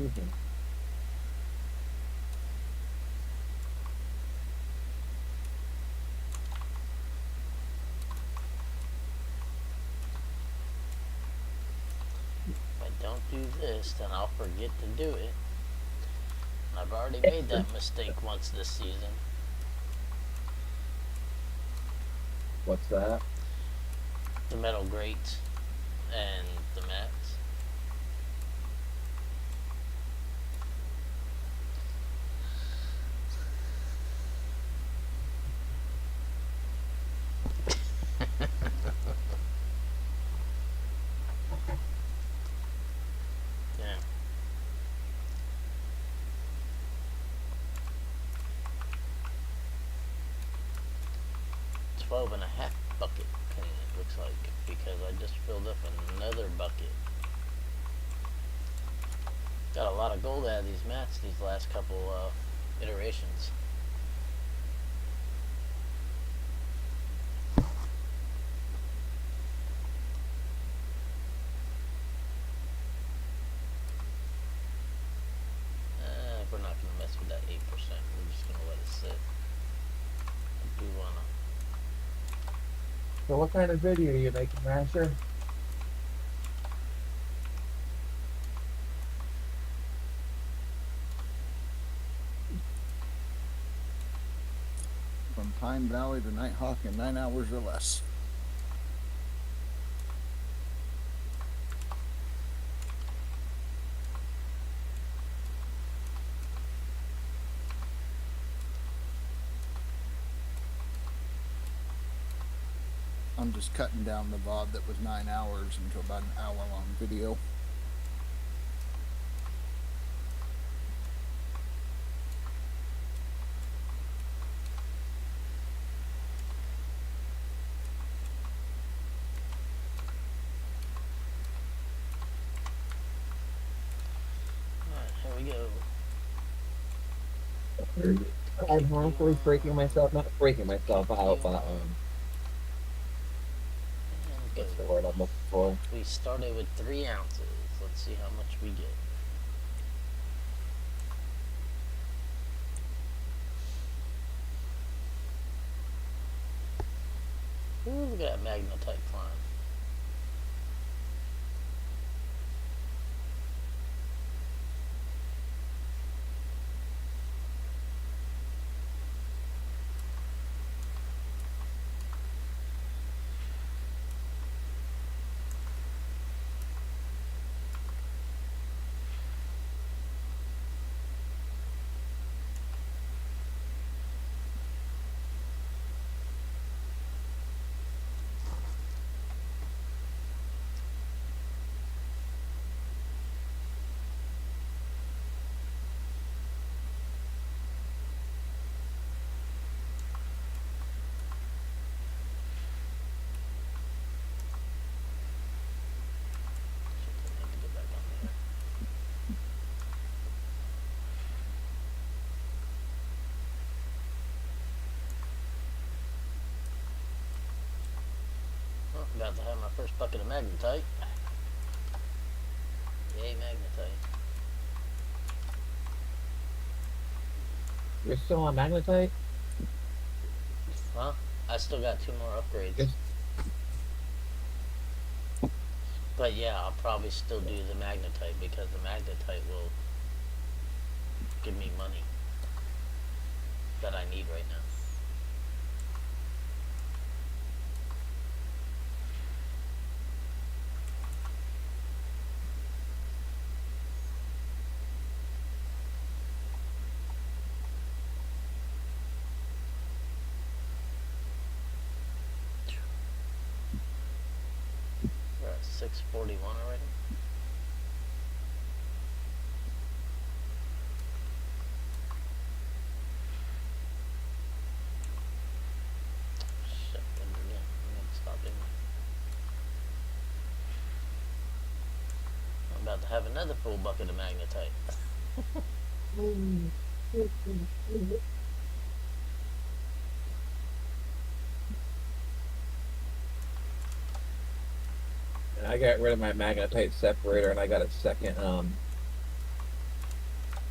Excuse me. If I don't do this, then I'll forget to do it. And I've already made that mistake once this season. What's that? The metal grates and the mats. Yeah. 12.5 bucket clean, it looks like, because I just filled up another bucket. Got a lot of gold out of these mats these last couple iterations. We're not going to mess with that 8%. We're just going to let it sit. I do want to. So what kind of video are you making, Rasher? From Pine Valley to Nighthawk in 9 hours or less. I'm just cutting down the VOD that was 9 hours into about an hour-long video. Alright, here we go. I'm halfway freaking myself, not freaking myself out, but And what's the go. word I'm looking for? We started with 3 ounces. Let's see how much we get. Ooh, look at that magnetite climb. Shit, I need to get back on there. Oh, about to have my first bucket of magnetite. Yay, magnetite. You're still on magnetite? Huh? I still got 2 more upgrades. Yes. But yeah, I'll probably still do the magnetite because the magnetite will give me money that I need right now. We're at 641 already. Shit, did it again. I'm gonna stop doing that. I'm about to have another full bucket of magnetite. And I got rid of my magnetite separator and I got a second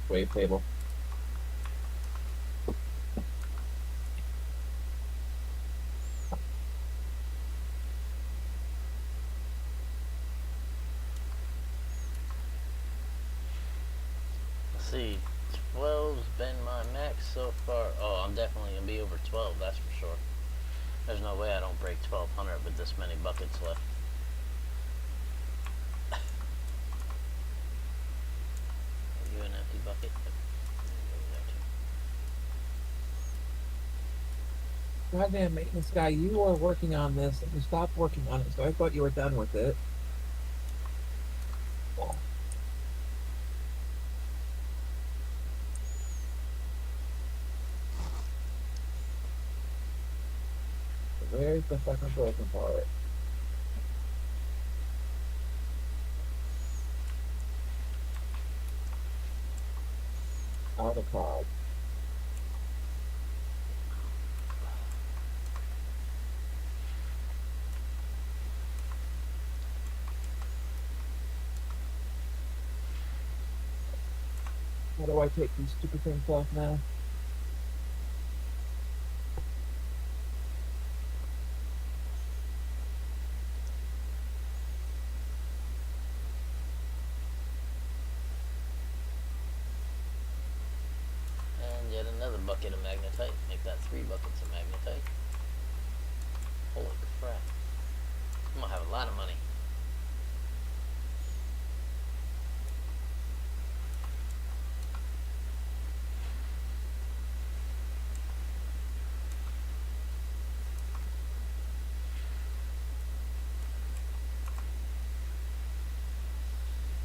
wavetable. Let's see, 12's been my max so far. Oh, I'm definitely gonna be over 12, that's for sure. There's no way I don't break 1200 with this many buckets left. Are you an empty bucket? Yep. There too. Goddamn maintenance guy, you are working on this and you stopped working on it, so I thought you were done with it. Where's the fucking broken part? Out of cog. How do I take these stupid things off now? And yet another bucket of magnetite. Make that 3 buckets of magnetite. Holy crap. I'm gonna have a lot of money.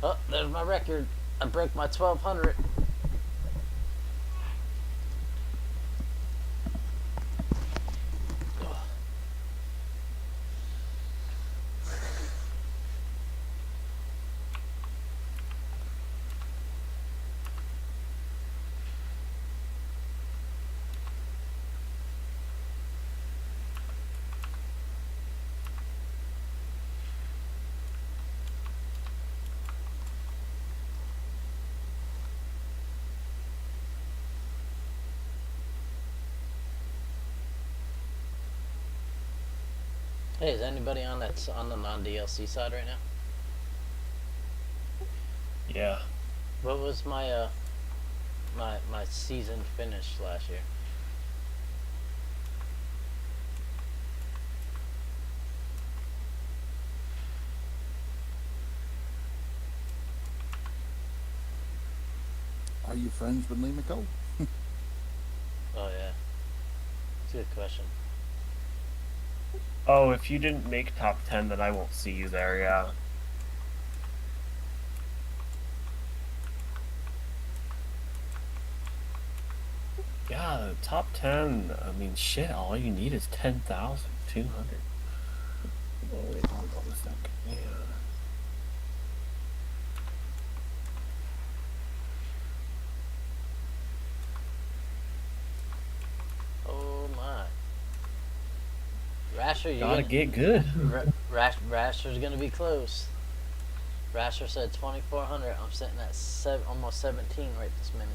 Oh, there's my record. I broke my 1200. Hey, is anybody on that's on the non-DLC side right now? Yeah. What was my my season finish last year? Are you friends with Limiko? Oh yeah, it's a good question. Oh, if you didn't make top 10, then I won't see you there. Yeah. Yeah, top 10. I mean, shit. All you need is 10,200. Oh, wait, hold on a second. Yeah. Oh my. Rasher, you Gotta gonna get good. Rasher's gonna be close. Rasher said 2400. I'm sitting at almost 17 right this minute.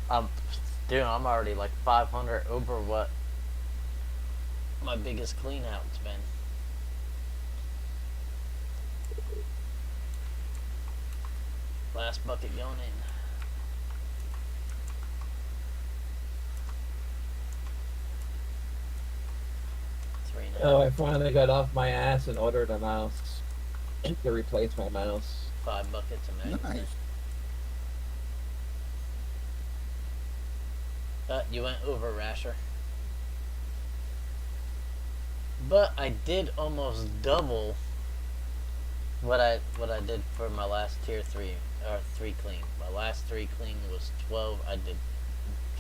I'm already like 500 over what my biggest clean out's been. Last bucket going in. Three now. Oh, I finally got off my ass and ordered a mouse to replace my mouse. 5 buckets of magnetite. Nice. You went over, Rasher. But I did almost double what I did for my last tier 3 or 3 clean. My last 3 clean was 12. I did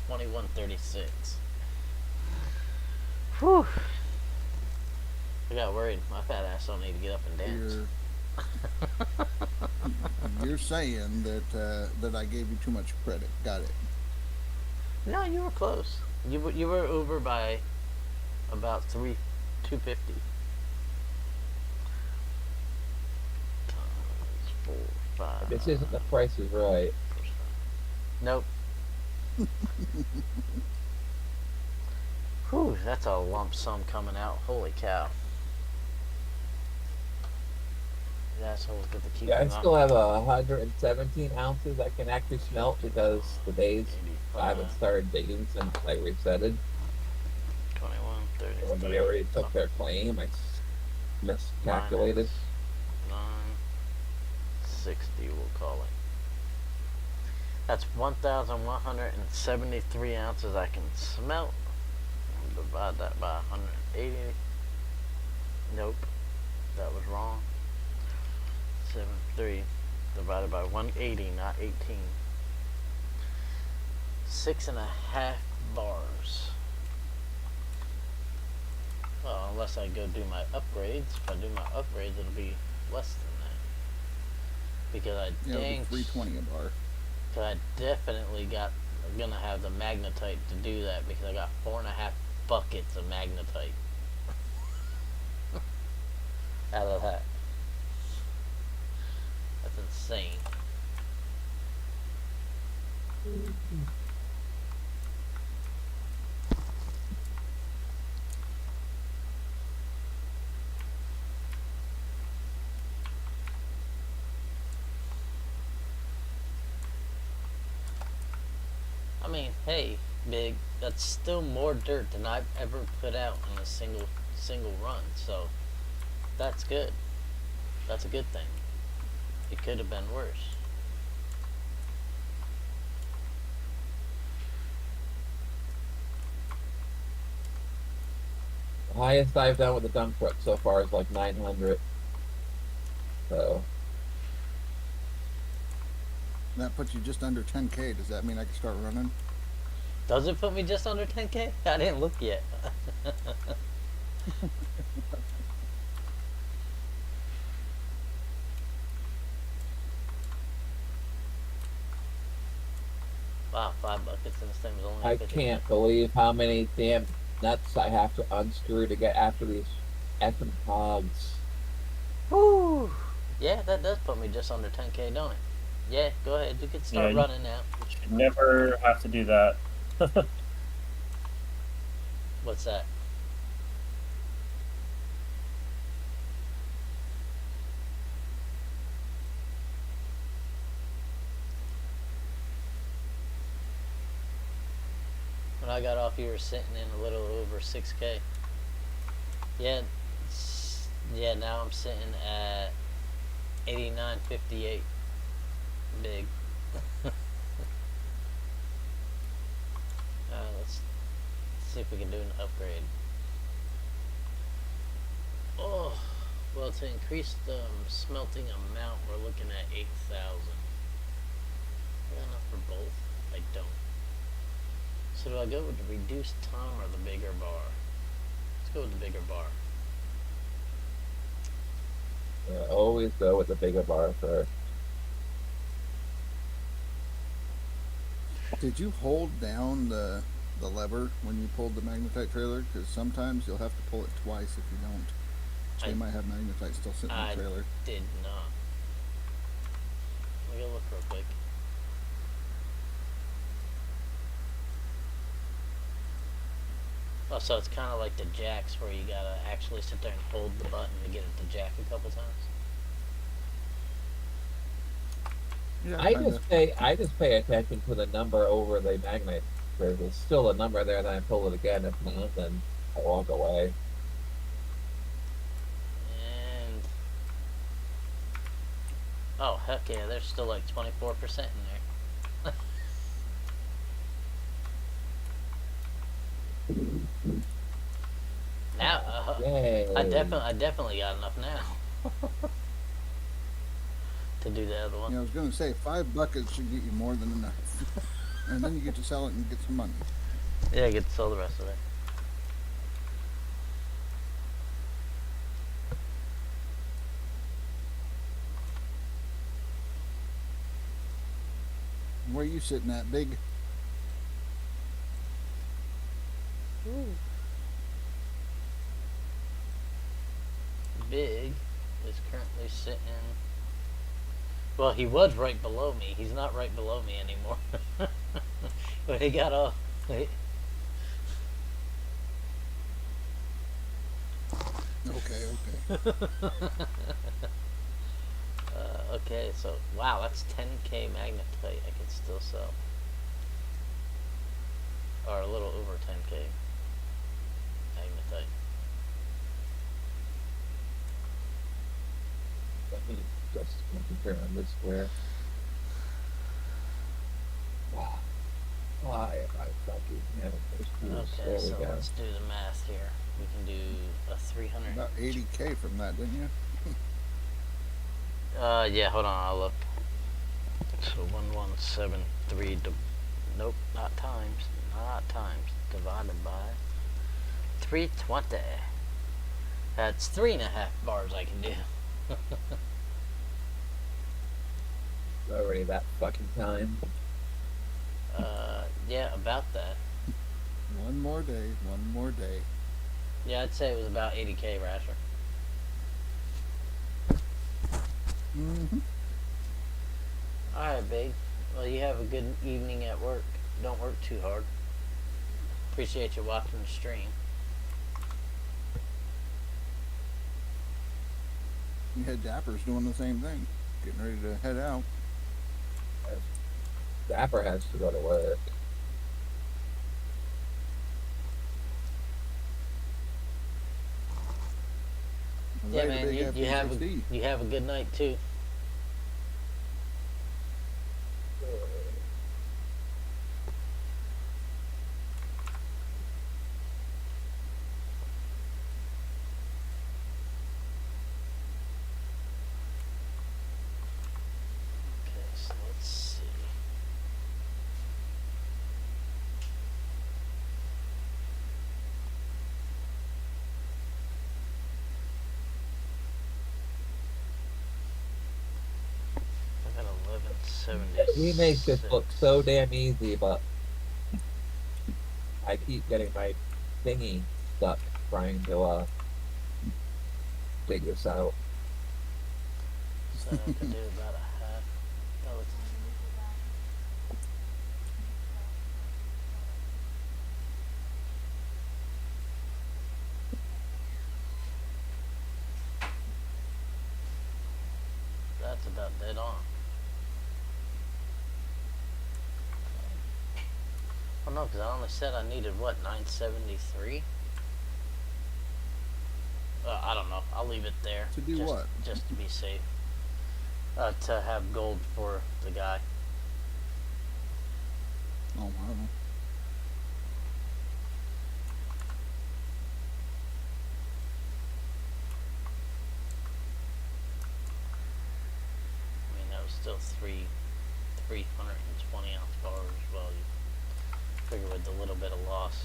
2136. Whew. I got worried. My fat ass don't need to get up and dance. You're saying that I gave you too much credit. Got it. No, you were close. You were over by about 250. Times 4, 5. This isn't The Price is Right. Nope. Whew, that's a lump sum coming out. Holy cow. The assholes get to keep Yeah, I them still up. have 117 ounces I can actually smelt because the days I haven't 85, started digging since I resetted. 21, 30. When we already took their claim, I miscalculated. 960, we'll call it. That's 1,173 ounces I can smelt. I'll divide that by 180. Nope, that was wrong. 73 divided by 180, not 18. 6.5 bars. Well, unless I go do my upgrades. If I do my upgrades, it'll be less than that. Because I Yeah, it'll be dang, 320 a bar. cause I definitely gonna have the magnetite to do that because I got 4.5 buckets of magnetite out of that. That's insane. I mean, hey, Big, that's still more dirt than I've ever put out in a single run, so that's good. That's a good thing. It could have been worse. The highest I've done with the dump truck so far is like 900. So That puts you just under 10K. Does that mean I can start running? Does it put me just under 10K? I didn't look yet. Wow, 5 buckets and this thing was only I 50. can't believe how many damn nuts I have to unscrew to get after these effing hogs. Woo! Yeah, that does put me just under 10K, don't it? Yeah, go ahead. You can start Yeah, running now. You should never have to do that. What's that? When I got off, you were sitting in a little over 6K. Yeah, yeah. Now I'm sitting at 89.58. Big. Let's see if we can do an upgrade. Oh, well, to increase the smelting amount, we're looking at 8,000. I got enough for both? I don't. So do I go with the reduced time or the bigger bar? Let's go with the bigger bar. Always go with the bigger bar first. Did you hold down the lever when you pulled the magnetite trailer? Because sometimes you'll have to pull it twice if you don't. So you might have magnetite still sitting in the trailer. Did not. Let me go look real quick. Oh, so it's kind of like the jacks where you gotta actually sit there and hold the button to get it to jack a couple times. Yeah, I kinda. just pay attention to the number over the magnet. If there's still a number there, then I pull it again. If not, then I walk away. And oh heck yeah, there's still like 24% in there. Now, Yay! I definitely got enough now to do the other one. I was going to say 5 buckets should get you more than enough. And then you get to sell it and get some money. Yeah, I get to sell the rest of it. Where are you sitting at, Big? Big is currently sitting. Well, he was right below me. He's not right below me anymore. But he got off. Okay. Okay, so wow, that's 10K magnetite I could still sell, or a little over 10K magnetite. Let me just concentrate on this square. Why am I fucking having this Okay, There so we go. let's do the math here. We can do a 300. About 80K from that, didn't you? Yeah, hold on, I'll look. So 1173. Nope, not times. Not times. Divided by 320. That's 3.5 bars I can do. Already that fucking time. Yeah, about that. One more day. Yeah, I'd say it was about 80K, Rasher. Mm-hmm. Alright, babe. Well, you have a good evening at work. Don't work too hard. Appreciate you watching the stream. Yeah, Dapper's doing the same thing. Getting ready to head out. Dapper has to go to work. Yeah, Later, man. Big FHSD. You have a good night too. 976. He makes this look so damn easy, but I keep getting my thingy stuck trying to figure this out. So I could do about a half. Oh, it's, that's about dead on. Oh no, because I only said I needed what, 973? I don't know. I'll leave it there. To do just, what? Just to be safe. To have gold for the guy. Oh, I don't know. I mean, that was still 320 ounce bars. Well, you figure with a little bit of loss.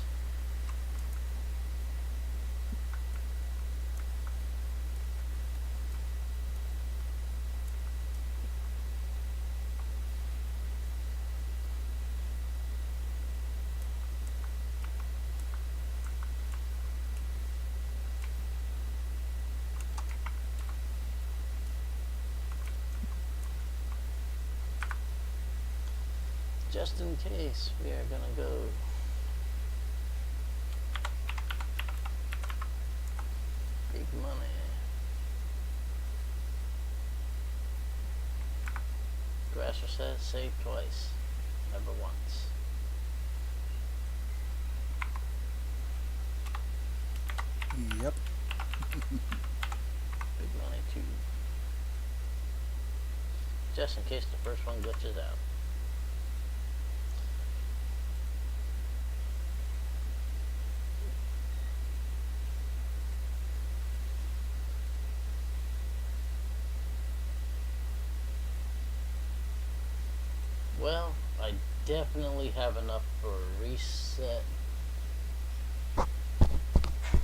Just in case, we are gonna go. Big money. Grasser says save twice, never once. Yep. Big money too. Just in case the first one glitches out. Well, I definitely have enough for a reset.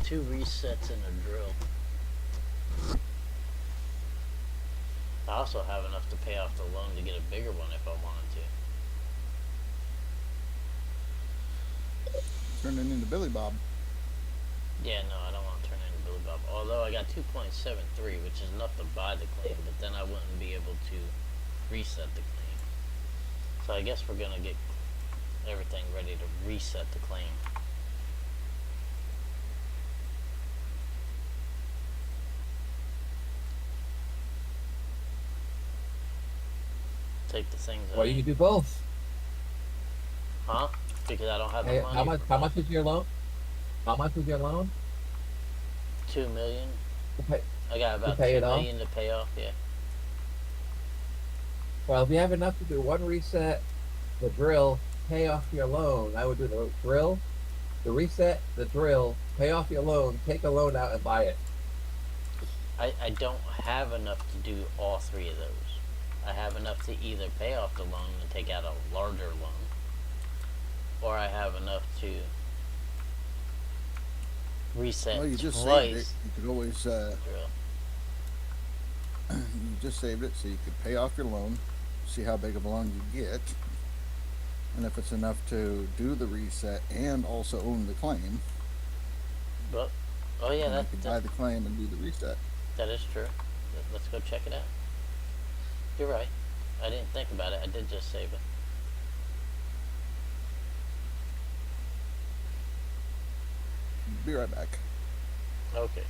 2 resets and a drill. I also have enough to pay off the loan to get a bigger one if I wanted to. Turning into Billy Bob. Yeah, no, I don't want to turn into Billy Bob. Although I got 2.73, which is enough to buy the claim, but then I wouldn't be able to reset the claim. So I guess we're gonna get everything ready to reset the claim. Take the things Well, you can do both. Huh? Because I don't have the Hey, money. how much? for How both. much is your loan? How much is your loan? 2 million. To pay- I got about pay 2 it off? million to pay off. Yeah. Well, if you have enough to do one reset, the drill, pay off your loan, I would do the drill, the reset, the drill, pay off your loan, take a loan out and buy it. I don't have enough to do all 3 of those. I have enough to either pay off the loan and take out a larger loan, or I have enough to reset Well, you just saved twice. it. You could always, Drill. you just saved it so you could pay off your loan, see how big of a loan you get, and if it's enough to do the reset and also own the claim, But oh yeah, then you could buy the claim and do the reset. that is true. Let's go check it out. You're right. I didn't think about it. I did just save it. Be right back. Okay.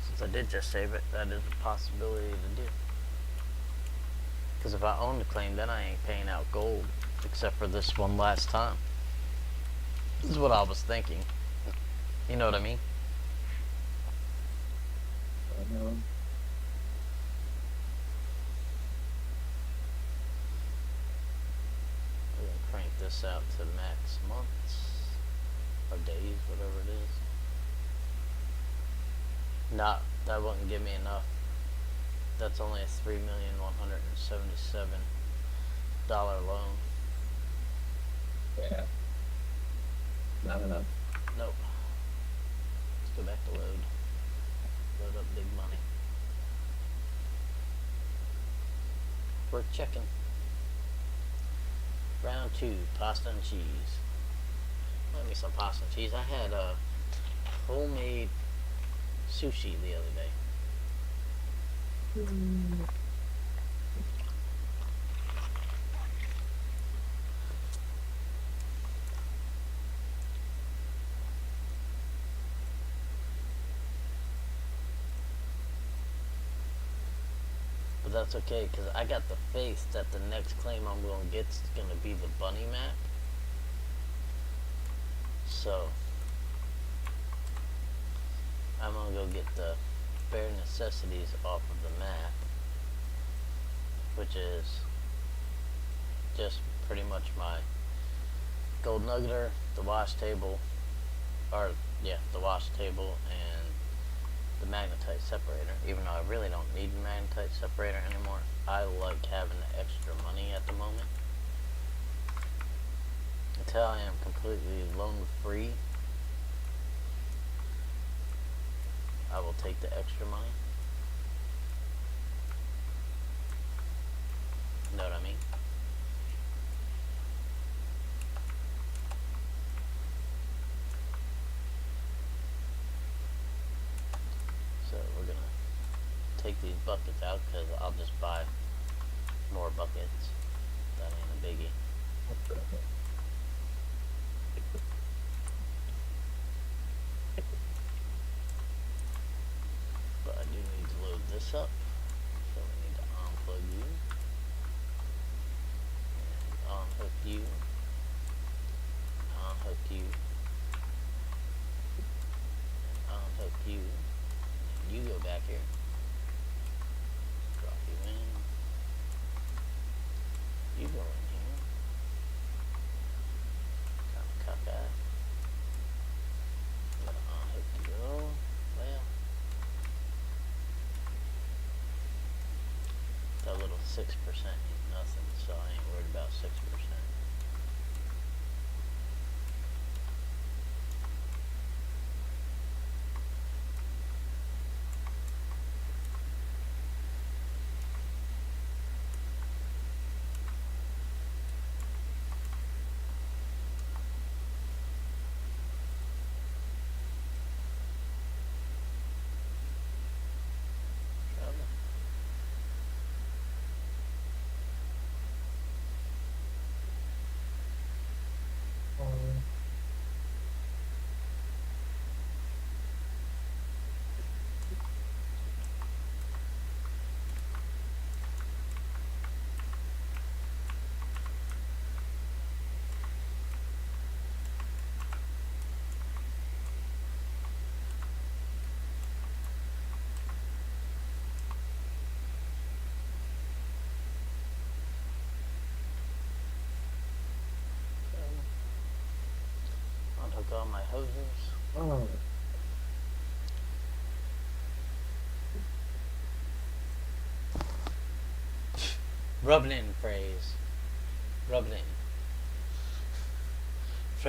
Since I did just save it, that is a possibility to do. Because if I own the claim, then I ain't paying out gold, except for this one last time. This is what I was thinking. You know what I mean? We're gonna crank this out to max months or days, whatever it is. Not that wouldn't give me enough that's only a $3,177 loan. Yeah. Not enough. Nope. Let's go back to load. Load up big money. Worth checking. Round 2, pasta and cheese. Let me some pasta and cheese. I had homemade sushi the other day. But that's okay, because I got the faith that the next claim I'm going to get is going to be the bunny map. So, I'm going to go get the bare necessities off of the map, which is just pretty much my gold nuggeter, the wash table, the wash table, and the magnetite separator. Even though I really don't need the magnetite separator anymore, I like having the extra money at the moment. Until I am completely loan free, I will take the extra money. Know what I mean? So we're gonna take these buckets out because I'll just buy more buckets. That ain't a biggie. But I do need to load this up. So we need to unplug you. And unhook you. Unhook you. And unhook you. And you go back here. Drop you in. You go in here. Kind of cockeyed. I'm gonna unhook you. Oh, well. That little 6% ain't nothing, so I ain't worried about 6%. Trouble. Unhook all my hoses. Oh. Rub it in, phrase. Rub it in.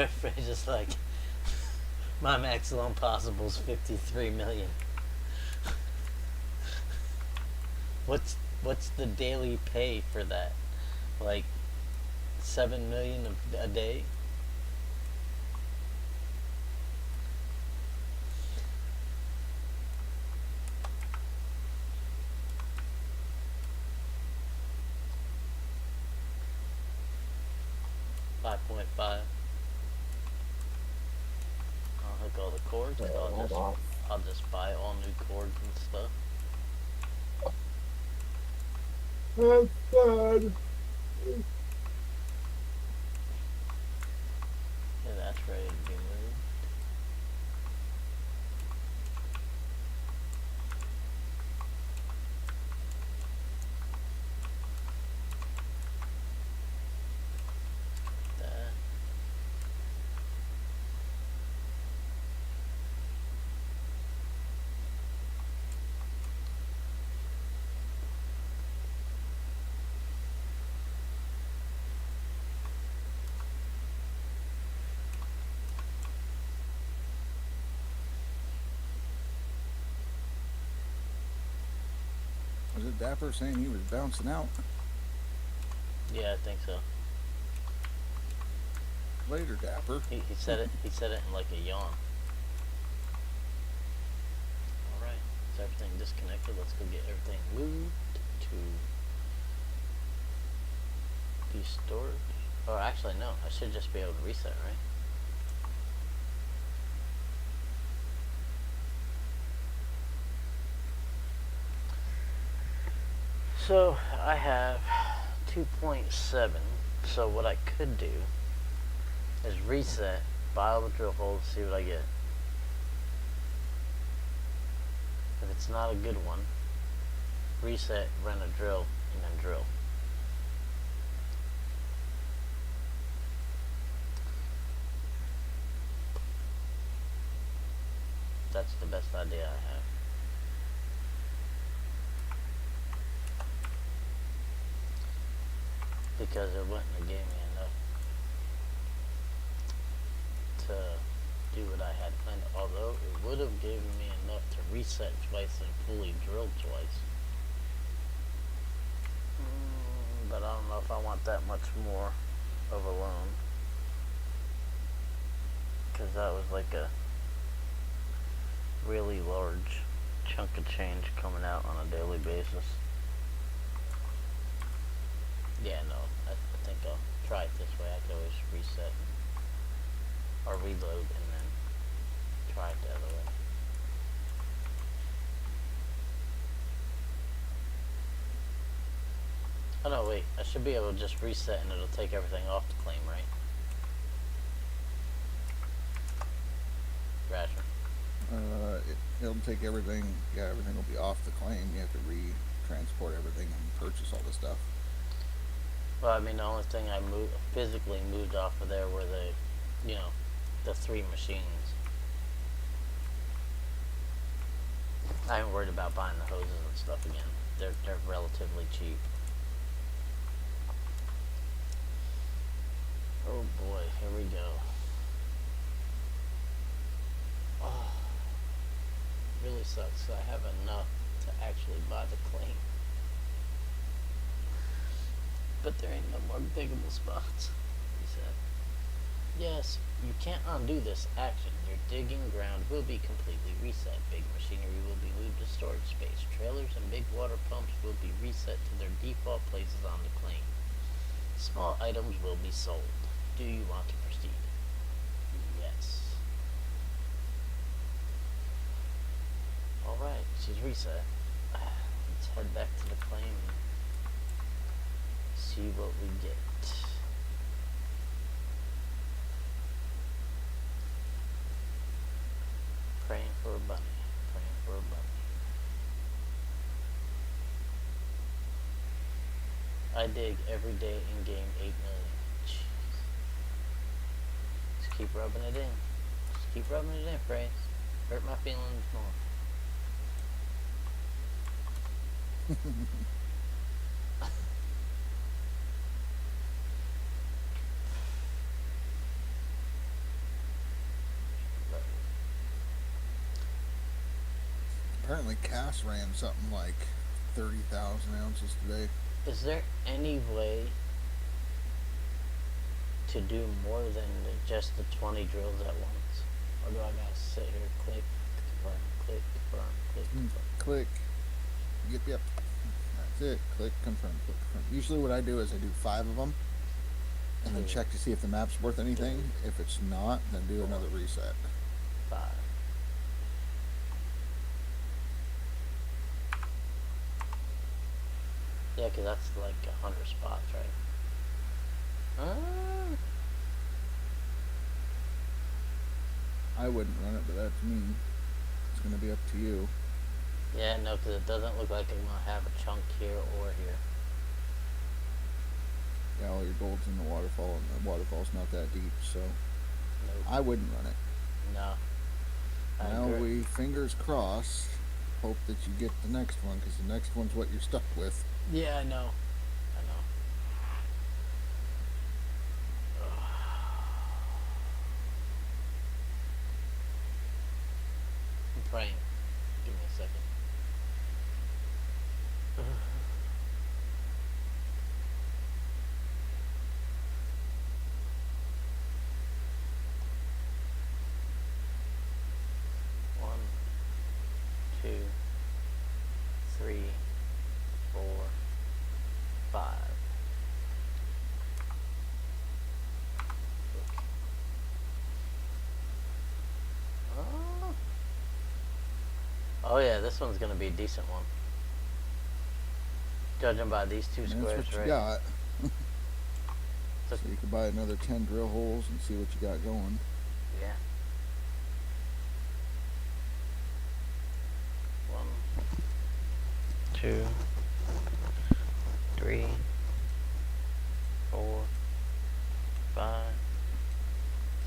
Phrase is like, my max loan possible is 53 million. What's the daily pay for that? Like 7 million a day? $5.5. I'll hook all the cords. Yeah, hold on. I'll just buy all new cords and stuff. That's sad. Yeah, that's ready to be moved. That. Dapper saying he was bouncing out? Yeah, I think so. Later, Dapper. He said it. He said it in like a yawn. All right. Is everything disconnected? Let's go get everything moved to the storage. Or actually, no. I should just be able to reset, right? So I have 2.7. So what I could do is reset, buy all the drill holes, see what I get. If it's not a good one, reset, rent a drill, and then drill. That's the best idea I have. Because it wouldn't have gave me enough to do what I had planned. Although it would have given me enough to reset twice and fully drill twice. But I don't know if I want that much more of a loan. Because that was like a really large chunk of change coming out on a daily basis. Yeah, no, I think I'll try it this way. I can always reset or reload and then try it the other way. Oh no, wait, I should be able to just reset and it'll take everything off the claim, right? Rasher. It'll take everything. Yeah, everything will be off the claim. You have to re-transport everything and purchase all the stuff. Well, I mean, the only thing I physically moved off of there were the 3 machines. I ain't worried about buying the hoses and stuff again. They're relatively cheap. Oh boy, here we go. Oh, really sucks. I have enough to actually buy the claim. But there ain't no more diggable spots, he said. Yes, you can't undo this action. Your digging ground will be completely reset. Big machinery will be moved to storage space. Trailers and big water pumps will be reset to their default places on the claim. Small items will be sold. Do you want to proceed? Yes. Alright, she's reset. Let's head back to the claim and see what we get. Praying for a bunny. Praying for a bunny. I dig every day in game 8 million. Jeez. Just keep rubbing it in. Just keep rubbing it in, Praise. Hurt my feelings more. Apparently, Cass ran something like 30,000 ounces today. Is there any way to do more than just the 20 drills at once? Or do I gotta sit here, click, confirm, click, confirm, click, confirm? Click. Yep. That's it. Click, confirm, click, confirm. Usually what I do is I do 5 of them and then check to see if the map's worth anything. If it's not, then do another reset. 5. Yeah, because that's like 100 spots, right? I wouldn't run it, but that's me. It's going to be up to you. Yeah, no, because it doesn't look like I'm going to have a chunk here or here. Yeah, all your gold's in the waterfall, and the waterfall's not that deep, so Nope. I wouldn't run it. No. I Now agree. we, fingers crossed, hope that you get the next one, because the next one's what you're stuck with. Yeah, I know. I know. I'm praying. Give me a second. Oh yeah, this one's gonna be a decent one. Judging by these two And that's squares, what you right? got. So- So you could buy another 10 drill holes and see what you got going. Yeah. 1, 2, 3, 4, 5,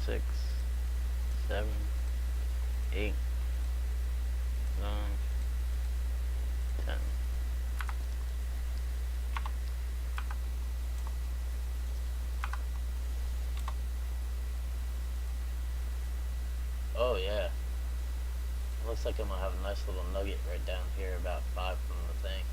6, 7, 8, 9, 10. Oh yeah. Looks like I'm gonna have a nice little nugget right down here, about 5 from the thing.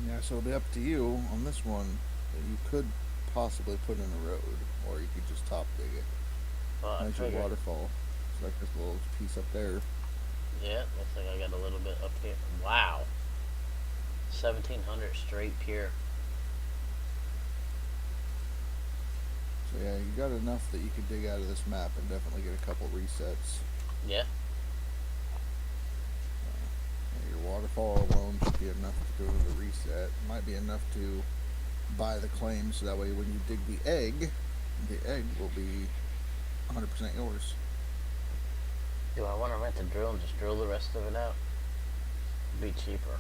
Yeah, so it'll be up to you on this one that you could possibly put in a road, or you could just top dig it. Well, I Nice your figured, waterfall. It's like this little piece up there. yeah, looks like I got a little bit up here. Wow. 1700 straight pure. So yeah, you got enough that you could dig out of this map and definitely get a couple resets. Yeah. Yeah, your waterfall alone should be enough to go to the reset. Might be enough to buy the claim, so that way when you dig the egg will be 100% yours. Do I want to rent a drill and just drill the rest of it out? Be cheaper.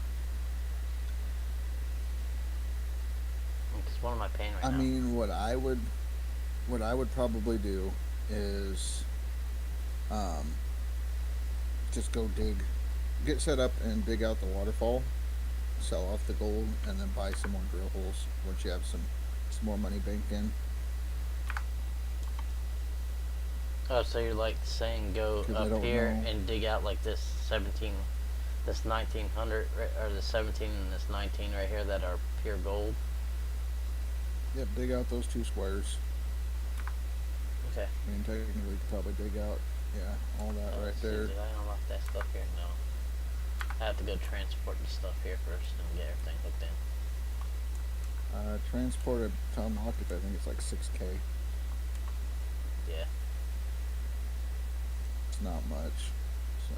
Because what am I paying right I now? mean, what I would probably do is just go get set up and dig out the waterfall, sell off the gold, and then buy some more drill holes once you have some more money banked in. Oh, so you're like saying go 'Cause I up don't here know. and dig out like this 1900, or the 17 and this 19 right here that are pure gold? Yep, dig out those two squares. Okay. I mean, technically, you could probably dig out, yeah, all that Oh, right let's see, there. did I unlock that stuff here? No. I have to go transport the stuff here first and get everything hooked in. Transported to unlock it, I think it's like 6K. Yeah. It's not much. So,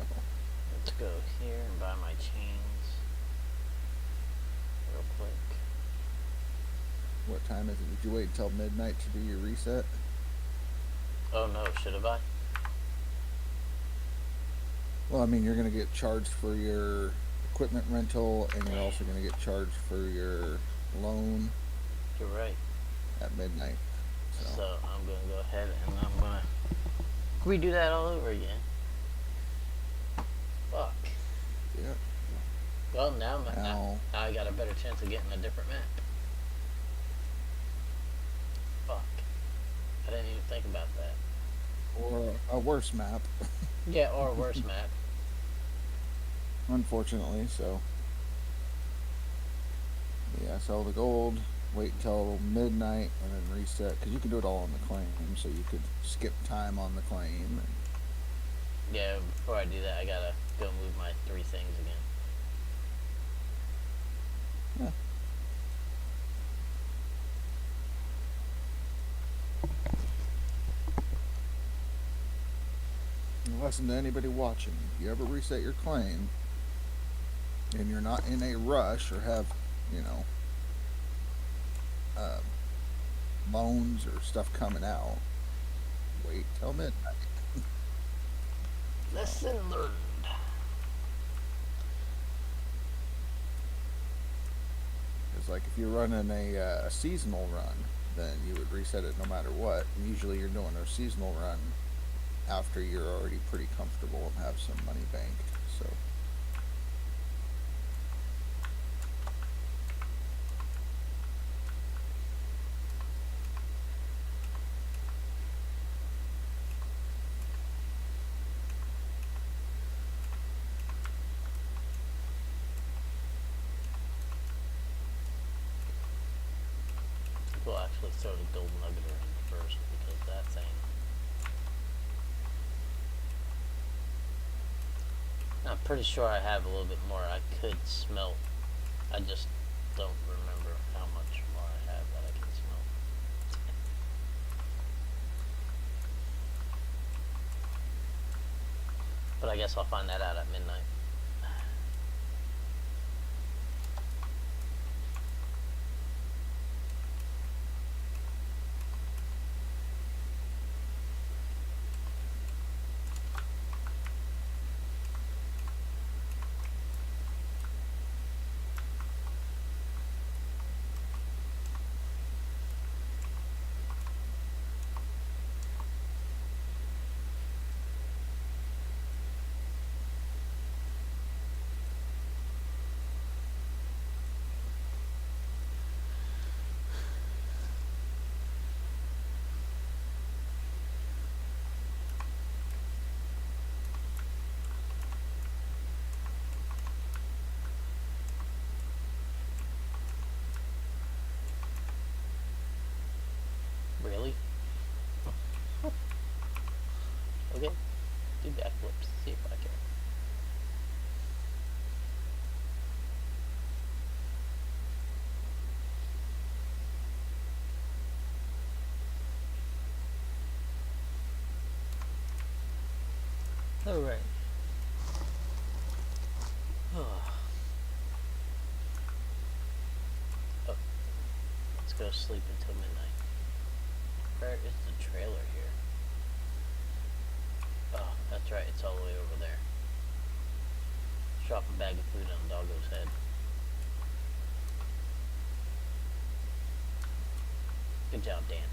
Let's go here and buy my chains real quick. what time is it? Did you wait until midnight to do your reset? Oh no, should have I? Well, I mean, you're going to get charged for your equipment rental, and you're also going to get charged for your loan You're right. at midnight. So I'm gonna go ahead and I'm gonna redo that all over again. Fuck. Yeah. Well, now Now, I got a better chance of getting a different map. Fuck. I didn't even think about that. or a worse map, Yeah, or a worse map. unfortunately. So, yeah, sell the gold, wait until midnight, and then reset. Because you can do it all on the claim, so you could skip time on the claim. And, Yeah, before I do that, I gotta go move my 3 things again. yeah. A lesson to anybody watching: if you ever reset your claim, and you're not in a rush or have, you know, loans or stuff coming out, wait till midnight. Lesson learned. It's like if you're running a seasonal run, then you would reset it no matter what. And usually you're doing a seasonal run after you're already pretty comfortable and have some money banked. So, We'll actually throw the gold nugget in first because that thing. I'm pretty sure I have a little bit more I could smelt. I just don't remember how much more I have that I can smelt. I guess I'll find that out at midnight. Really? Okay. Do backflips. See if I can. Alright. Oh. Let's go sleep until midnight. Where is the trailer here? Oh, that's right, it's all the way over there. Drop a bag of food on Doggo's head. Good job, Dan.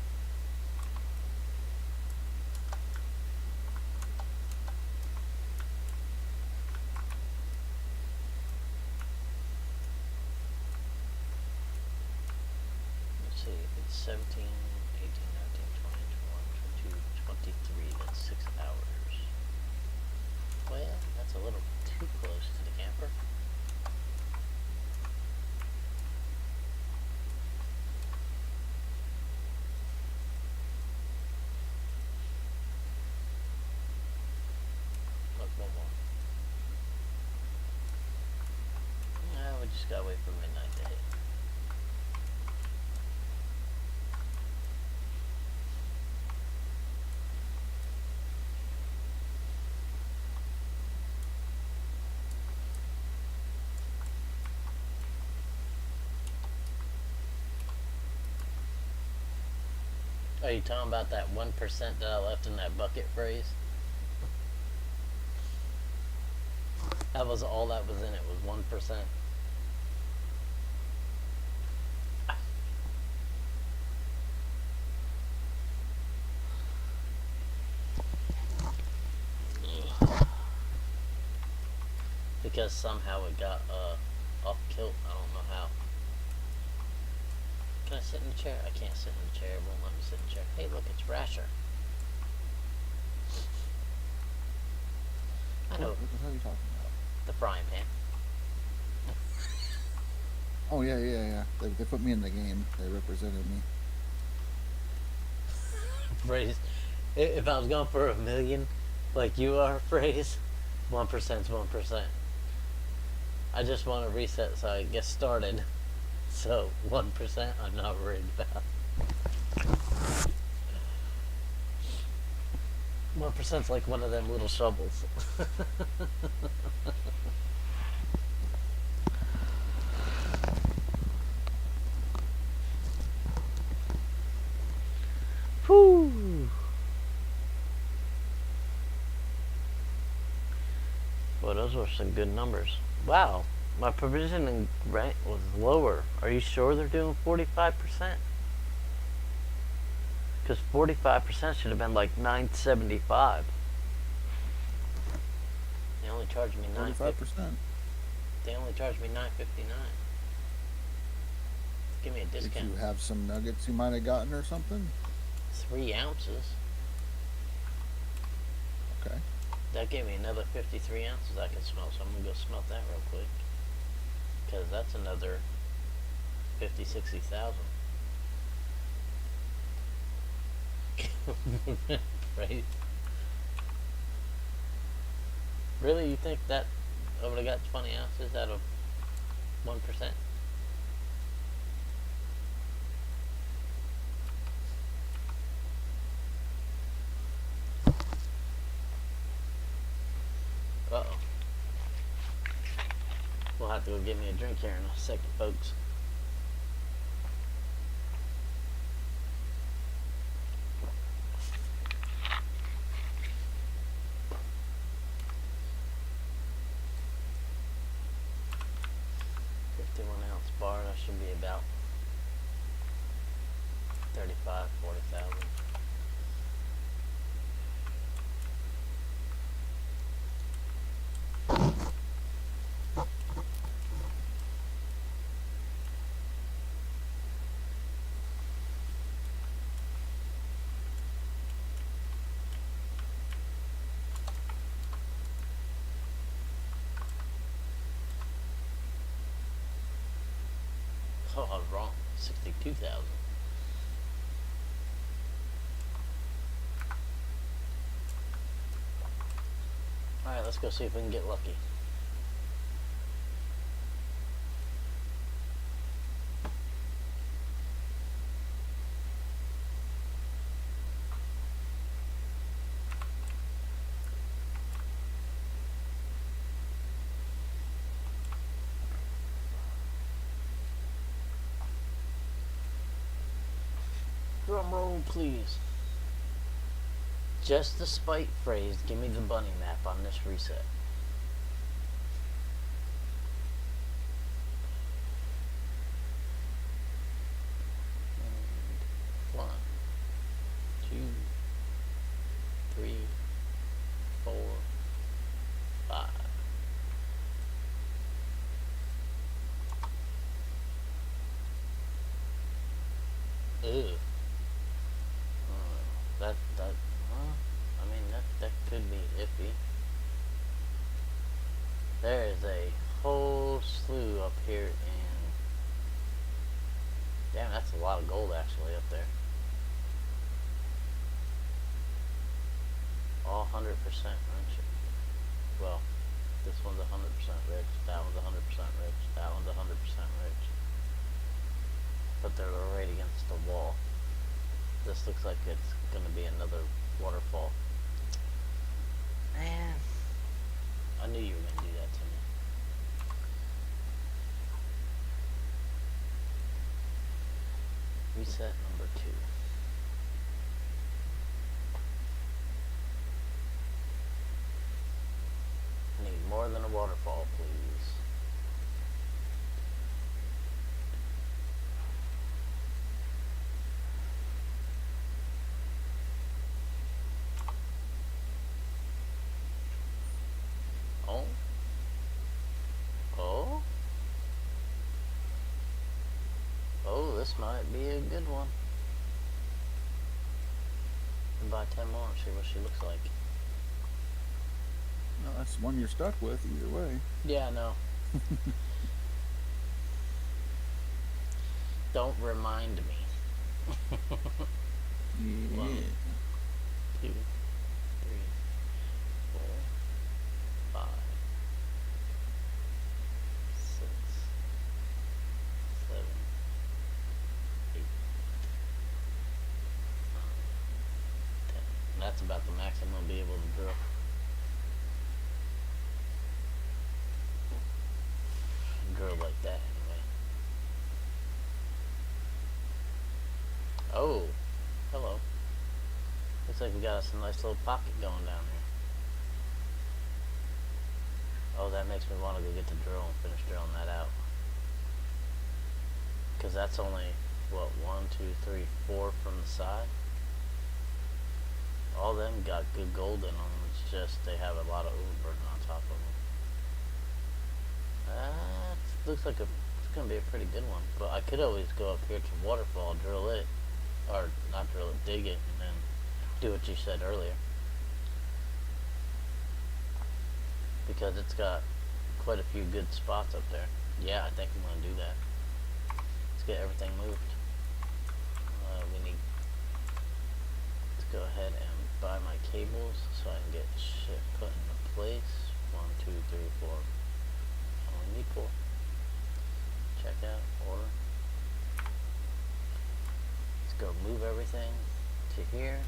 Let's see, if it's 17, 18, 19, 20, 21, 22, 23, that's 6 hours. Well, that's a little too close to the camper. Look, one more. Nah, we just gotta wait for midnight to hit. Are you talking about that 1% that I left in that bucket phrase? That was all that was in it, was 1%. Because somehow it got off kilt. I don't know how. Can I sit in the chair? I can't sit in the chair. It won't let me sit in the chair. Hey, look, it's Rasher. I know. What the hell are you talking about? The frying pan. Oh yeah. They put me in the game. They represented me. Phrase. If I was going for a million, like you are, phrase, 1%'s 1%. I just want to reset so I get started. So 1%, I'm not worried about. 1%'s like one of them little shovels. Whew. Well, those were some good numbers. Wow, my provisioning rate was lower. Are you sure they're doing 45%? Because 45% should have been like $975. They only charged me $950. 45%. They only charged me $959. Give me a Did discount. you have some nuggets you might have gotten or something? 3 ounces. Okay. That gave me another 53 ounces I can smell, so I'm gonna go smelt that real quick. Because that's another 50, 60,000. Right? Really, you think that I would have got 20 ounces out of 1%? have to go get me a drink here in a second, folks. $51-ounce bar, that should be about 40,000. Oh, I was wrong. 62,000. Alright, let's go see if we can get lucky. Drum roll, please. Just the spite phrase, give me the bunny map on this reset. And 1, 2, 3, 4, 5. Ew. That could be iffy. There is a whole slew up here in... Damn, that's a lot of gold actually up there. All 100% rich. Well, this one's 100% rich, that one's 100% rich, that one's 100% rich. But they're right against the wall. This looks like it's gonna be another waterfall. Man, I knew you were gonna do that to me. Reset number 2. I need more than a waterfall, please. This might be a good one. And buy 10 more and see what she looks like. No, that's the one you're stuck with either way. Yeah, I know. Don't remind me. Yeah. 1, 2, 3, 4, 5, 6, 7, 8, 9, 10. That's about the maximum I'll be able to drill. Drill like that anyway. Oh, hello. Looks like we got us a nice little pocket going down here. Oh, that makes me want to go get the drill and finish drilling that out. Because that's only, what, 1, 2, 3, 4 from the side? All of them got good gold in them. It's just they have a lot of overburden on top of them. Looks like it's going to be a pretty good one. But I could always go up here to Waterfall, drill it. Or not drill it, dig it, and then do what you said earlier. Because it's got quite a few good spots up there. Yeah, I think I'm going to do that. Let's get everything moved. Let's go ahead and buy my cables so I can get shit put into place. 1, 2, 3, 4. I only need 4. Check out, order. Let's go move everything to here.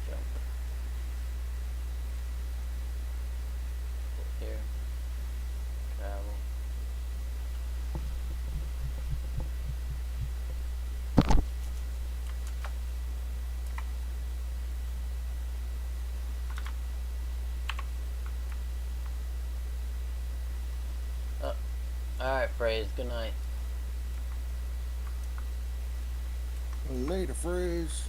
Jump. Alright, Phrase. Good night. Later, phrase.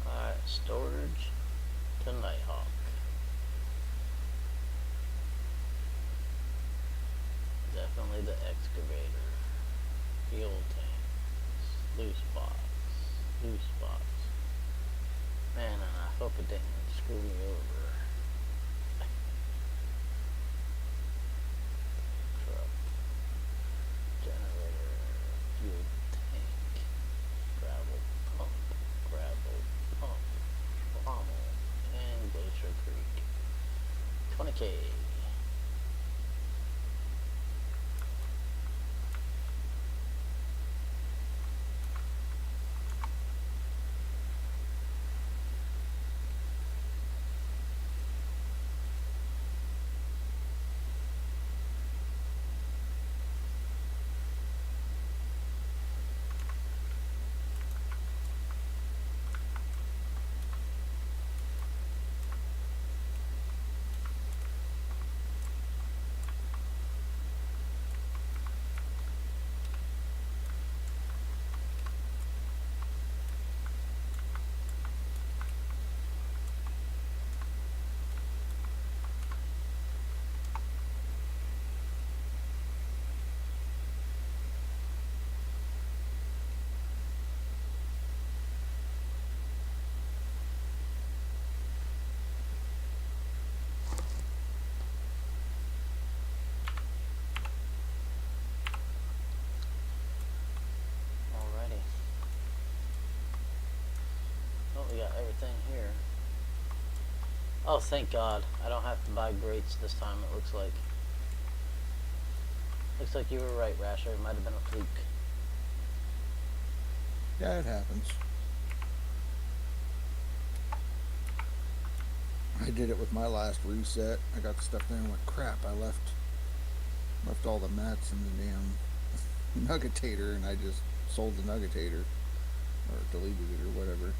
Alright, storage to Nighthawk. Definitely the excavator. Fuel tanks. Loose box. Loose box. Man, and I hope it didn't screw me over. Truck. Generator. Fuel tank. Gravel pump. Gravel pump. Pommel. And Glacier Creek. 20K. Alrighty. Well, we got everything here. Oh, thank God. I don't have to buy grates this time, it looks like. Looks like you were right, Rasher. It might have been a fluke. Yeah, it happens. I did it with my last reset. I got the stuff there and went, crap, I left all the mats in the damn nuggetator, and I just sold the nuggetator. Or deleted it or whatever.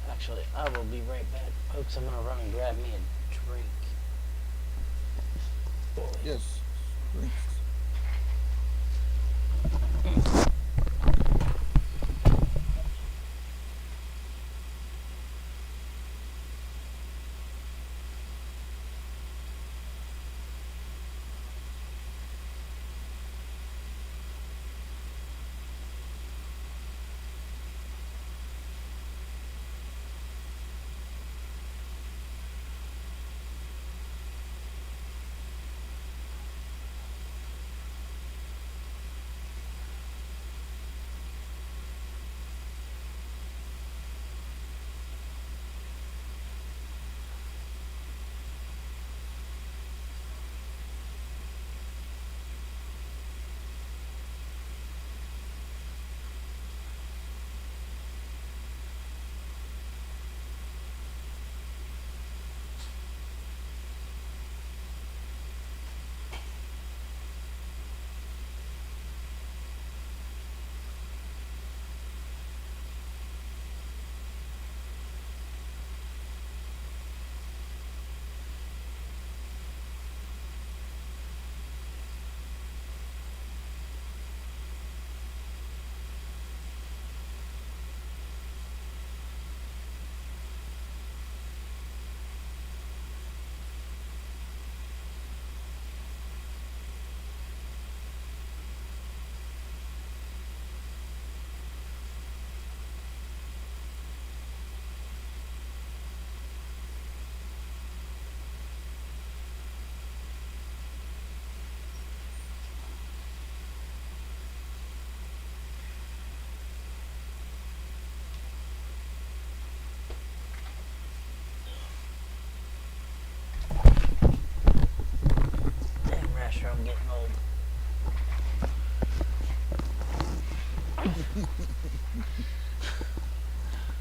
Actually, I will be right back, folks. I'm gonna run and grab me a drink. Boy. Yes. Drinks.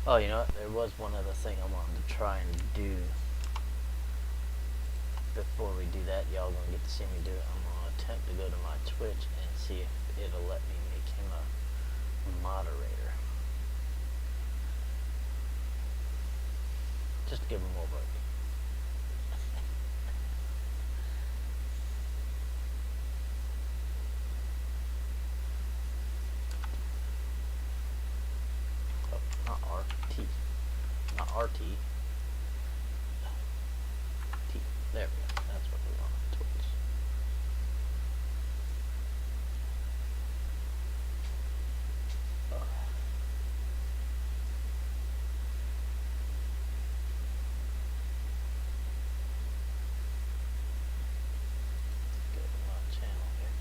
Oh, you know what? There was one other thing I wanted to try and do. Before we do that, y'all gonna get to see me do it. I'm gonna attempt to go to my Twitch and see if it'll let me make him a moderator. Just to give him more work. Oh, not RT. Not RT. T. There we go. That's what we want on Twitch. Go to my channel here.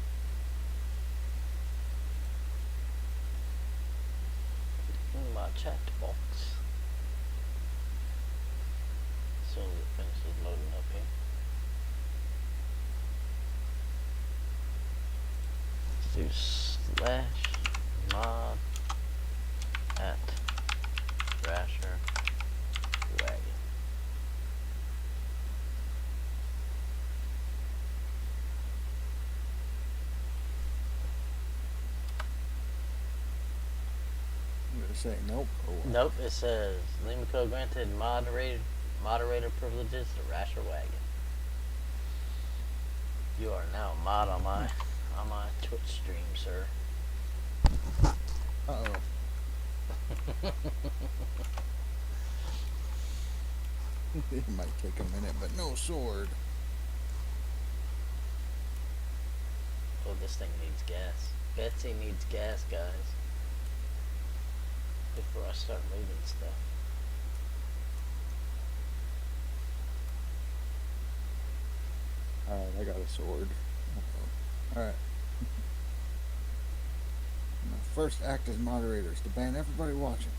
In my chat box. As soon as it finishes loading up here. Let's do slash mod at Thrasher Wagon. I'm gonna say nope. Or what? Nope, it says Limico granted moderator privileges to Rasher Wagon. You are now a mod on my Twitch stream, sir. Uh-oh. It might take a minute, but no sword. Oh, this thing needs gas. Betsy needs gas, guys. Before I start moving stuff. Alright, I got a sword. Uh-oh. Alright. My first act as moderator is to ban everybody watching.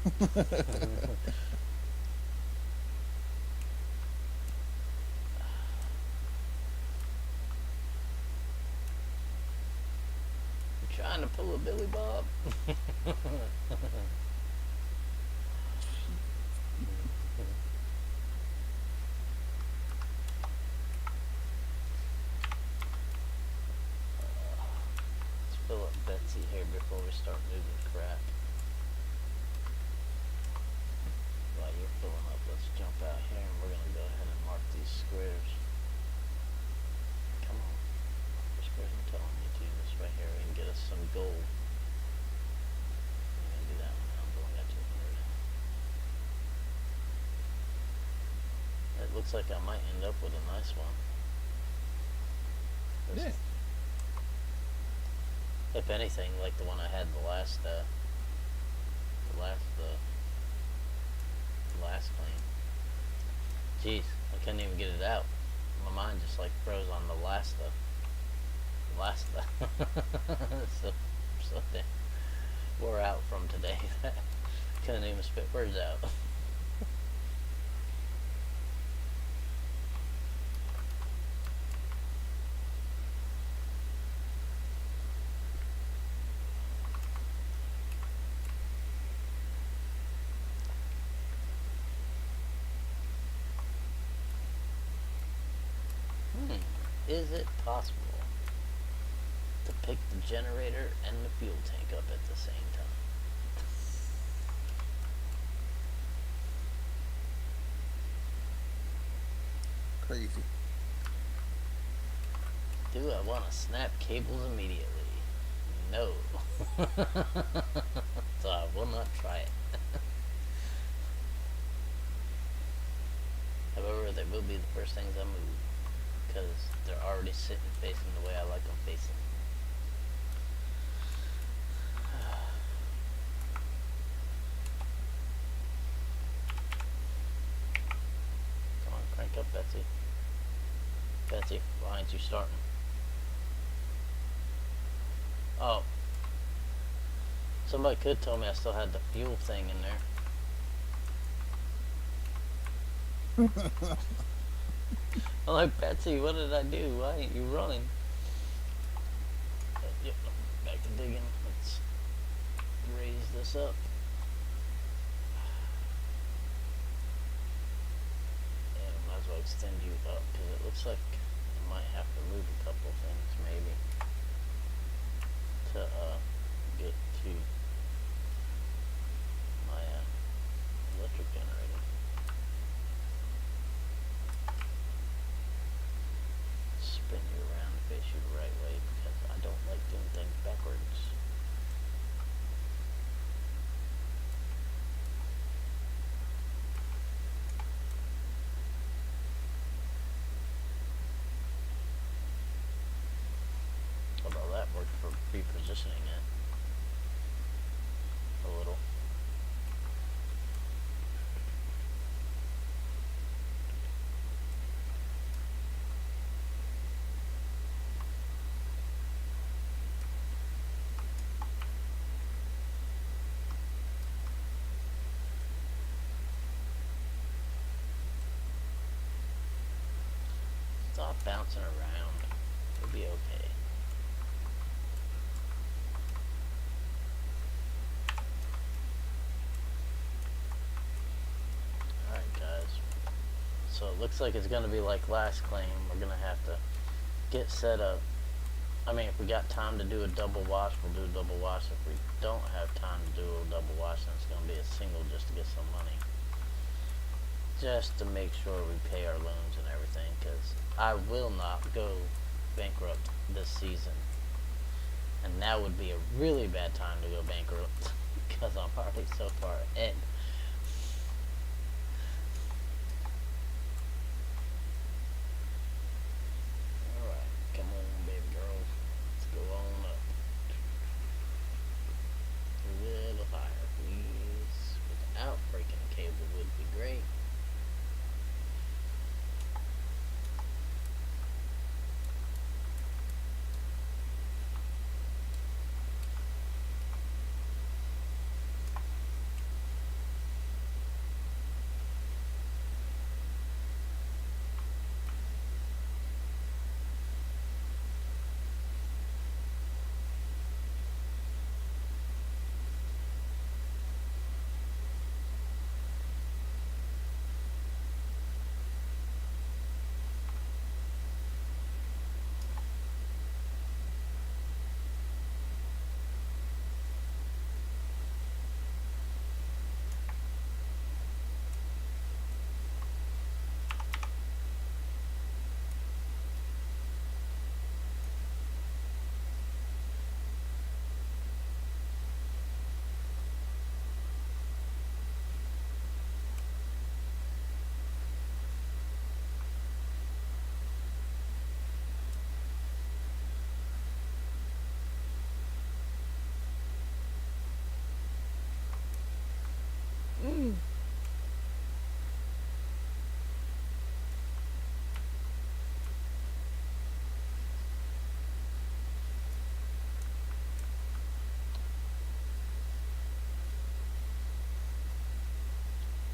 You trying to pull a Billy Bob? Let's fill up Betsy here before we start moving crap. While you're filling up, let's jump out here and we're gonna go ahead and mark these squares. Come on. The squares I'm telling you to. This right here, we can get us some gold. I'm gonna do that one now. I'm going at 200. It looks like I might end up with a nice one. Yeah. If anything, like the one I had the last claim. Jeez, I couldn't even get it out. My mind just like froze on the last so damn wore out from today. Couldn't even spit words out. Is it possible to pick the generator and the fuel tank up at the same time? Crazy. Do I want to snap cables immediately? No. So I will not try it. However, they will be the first things I move. Because they're already sitting facing the way I like them facing. Come on, crank up, Betsy. Betsy, why aren't you starting? Oh. Somebody could tell me I still had the fuel thing in there. I'm like, Betsy, what did I do? Why ain't you running? Yep, back to digging. Let's raise this up. extend you up because it looks like I might have to move a couple things maybe to get to my electric generator. Spin you around and face you the right way because I don't like doing things backwards. Although that worked for repositioning it a little. Stop bouncing around. It'll be okay. Alright guys. So it looks like it's gonna be like last claim. We're gonna have to get set up. I mean, if we got time to do a double wash, we'll do a double wash. If we don't have time to do a double wash, then it's gonna be a single just to get some money. Just to make sure we pay our loans and everything, because I will not go bankrupt this season. And that would be a really bad time to go bankrupt, because I'm already so far ahead. Alright, come on baby girl, let's go on up. A little higher please, without breaking the cable would be great.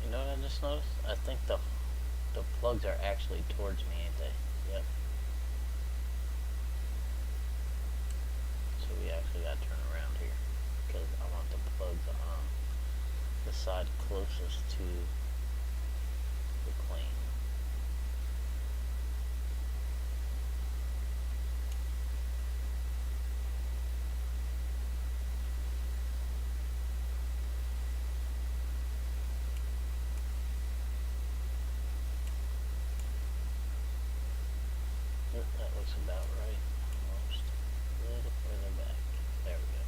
You know what I just noticed? I think the plugs are actually towards me, ain't they? Yep. So we actually gotta turn around here, because I want the plugs on the side closest to the plane. Yep, that looks about right. Almost. A little further back. There we go.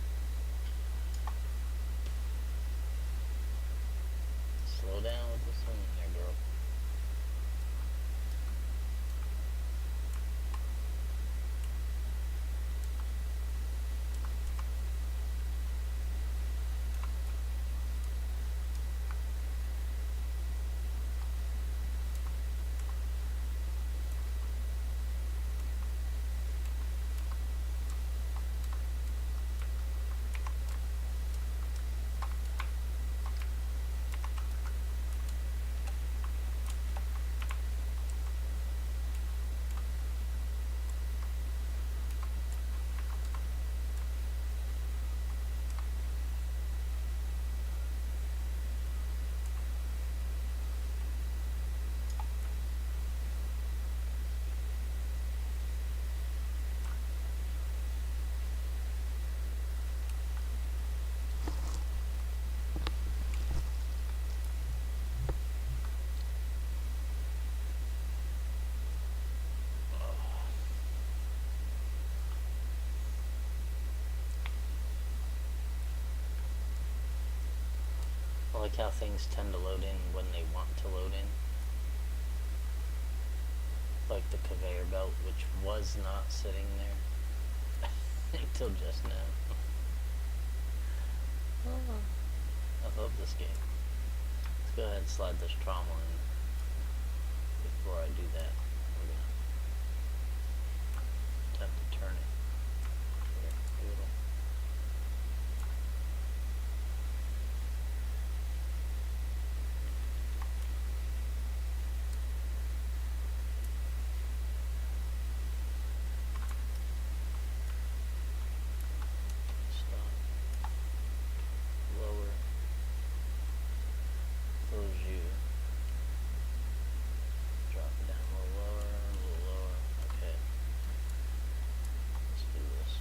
Slow down a like how things tend to load in when they want to load in. Like the conveyor belt, which was not sitting there until just now. I love this game. Let's go ahead and slide this trauma in. Before I do that, we're gonna attempt to turn it here a little. Stop. Lower. Close you. Drop it down a little lower, a little lower. Okay. Let's do this.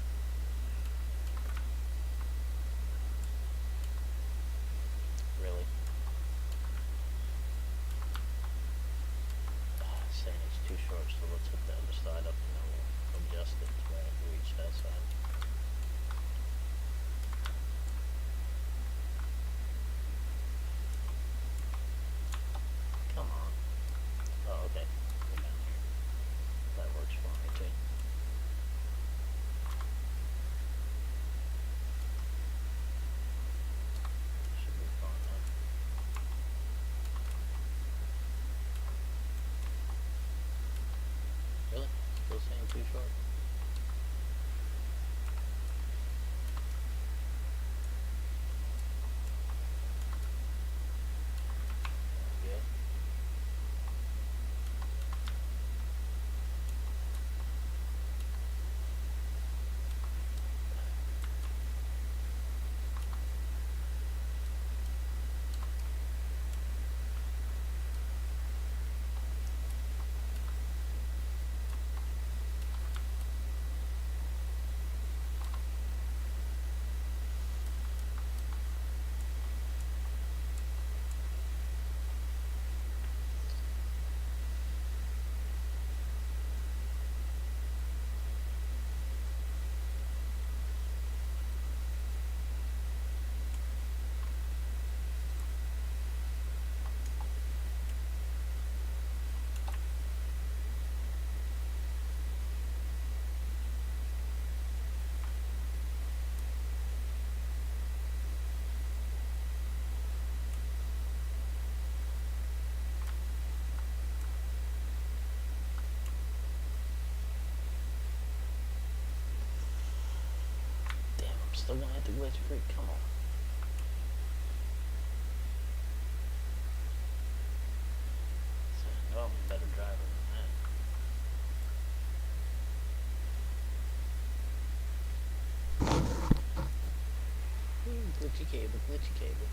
Really? It's saying it's too short, so let's hook the other side up and then we'll adjust it to where I can reach that side. Come on. Oh, okay. We're down here. That works for me too. Should be fine enough. Really? Still saying too short? Yeah. Damn, I'm still gonna have to glitch creek. Come on. So, I know I'm a better driver than that. Glitchy cable, glitchy cable.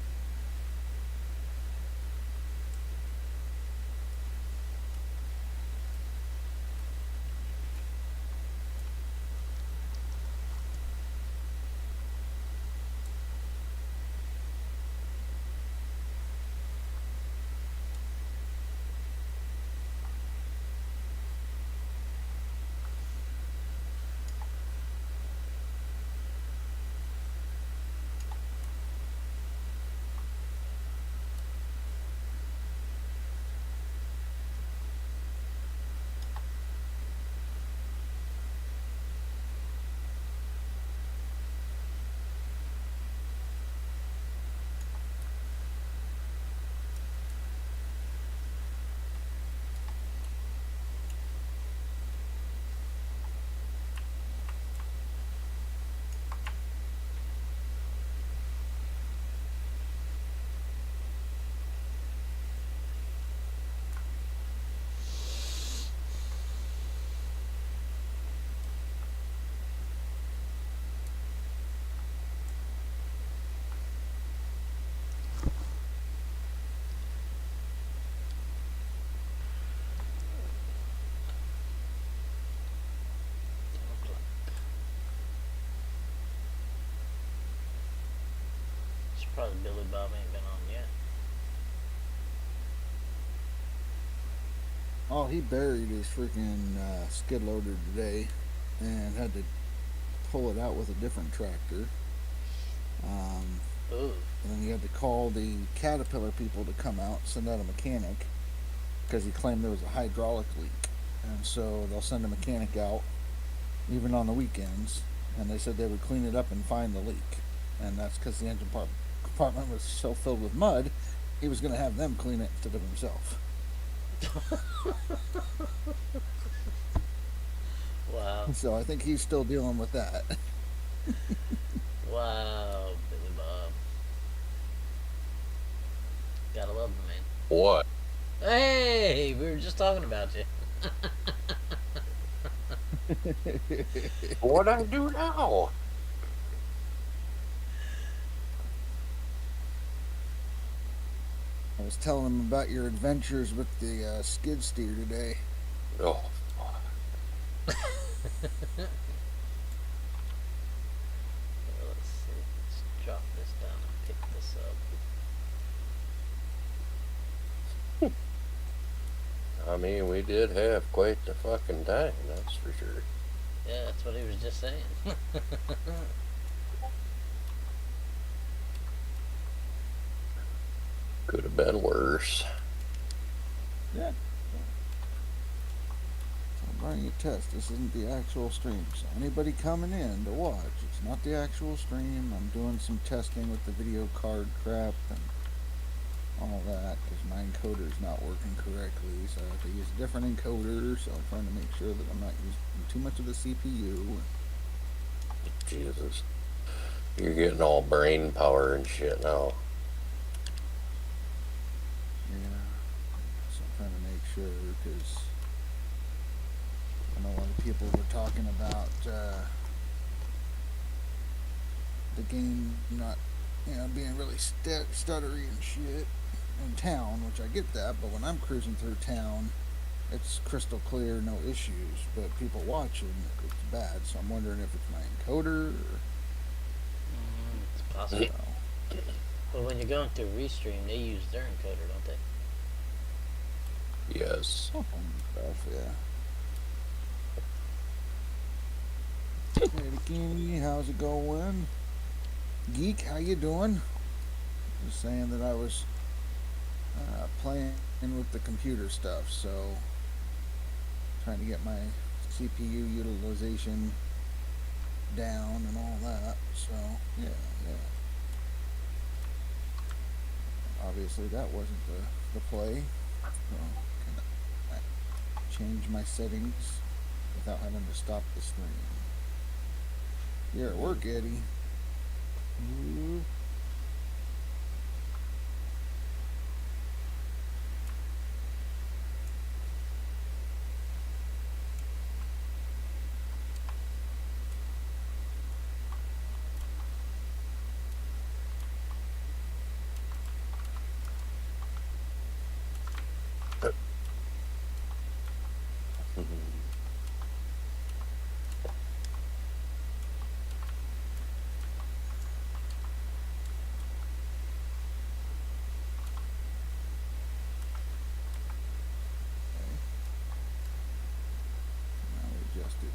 Surprised Billy Bob ain't been on yet. Oh, he buried his freaking skid loader today and had to pull it out with a different tractor. Ooh. And then you had to call the Caterpillar people to come out, send out a mechanic, because he claimed there was a hydraulic leak. And so they'll send a mechanic out, even on the weekends, and they said they would clean it up and find the leak. And that's because the engine compartment was so filled with mud, he was going to have them clean it instead of himself. Wow. So I think he's still dealing with that. Wow, Billy Bob. Gotta love him, man. What? Hey, we were just talking about you. What I do now? I was telling him about your adventures with the skid steer today. Oh, Let's see. Let's drop this down and pick this up. I mean, we did have quite the fucking time, that's for sure. Yeah, that's what he was just saying. Could have been worse. Yeah. So I'm running a test. This isn't the actual stream. So anybody coming in to watch, it's not the actual stream. I'm doing some testing with the video card crap and all that because my encoder is not working correctly. So I have to use a different encoder. So I'm trying to make sure that I'm not using too much of the CPU. Jesus. You're getting all brain power and shit now. Yeah. So I'm trying to make sure because I know a lot of people were talking about the game not, being really stuttery and shit in town, which I get that, but when I'm cruising through town, it's crystal clear, no issues, but people watching, it's bad, so I'm wondering if it's my encoder or... It's possible. But when you're going through Restream, they use their encoder, don't they? Yes. Stuff, yeah. Hey, Bikini, how's it going? Geek, how you doing? Just saying that I was playing with the computer stuff, so trying to get my CPU utilization down and all that. So yeah. Obviously, that wasn't the play. So can I change my settings without having to stop the stream? You're at work, Eddie. Ooh.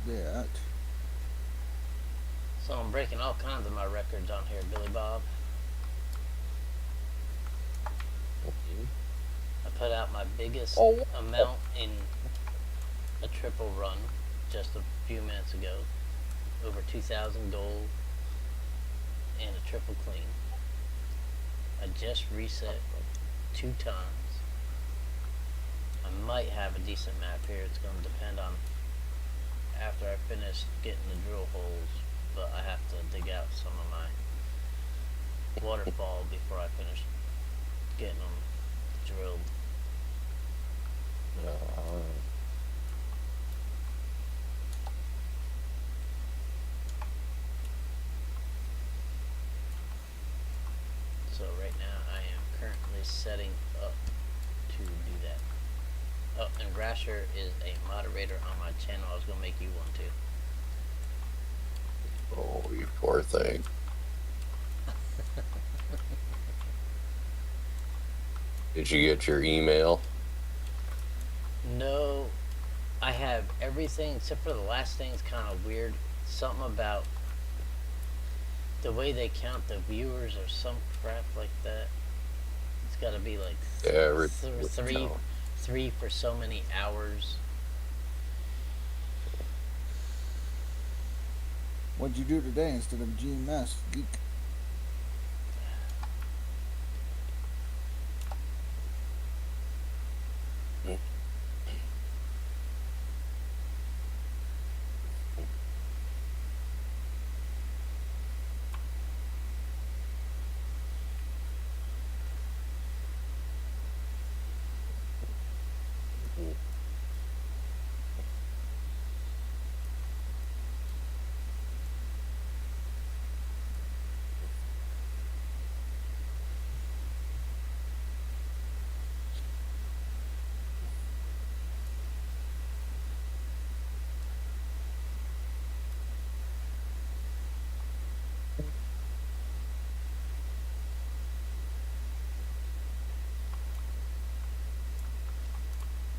That. So I'm breaking all kinds of my records on here, Billy Bob. I put out my biggest amount in a triple run just a few minutes ago. Over 2,000 gold and a triple clean. I just reset 2 times. I might have a decent map here. It's going to depend on after I finish getting the drill holes, but I have to dig out some of my waterfall before I finish getting them drilled. So right now I am currently setting up to do that. Oh, and Grasher is a moderator on my channel. I was going to make you one too. Oh, you poor thing. Did you get your email? No, I have everything except for the last thing's kind of weird. Something about the way they count the viewers or some crap like that. It's got to be like Yeah, three for so many hours. What'd you do today instead of GMS, geek?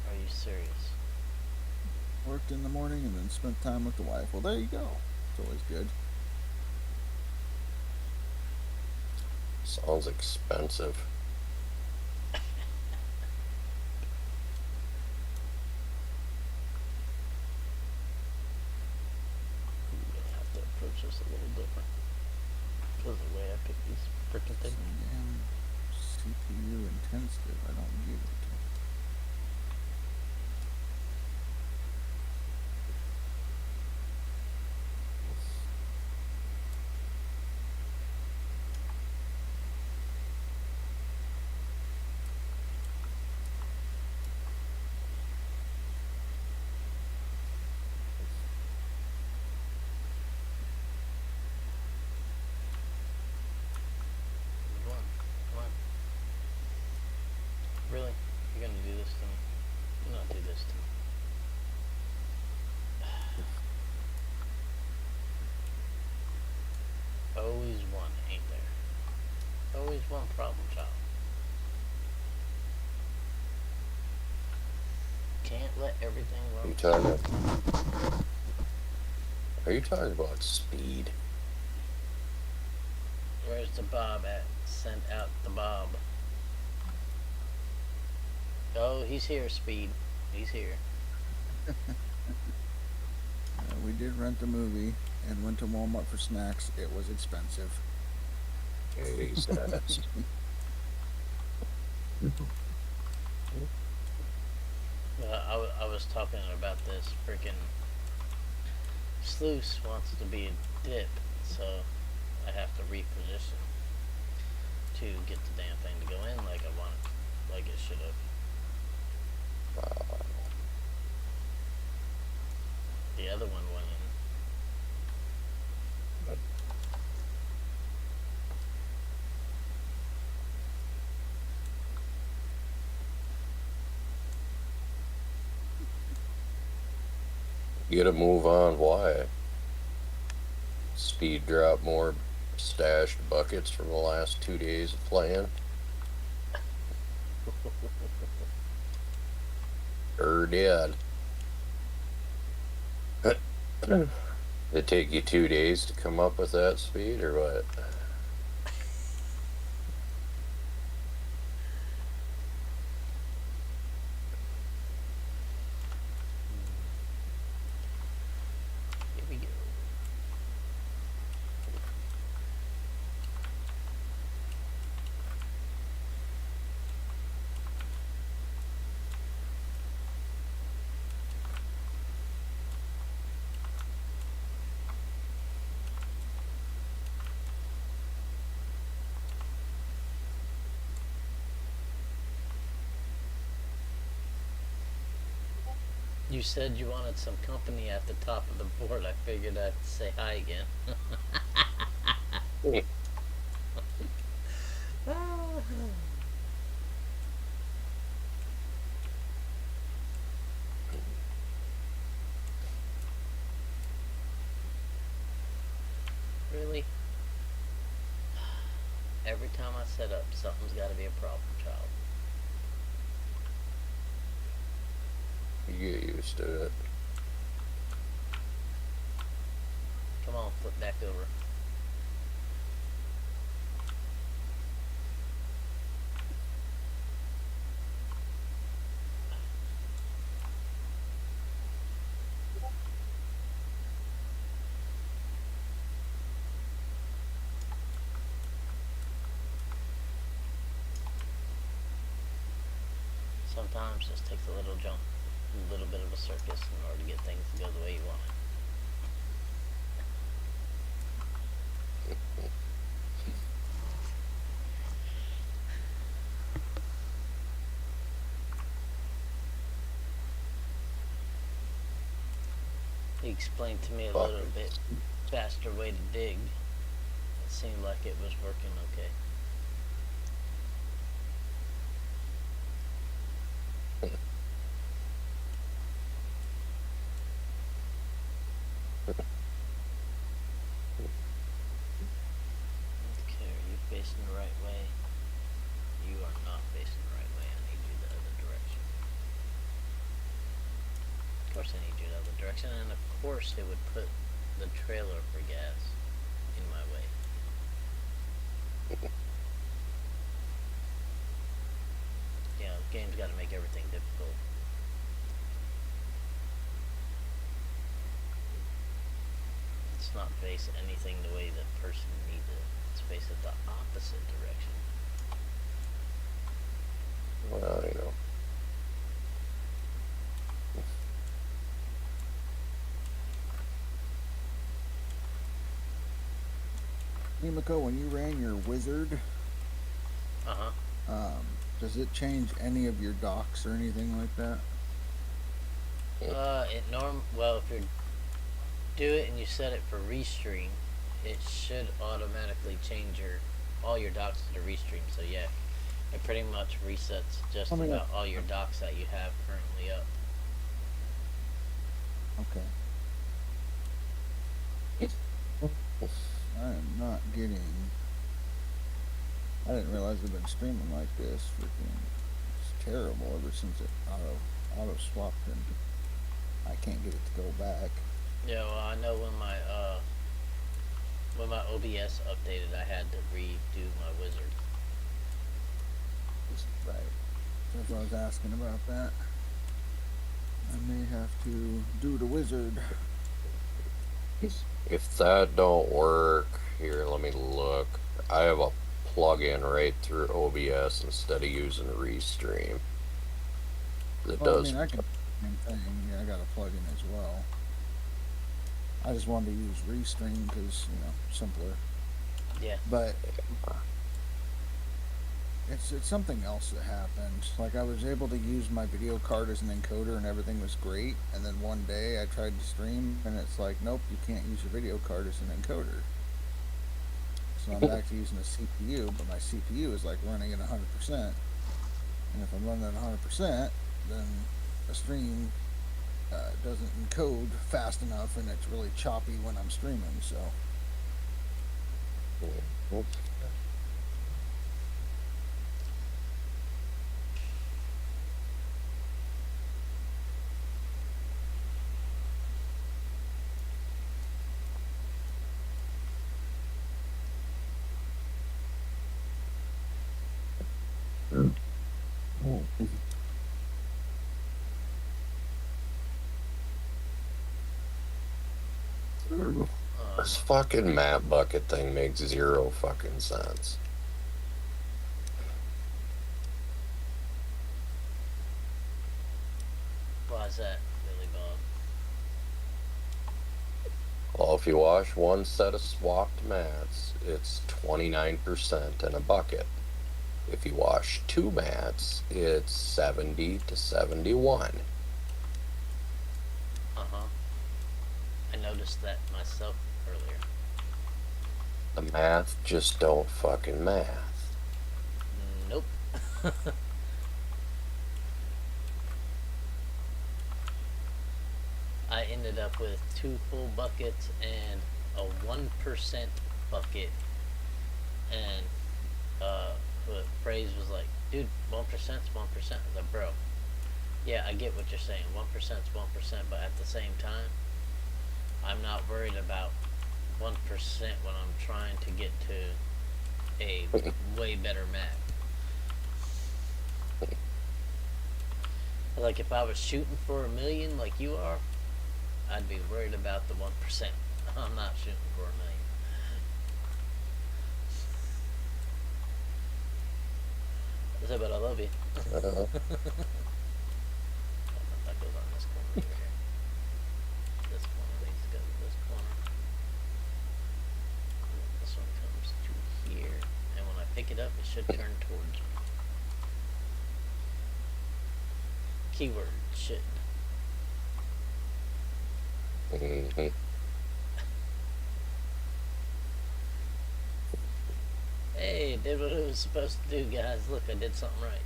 Are you serious? Worked in the morning and then spent time with the wife. Well, there you go. It's always good. Sounds expensive. I'm gonna have to approach this a little different because of the way I pick these freaking So things. damn CPU intensive. I don't get it. Come on, come on. Really? You're gonna do this to me? Do not do this to me. Always one, ain't there? Always one problem child. Can't let everything Are run. you talking about speed? Where's the Bob at? Send out the Bob. Oh, he's here, Speed. He's here. We did rent a movie and went to Walmart for snacks. It was expensive. He says. I was talking about this freaking Sluice wants to be a dip, so I have to reposition to get the damn thing to go in like I want it, like it should have. The other one went in. Get a move on. Why? Speed drop more stashed buckets from the last 2 days of playing. Did. Did it take you 2 days to come up with that speed, or what? Here we go. You said you wanted some company at the top of the board. I figured I'd say hi again. Really? Every time I set up, something's got to be a problem, child. You get used to it. Come on, flip back over. sometimes just takes a little bit of a circus in order to get things to go the way you want it. He explained to me a little bit faster way to dig. It seemed like it was working okay. Okay, are you facing the right way? You are not facing the right way. I need you the other direction. Of course I need you the other direction, and of course it would put the trailer for gas in my way. Yeah, the game's got to make everything difficult. Let's not face anything the way the person needs it. Let's face it the opposite direction. Well, you know. Himiko, when you ran your wizard, Uh-huh. does it change any of your docks or anything like that? Well, if you do it and you set it for restream, it should automatically change all your docks to the restream. So yeah, it pretty much resets just about all your docks that you have currently up. Okay. I am not getting. I didn't realize I've been streaming like this. Freaking, it's terrible ever since it auto swapped and I can't get it to go back. Yeah, well, I know when my OBS updated, I had to redo my wizard. Right. That's what I was asking about that. I may have to do the wizard. If that don't work, here, let me look. I have a plug-in right through OBS instead of using Restream. It Well, does. I mean, I can do the same thing. Yeah, I got a plug-in as well. I just wanted to use Restream because, simpler. Yeah. But it's something else that happened. Like, I was able to use my video card as an encoder and everything was great. And then one day I tried to stream and it's like, nope, you can't use your video card as an encoder. So I'm back to using a CPU, but my CPU is like running at 100%. And if I'm running at 100%, then the stream doesn't encode fast enough and it's really choppy when I'm streaming, so. This fucking map bucket thing makes zero fucking sense. Why is that, Billy Bob? Well, if you wash one set of swapped mats, it's 29% in a bucket. If you wash two mats, it's 70 to 71. Uh-huh. I noticed that myself earlier. The math just don't fucking math. Nope. I ended up with 2 full buckets and a 1% bucket, and the phrase was like, dude, 1%'s 1%. I was like, bro, yeah, I get what you're saying, 1%'s 1%, but at the same time, I'm not worried about 1% when I'm trying to get to a way better map. Like, if I was shooting for 1 million like you are, I'd be worried about the 1%. I'm not shooting for 1 million. I said, but I love you. pick it up, it should turn towards me. Keyword should. Mhm. Hey, it did what it was supposed to do, guys. Look, I did something right.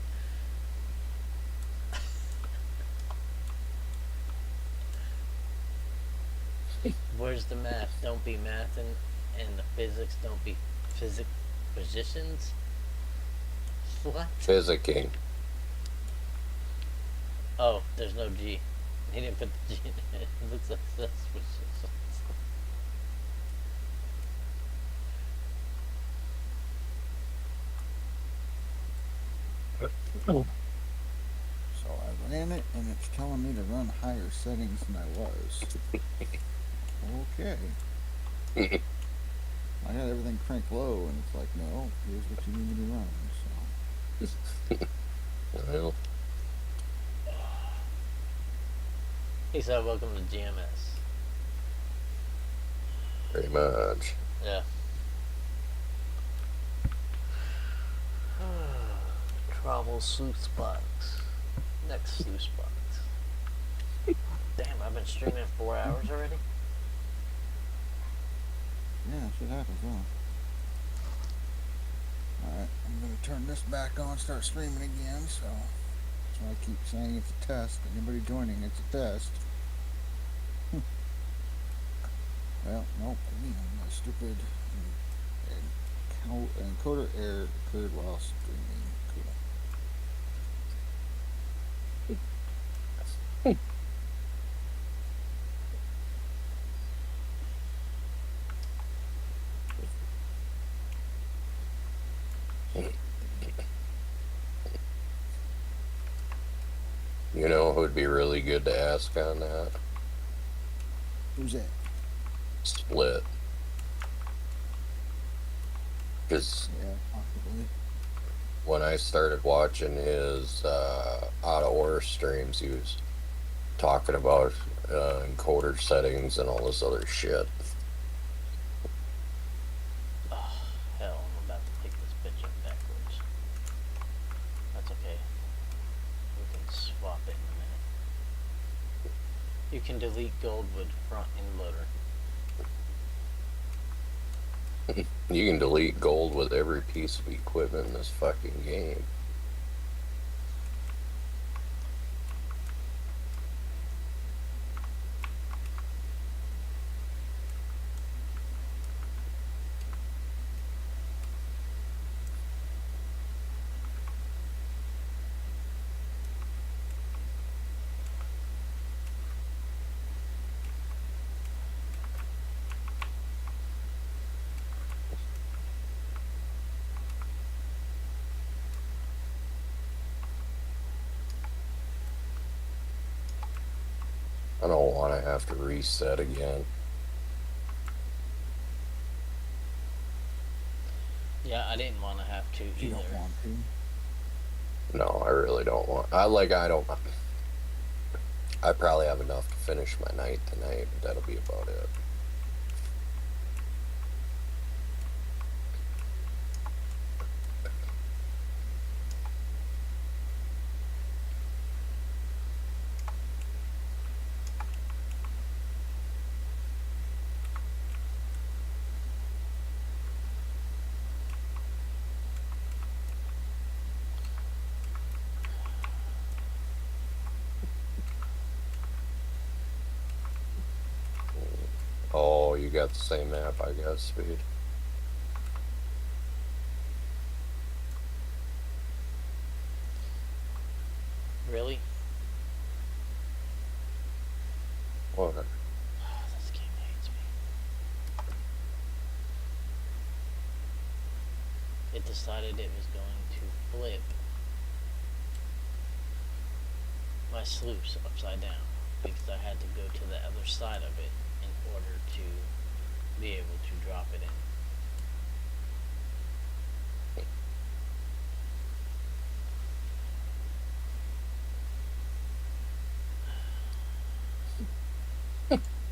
Where's the math? Don't be mathing, and the physics don't be physic positions. What? Physicking. Oh, there's no G. He didn't put the G in it. It looks like that's positions. So I ran it, and it's telling me to run higher settings than I was. Okay. I got everything cranked low, and it's like, no, here's what you need to be running. So Well, He said, "Welcome to GMS." pretty much. Yeah. Travel sluice box. Next sluice box. Damn, I've been streaming 4 hours already. yeah, shit happens, huh? All right, I'm gonna turn this back on, start streaming again. So I keep saying it's a test. Anybody joining, it's a test. Well, nope. Again, my stupid encoder error occurred while streaming. Cool. You know who would be really good to ask on that? Who's that? Split. Because Yeah, possibly. when I started watching his out of order streams, he was talking about encoder settings and all this other shit. Oh, hell, I'm about to pick this bitch up backwards. That's okay. We can swap it in a minute. You can delete gold with front end loader. You can delete gold with every piece of equipment in this fucking game. I don't want to have to reset again. Yeah, I didn't want to have to You either. don't want to. No, I really don't want. I don't. I probably have enough to finish my night tonight, but that'll be about it. Oh, you got the same map I got, Speed. Really? What? This game hates me. It decided it was going to flip my sluice upside down because I had to go to the other side of it in order to be able to drop it in.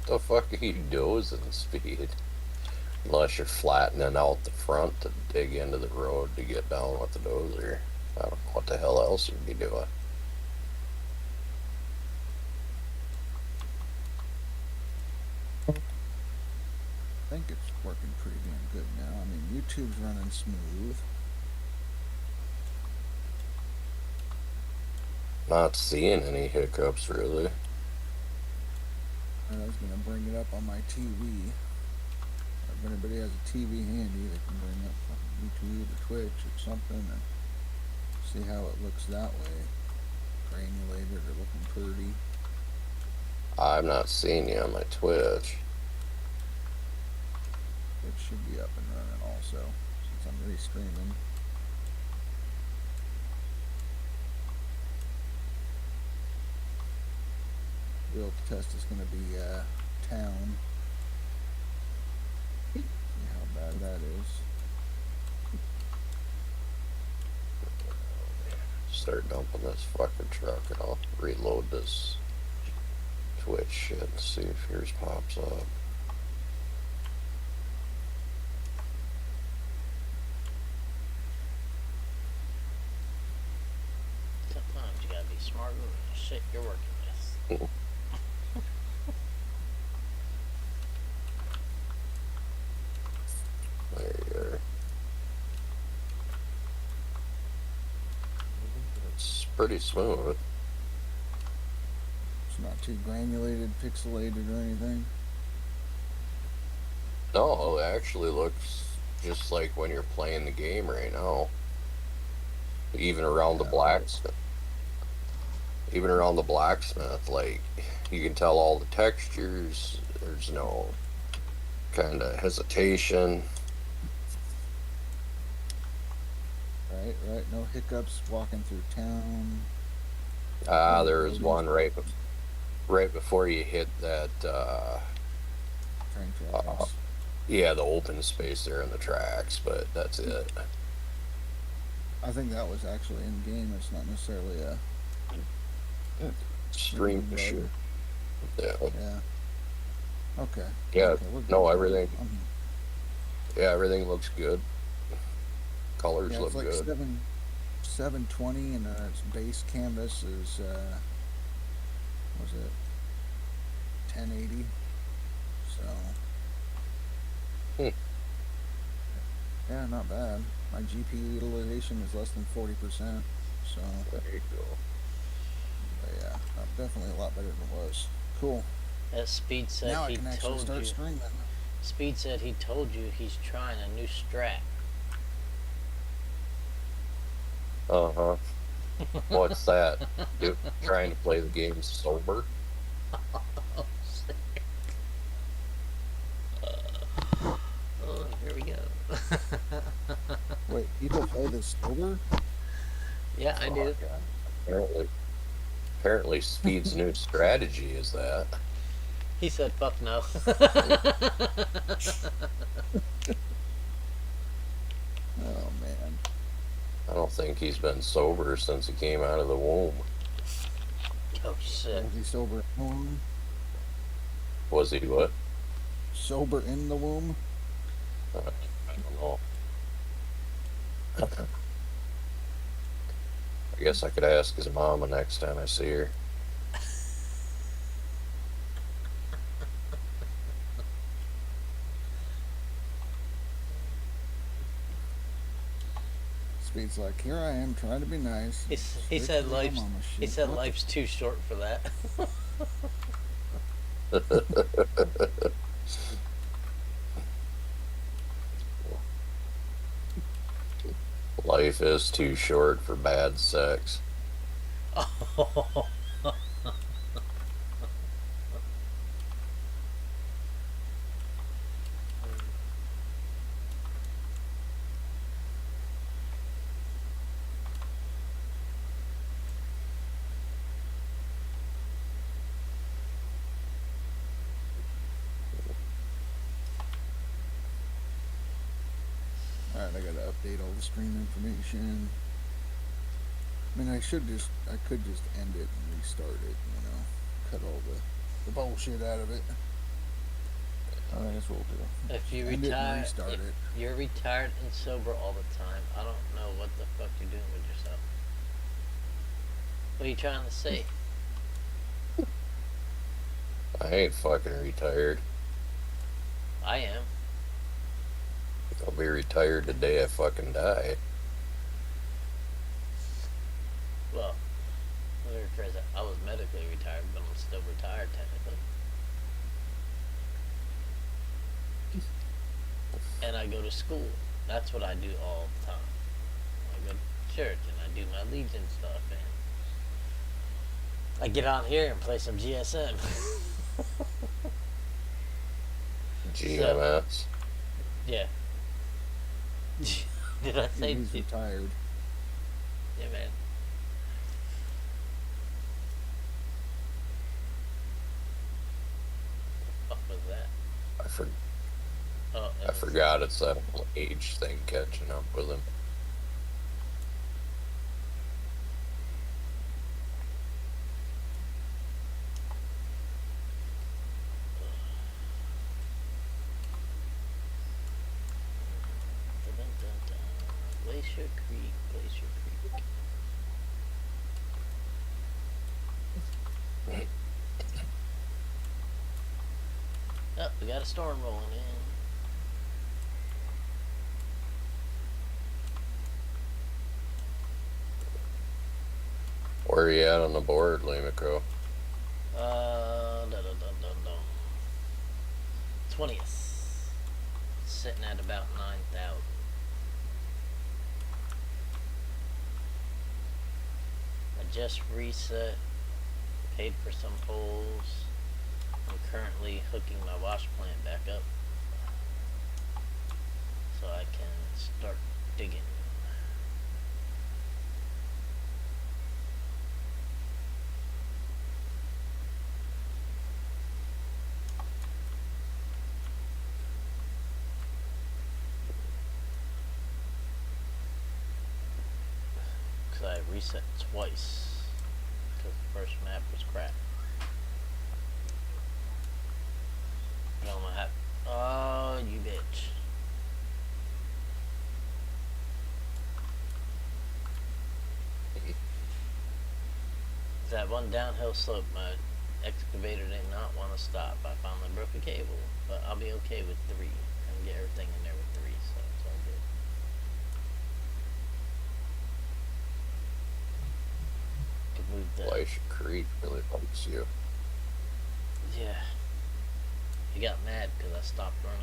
The fuck are you dozing, Speed? Unless you're flattening out the front to dig into the road to get down with the dozer. I don't know what the hell else you'd be doing. I think it's working pretty damn good now. I mean, YouTube's running smooth. Not seeing any hiccups really. I was gonna bring it up on my TV. If anybody has a TV handy, they can bring up YouTube or Twitch or something and see how it looks that way. Granulated or looking pretty. I'm not seeing you on my Twitch. It should be up and running also, since I'm restreaming. Real test is gonna be town. See how bad that is. Start dumping this fucking truck and I'll reload this Twitch shit and see if yours pops up. Sometimes you gotta be smarter than the shit you're working with. There you go. It's pretty smooth. It's not too granulated, pixelated, or anything. No, it actually looks just like when you're playing the game right now. Even around the blacksmith. Even around the blacksmith, like, you can tell all the textures. There's no kind of hesitation. Right. No hiccups walking through town. There was one right before you hit that, Train tracks. yeah, the open space there in the tracks, but that's it. I think that was actually in game. It's not necessarily a Stream bug. shoot. Yeah. Yeah. Okay. Yeah, Okay, we're no, good. everything. Um, Yeah, everything looks good. Colors yeah, look it's like good. 720, and its base canvas is was it 1080? So. Yeah, not bad. My GPU utilization is less than 40%. So. There you go. But yeah, definitely a lot better than it was. Cool. That Speed said Now I he can actually told start you. streaming. Speed said he told you he's trying a new strap. Uh-huh. What's that? Trying to play the game sober? Oh, here we go. Wait, people play this sober? Yeah, I do. Apparently Speed's new strategy is that. He said, "Fuck no." Oh man. I don't think he's been sober since he came out of the womb. Oh shit. Was he sober in the womb? Was he what? Sober in the womb? I don't know. I guess I could ask his mama next time I see her. Speed's like, here I am trying to be nice. He Straight said to the life's. mama He shit. said What? life's too short for that. Life is too short for bad sex. Oh. Alright, I gotta update all the stream information. I mean, I could just end it and restart it, you know. Cut all the bullshit out of it. I guess we'll do. If you I didn't retire, restart if it. you're retired and sober all the time, I don't know what the fuck you're doing with yourself. What are you trying to say? I ain't fucking retired. I am. I'll be retired the day I fucking die. Well, let me rephrase that. I was medically retired, but I'm still retired technically. And I go to school. That's what I do all the time. I go to church and I do my Legion stuff and I get on here and play some GSM. GMS. Yeah. Did I say He's retired. Yeah, man. What was that? Oh, I forgot it's that whole age thing catching up with him. Glacier Creek, Glacier Creek. Oh, we got a storm rolling in. Where are you at on the board, Limiko? Dun, dun, dun, dun, dun. 20th. Sitting at about 9,000. I just reset, paid for some poles. I'm currently hooking my wash plant back up so I can start digging. Because I reset twice because the first map was crap. No, I'm gonna have. Oh, you bitch. That one downhill slope, my excavator did not want to stop. I finally broke a cable, but I'll be okay with 3. I can get everything in there with 3, so it's all good. Could move the. Glacier Creek really likes you. Yeah. He got mad because I stopped running.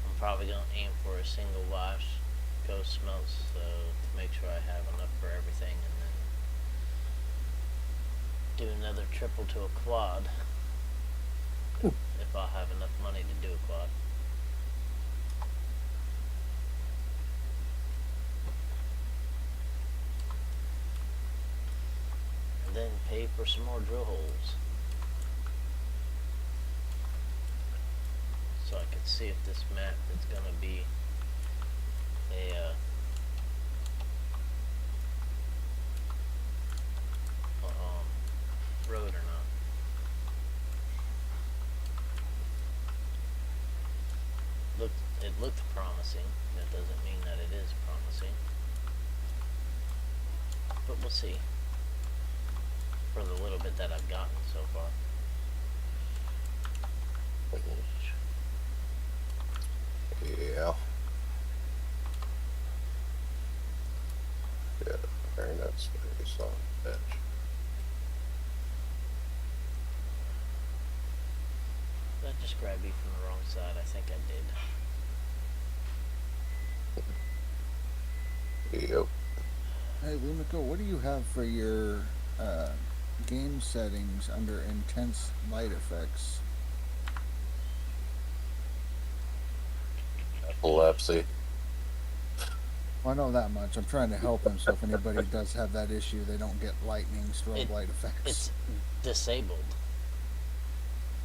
I'm probably going to aim for a single wash, ghost smelts, so to make sure I have enough for everything, and then do another triple to a quad. If I'll have enough money to do a quad. And then pay for some more drill holes. So I can see if this map is gonna be a road or not. It looked promising. That doesn't mean that it is promising. But we'll see. For the little bit that I've gotten so far. Yeah. Yeah, very nice. Very solid edge. Did I just grab you from the wrong side? I think I did. Yep. Hey, Lumiko, what do you have for your game settings under intense light effects? Epilepsy. Well, I know that much. I'm trying to help him, so if anybody does have that issue, they don't get lightning strobe light effects. It's disabled.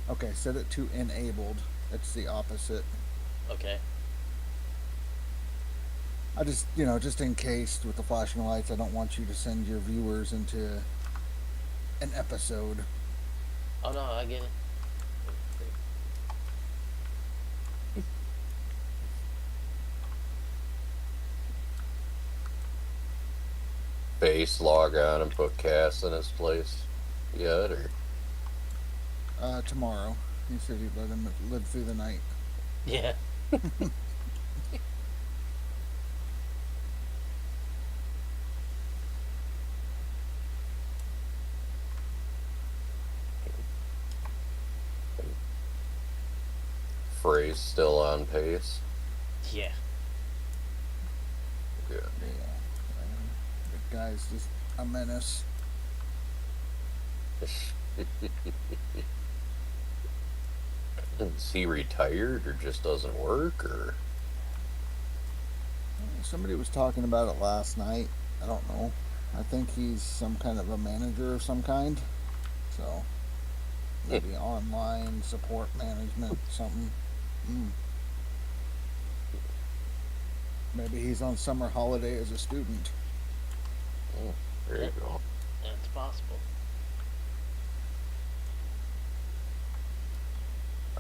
Okay, set it to enabled. It's the opposite. Okay. I just, just in case with the flashing lights, I don't want you to send your viewers into an episode. Oh no, I get it. Base log on and put Cass in his place yet, or Tomorrow. He said he'd let him live through the night. Yeah. Frey's still on pace? Yeah. Good. Yeah. The guy's just a menace. Is he retired or just doesn't work, or? Somebody was talking about it last night. I don't know. I think he's some kind of a manager of some kind. So maybe online support management, something. Maybe he's on summer holiday as a student. Oh, there you go. That's possible.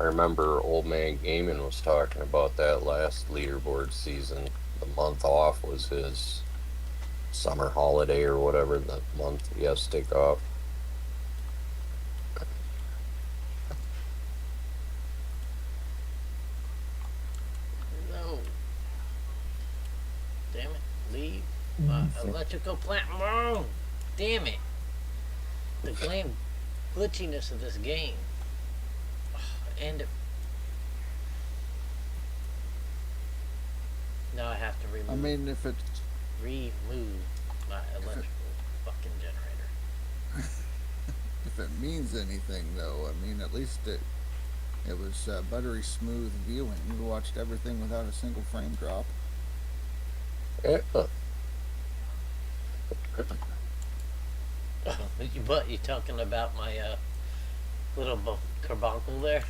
I remember Old Man Gaming was talking about that last leaderboard season. The month off was his summer holiday or whatever the month he has to take off. No. Damn it. Leave my electrical plant alone. Damn it. The glitchiness of this game. And now I have to remove I mean, if it my electrical fucking generator. if it means anything, though, I mean, at least it was buttery smooth viewing. You watched everything without a single frame drop. Yeah. But you talking about my little carbuncle there?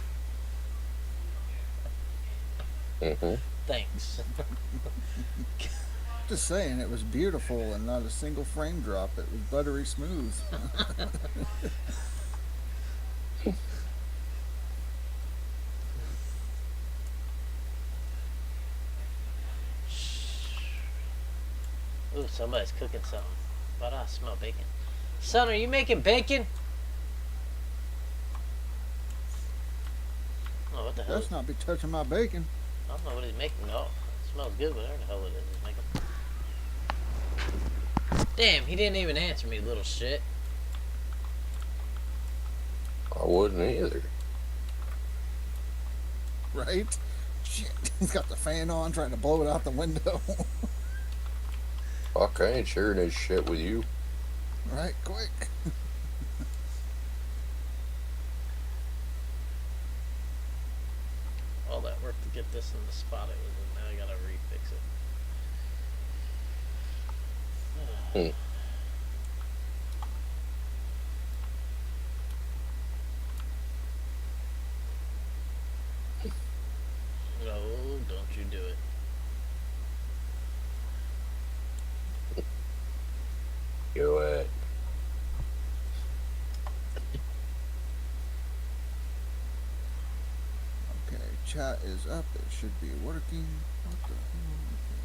Mm-hmm. Thanks. Just saying, it was beautiful and not a single frame drop. It was buttery smooth. Ooh, somebody's cooking something. But I smell bacon. Son, are you making bacon? Oh, what the hell? Let's not be touching my bacon. I don't know what he's making. No, it smells good, whatever the hell it is he's making. Damn, he didn't even answer me, little shit. I wouldn't either. Right? Shit. He's got the fan on, trying to blow it out the window. Fuck, I ain't sharing his shit with you. Right, quick. All that work to get this in the spot it was in. Now I gotta refix it. No, don't you do it. Do it. Okay, chat is up. It should be working. What the hell? Okay.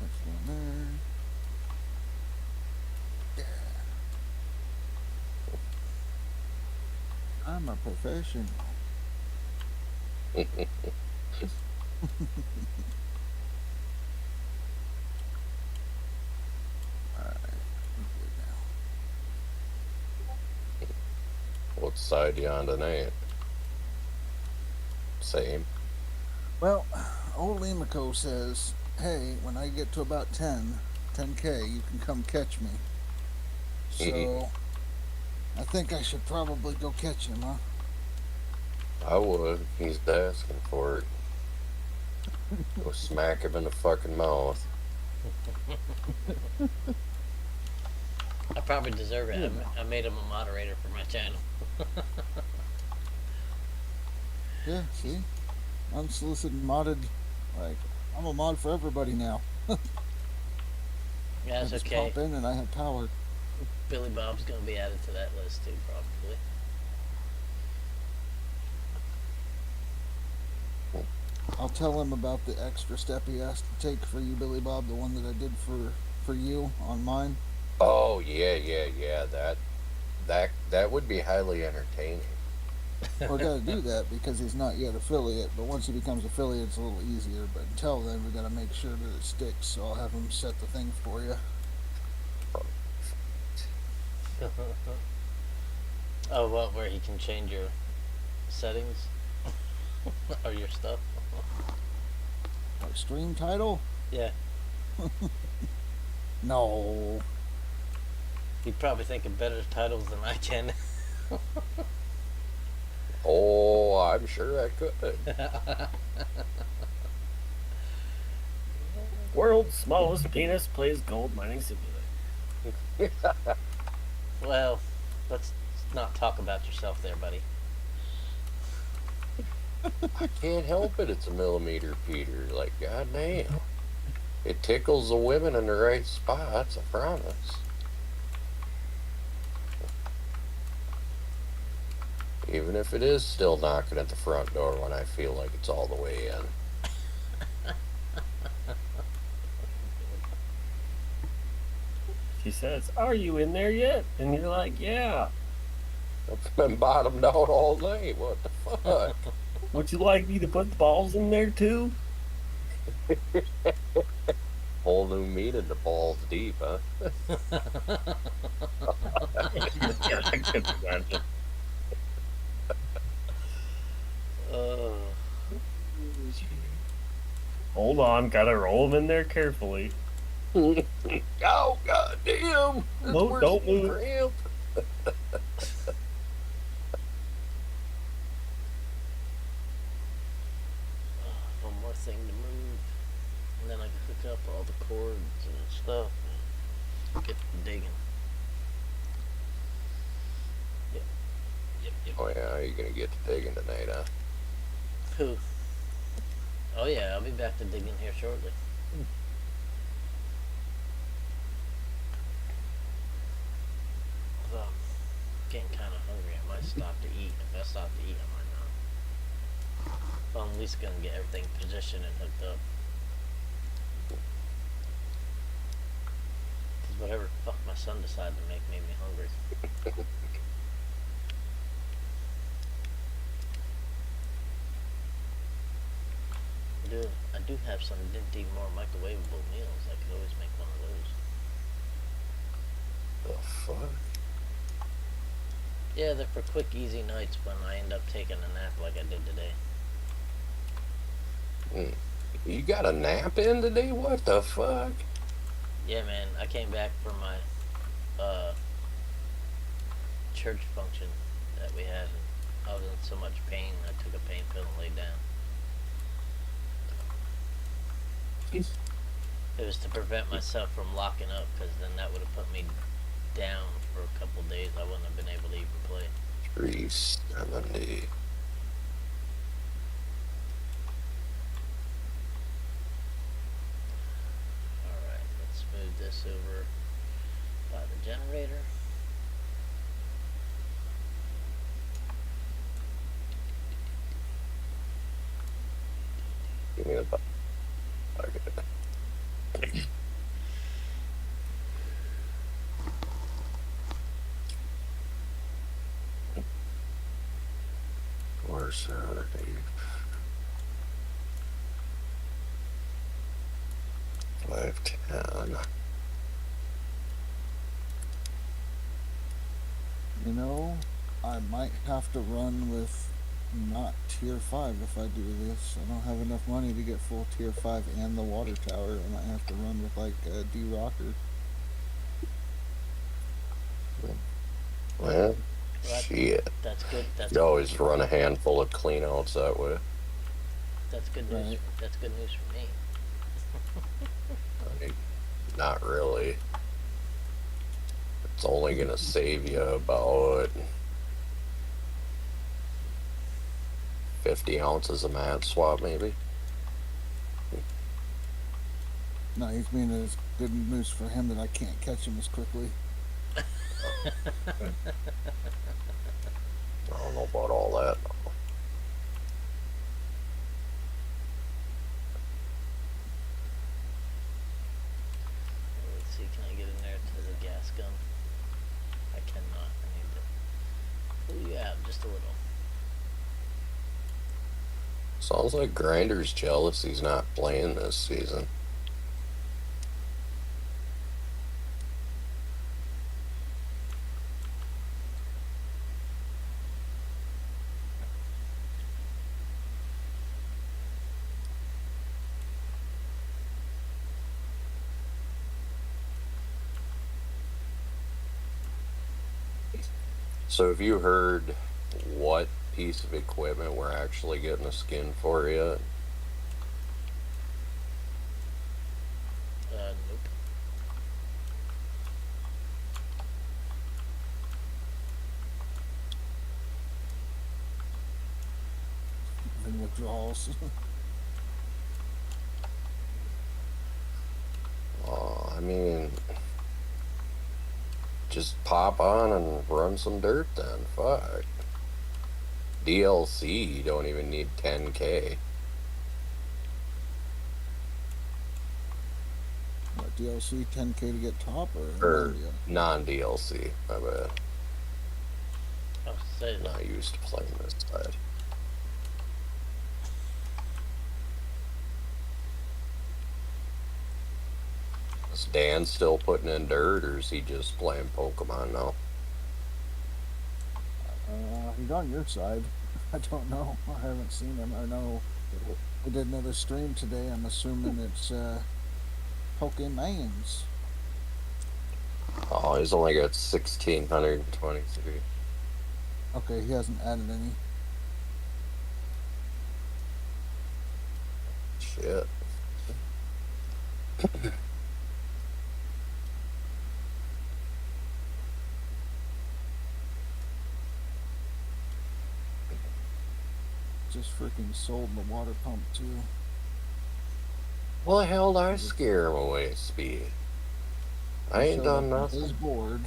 What's going there? Yeah. I'm a professional. Alright, we're good now. What side you on tonight? Same. Well, old Limako says, hey, when I get to about 10K, you can come catch me. So, I think I should probably go catch him, huh? I would. He's asking for it. Go smack him in the fucking mouth. I probably deserve it. I made him a moderator for my channel. Yeah, see? Unsolicited modded, like, I'm a mod for everybody now. Yeah, I that's just okay. pop in and I have power. Billy Bob's gonna be added to that list too, probably. I'll tell him about the extra step he has to take for you, Billy Bob, the one that I did for you on mine. Oh yeah. That would be highly entertaining. We're gonna do that because he's not yet affiliate, but once he becomes affiliate, it's a little easier. But until then, we gotta make sure that it sticks. So I'll have him set the thing for you. Oh, what? Where he can change your settings or your stuff? Our stream title? Yeah, No. you'd probably think of better titles than I can. Oh, I'm sure I could. World's smallest penis plays gold mining simulator. Well, let's not talk about yourself there, buddy. Can't help it. It's a millimeter, Peter. Like, goddamn. It tickles the women in the right spots, I promise. Even if it is still knocking at the front door when I feel like it's all the way in. She says, "Are you in there yet?" And you're like, "Yeah." I've been bottomed out all day. What the fuck? Would you like me to put the balls in there too? Whole new meaning to balls deep, huh? I can imagine. Oh, Hold on, gotta roll them in there carefully. Oh, goddamn. That's No, worse don't than move. cramp. one more thing to move, and then I can hook up all the cords and stuff and get digging. Yep. Oh, yeah, you're gonna get to digging tonight, huh? Who? Oh yeah, I'll be back to digging here shortly. So, I'm getting kind of hungry. I might stop to eat. If I stop to eat, I might not. Well, I'm at least gonna get everything positioned and hooked up. Cause whatever the fuck my son decided to make made me hungry. I do have some Dinty more microwavable meals. I could always make one of those. The fuck? Yeah, they're for quick, easy nights when I end up taking a nap like I did today. You got a nap in today? What the fuck? Yeah, man, I came back from my church function that we had, and I was in so much pain, I took a pain pill and laid down. It was to prevent myself from locking up, because then that would have put me down for a couple days. I wouldn't have been able to even play. 370. Alright, let's move this over by the generator. Give me the bucket. Where's the other thing? 510. You know, I might have to run with not tier 5 if I do this. I don't have enough money to get full tier 5 and the water tower. I might have to run with like a D-Rocker. Well, Right. shit. That's good. You always run a handful of cleanouts that way. That's good news. Right. That's good news for me. I mean, not really. It's only gonna save you about 50 ounces of mat swap, maybe. No, he's being as good news for him that I can't catch him as quickly. I don't know about all that. Let's see, can I get in there to the gas gun? I cannot. I need to pull you out just a little. Sounds like Grinder's jealous he's not playing this season. So have you heard what piece of equipment we're actually getting a skin for yet? Nope. And withdrawals. I mean, just pop on and run some dirt then. Fuck. DLC, you don't even need 10K. What, DLC 10K to get top or Or non-deal? non-DLC, my bad. I'll say that. Not used to playing this side. Is Dan still putting in dirt, or is he just playing Pokemon now? He's on your side. I don't know. I haven't seen him. I know we did another stream today. I'm assuming it's Pokemans. Oh, he's only got 1,623. Okay, he hasn't added any. Shit. Just freaking sold the water pump too. Well, the hell did I scare him away, Speed? I ain't Showed done up on His nothing. board.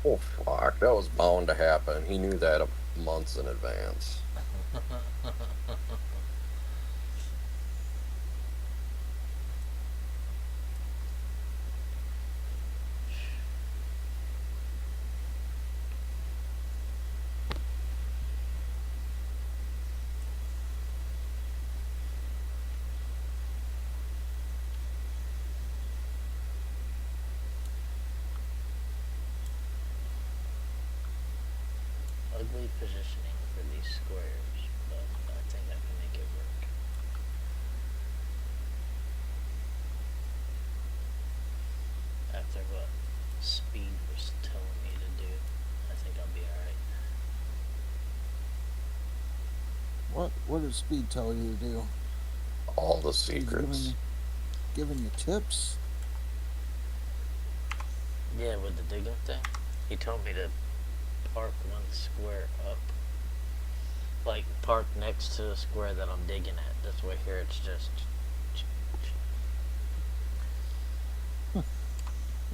Oh, fuck. That was bound to happen. He knew that months in advance. Ugly positioning for these squares, but I think I can make it work. After what Speed was telling me to do, I think I'll be alright. What did Speed tell you to do? All the He's secrets. giving you tips. Yeah, with the digging thing, he told me to park one square up. Like, park next to the square that I'm digging at. This way here it's just...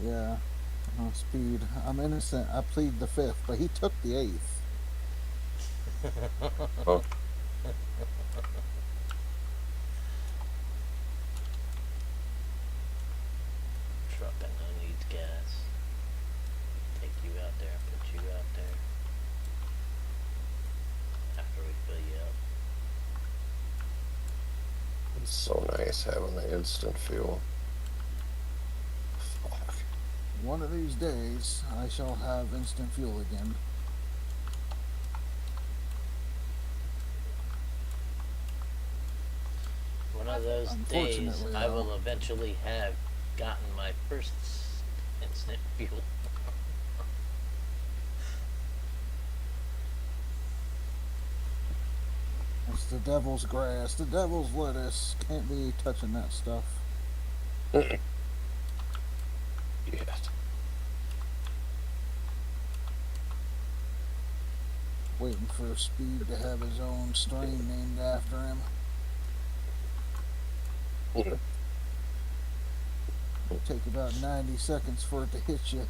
Yeah. Oh, Speed. I'm innocent. I plead the fifth, but he took the eighth. Oh. Truck I know needs gas. Take you out there, put you out there. After we fill you up. It's so nice having the instant fuel. Fuck. One of these days, I shall have instant fuel again. One of those days, Unfortunately, I though. will eventually have gotten my first instant fuel. It's the devil's grass, the devil's lettuce. Can't be touching that stuff. Yes. Waiting for Speed to have his own strain named after him. take about 90 seconds for it to hit you.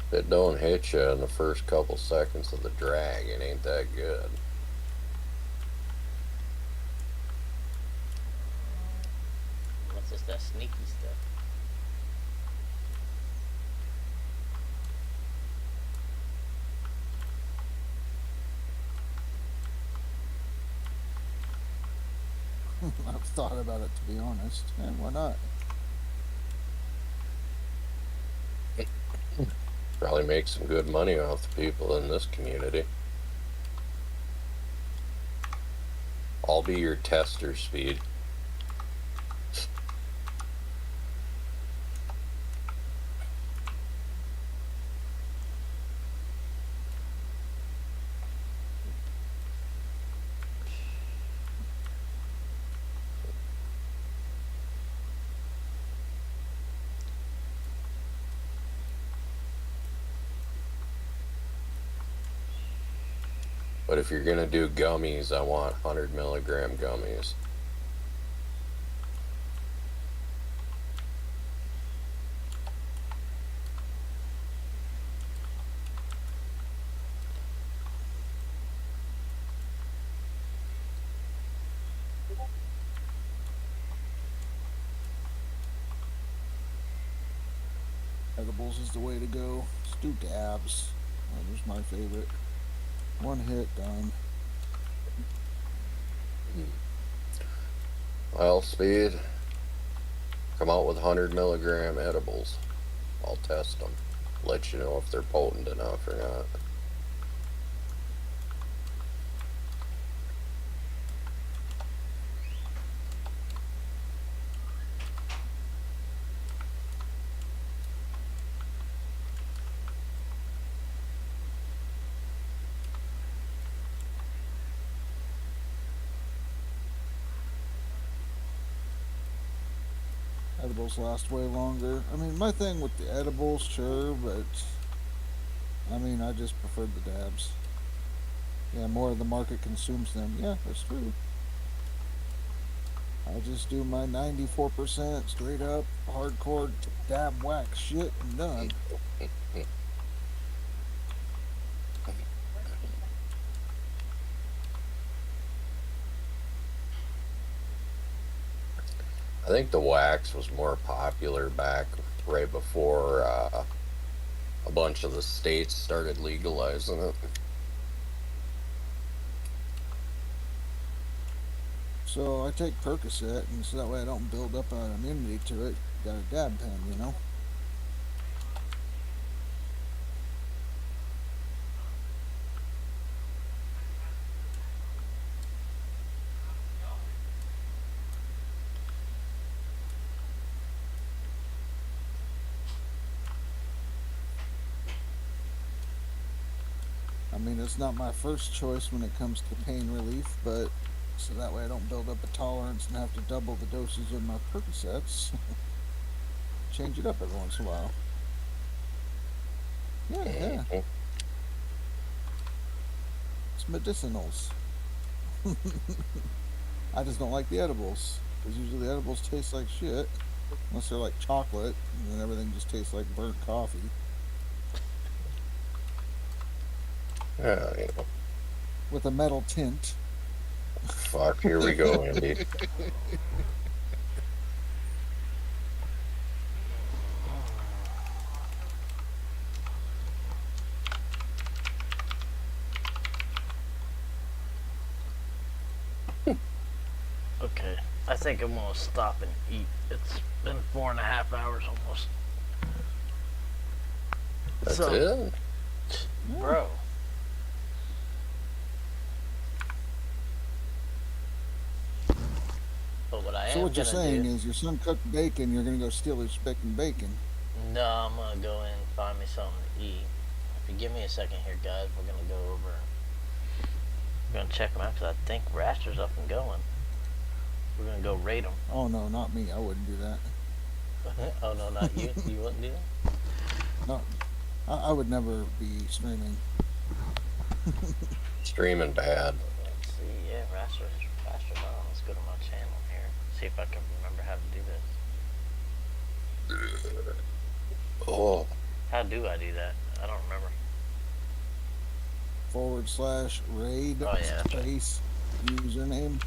If it don't hit you in the first couple seconds of the drag, it ain't that good. What's just that sneaky stuff? I've thought about it, to be honest. And why not? Probably make some good money off the people in this community. I'll be your tester, Speed. But if you're gonna do gummies, I want 100 milligram gummies. Edibles is the way to go. Let's do dabs. That was my favorite. One hit, done. Well, Speed, come out with 100 milligram edibles. I'll test them. Let you know if they're potent enough or not. Edibles last way longer. I mean, my thing with the edibles, sure, but I mean, I just preferred the dabs. Yeah, more of the market consumes them. Yeah, that's true. I just do my 94% straight up hardcore dab whack shit and done. I think the wax was more popular back right before a bunch of the states started legalizing it. So I take Percocet, and so that way I don't build up an immunity to it. Got a dab pen, you know? I mean, it's not my first choice when it comes to pain relief, but so that way I don't build up a tolerance and have to double the dosage of my Percocets. Change it up every once in a while. Yeah. It's medicinals. I just don't like the edibles, because usually the edibles taste like shit, unless they're like chocolate, and then everything just tastes like burnt coffee. Yeah, you know. With a metal tint. Fuck, here we go, Andy. Okay, I think I'm gonna stop and eat. It's been 4.5 hours almost. That's So, it? bro. But what I So am what you're gonna saying do, is your son cooked bacon, you're gonna go steal his specking bacon. no, I'm gonna go in and find me something to eat. If you give me a second here, guys, we're gonna go over. We're gonna check them out because I think Raster's up and going. We're gonna go raid them. Oh no, not me. I wouldn't do that. Oh no, not you. You wouldn't do that. No, I would never be streaming. Streaming bad. Let's see, yeah, Raster's on. Let's go to my channel here. See if I can remember how to do this. Oh, How do I do that? I don't remember. /raid Oh, yeah, that's right. space username.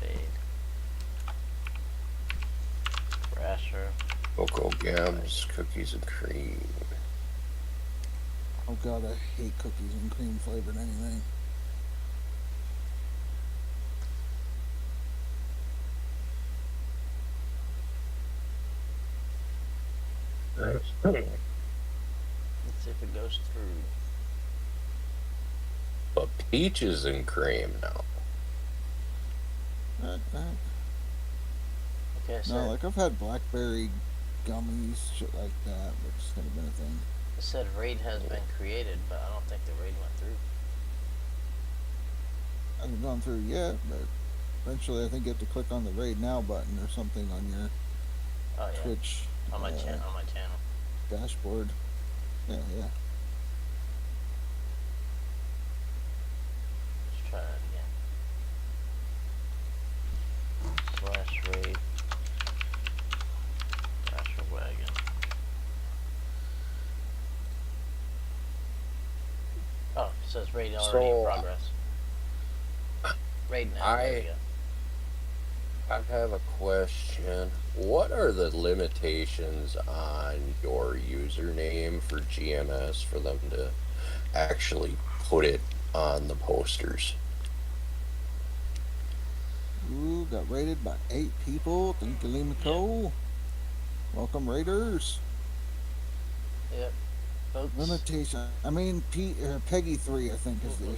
Raid. Raster. Cocoa Gabs, cookies and cream. Oh god, I hate cookies and cream flavored anything. Let's see if it goes through. But peaches and cream now. Okay, so No, like I've had blackberry gummies, shit like that, but it's never been a thing. it said raid has been created, but I don't think the raid went through. I haven't gone through yet, but eventually I think you have to click on the raid now button or something on your Oh yeah, Twitch on my channel. dashboard. Yeah. Let's try that again. /raid. Rasher wagon. Oh, it says raid already in So, progress. Raid now. There we go. I have a question. What are the limitations on your username for GMS for them to actually put it on the posters? Ooh, got raided by 8 people. Thank you, Lee McCole. Welcome, Raiders. Yep. Folks. Limitation. I mean, Peggy 3, I think, is the issue.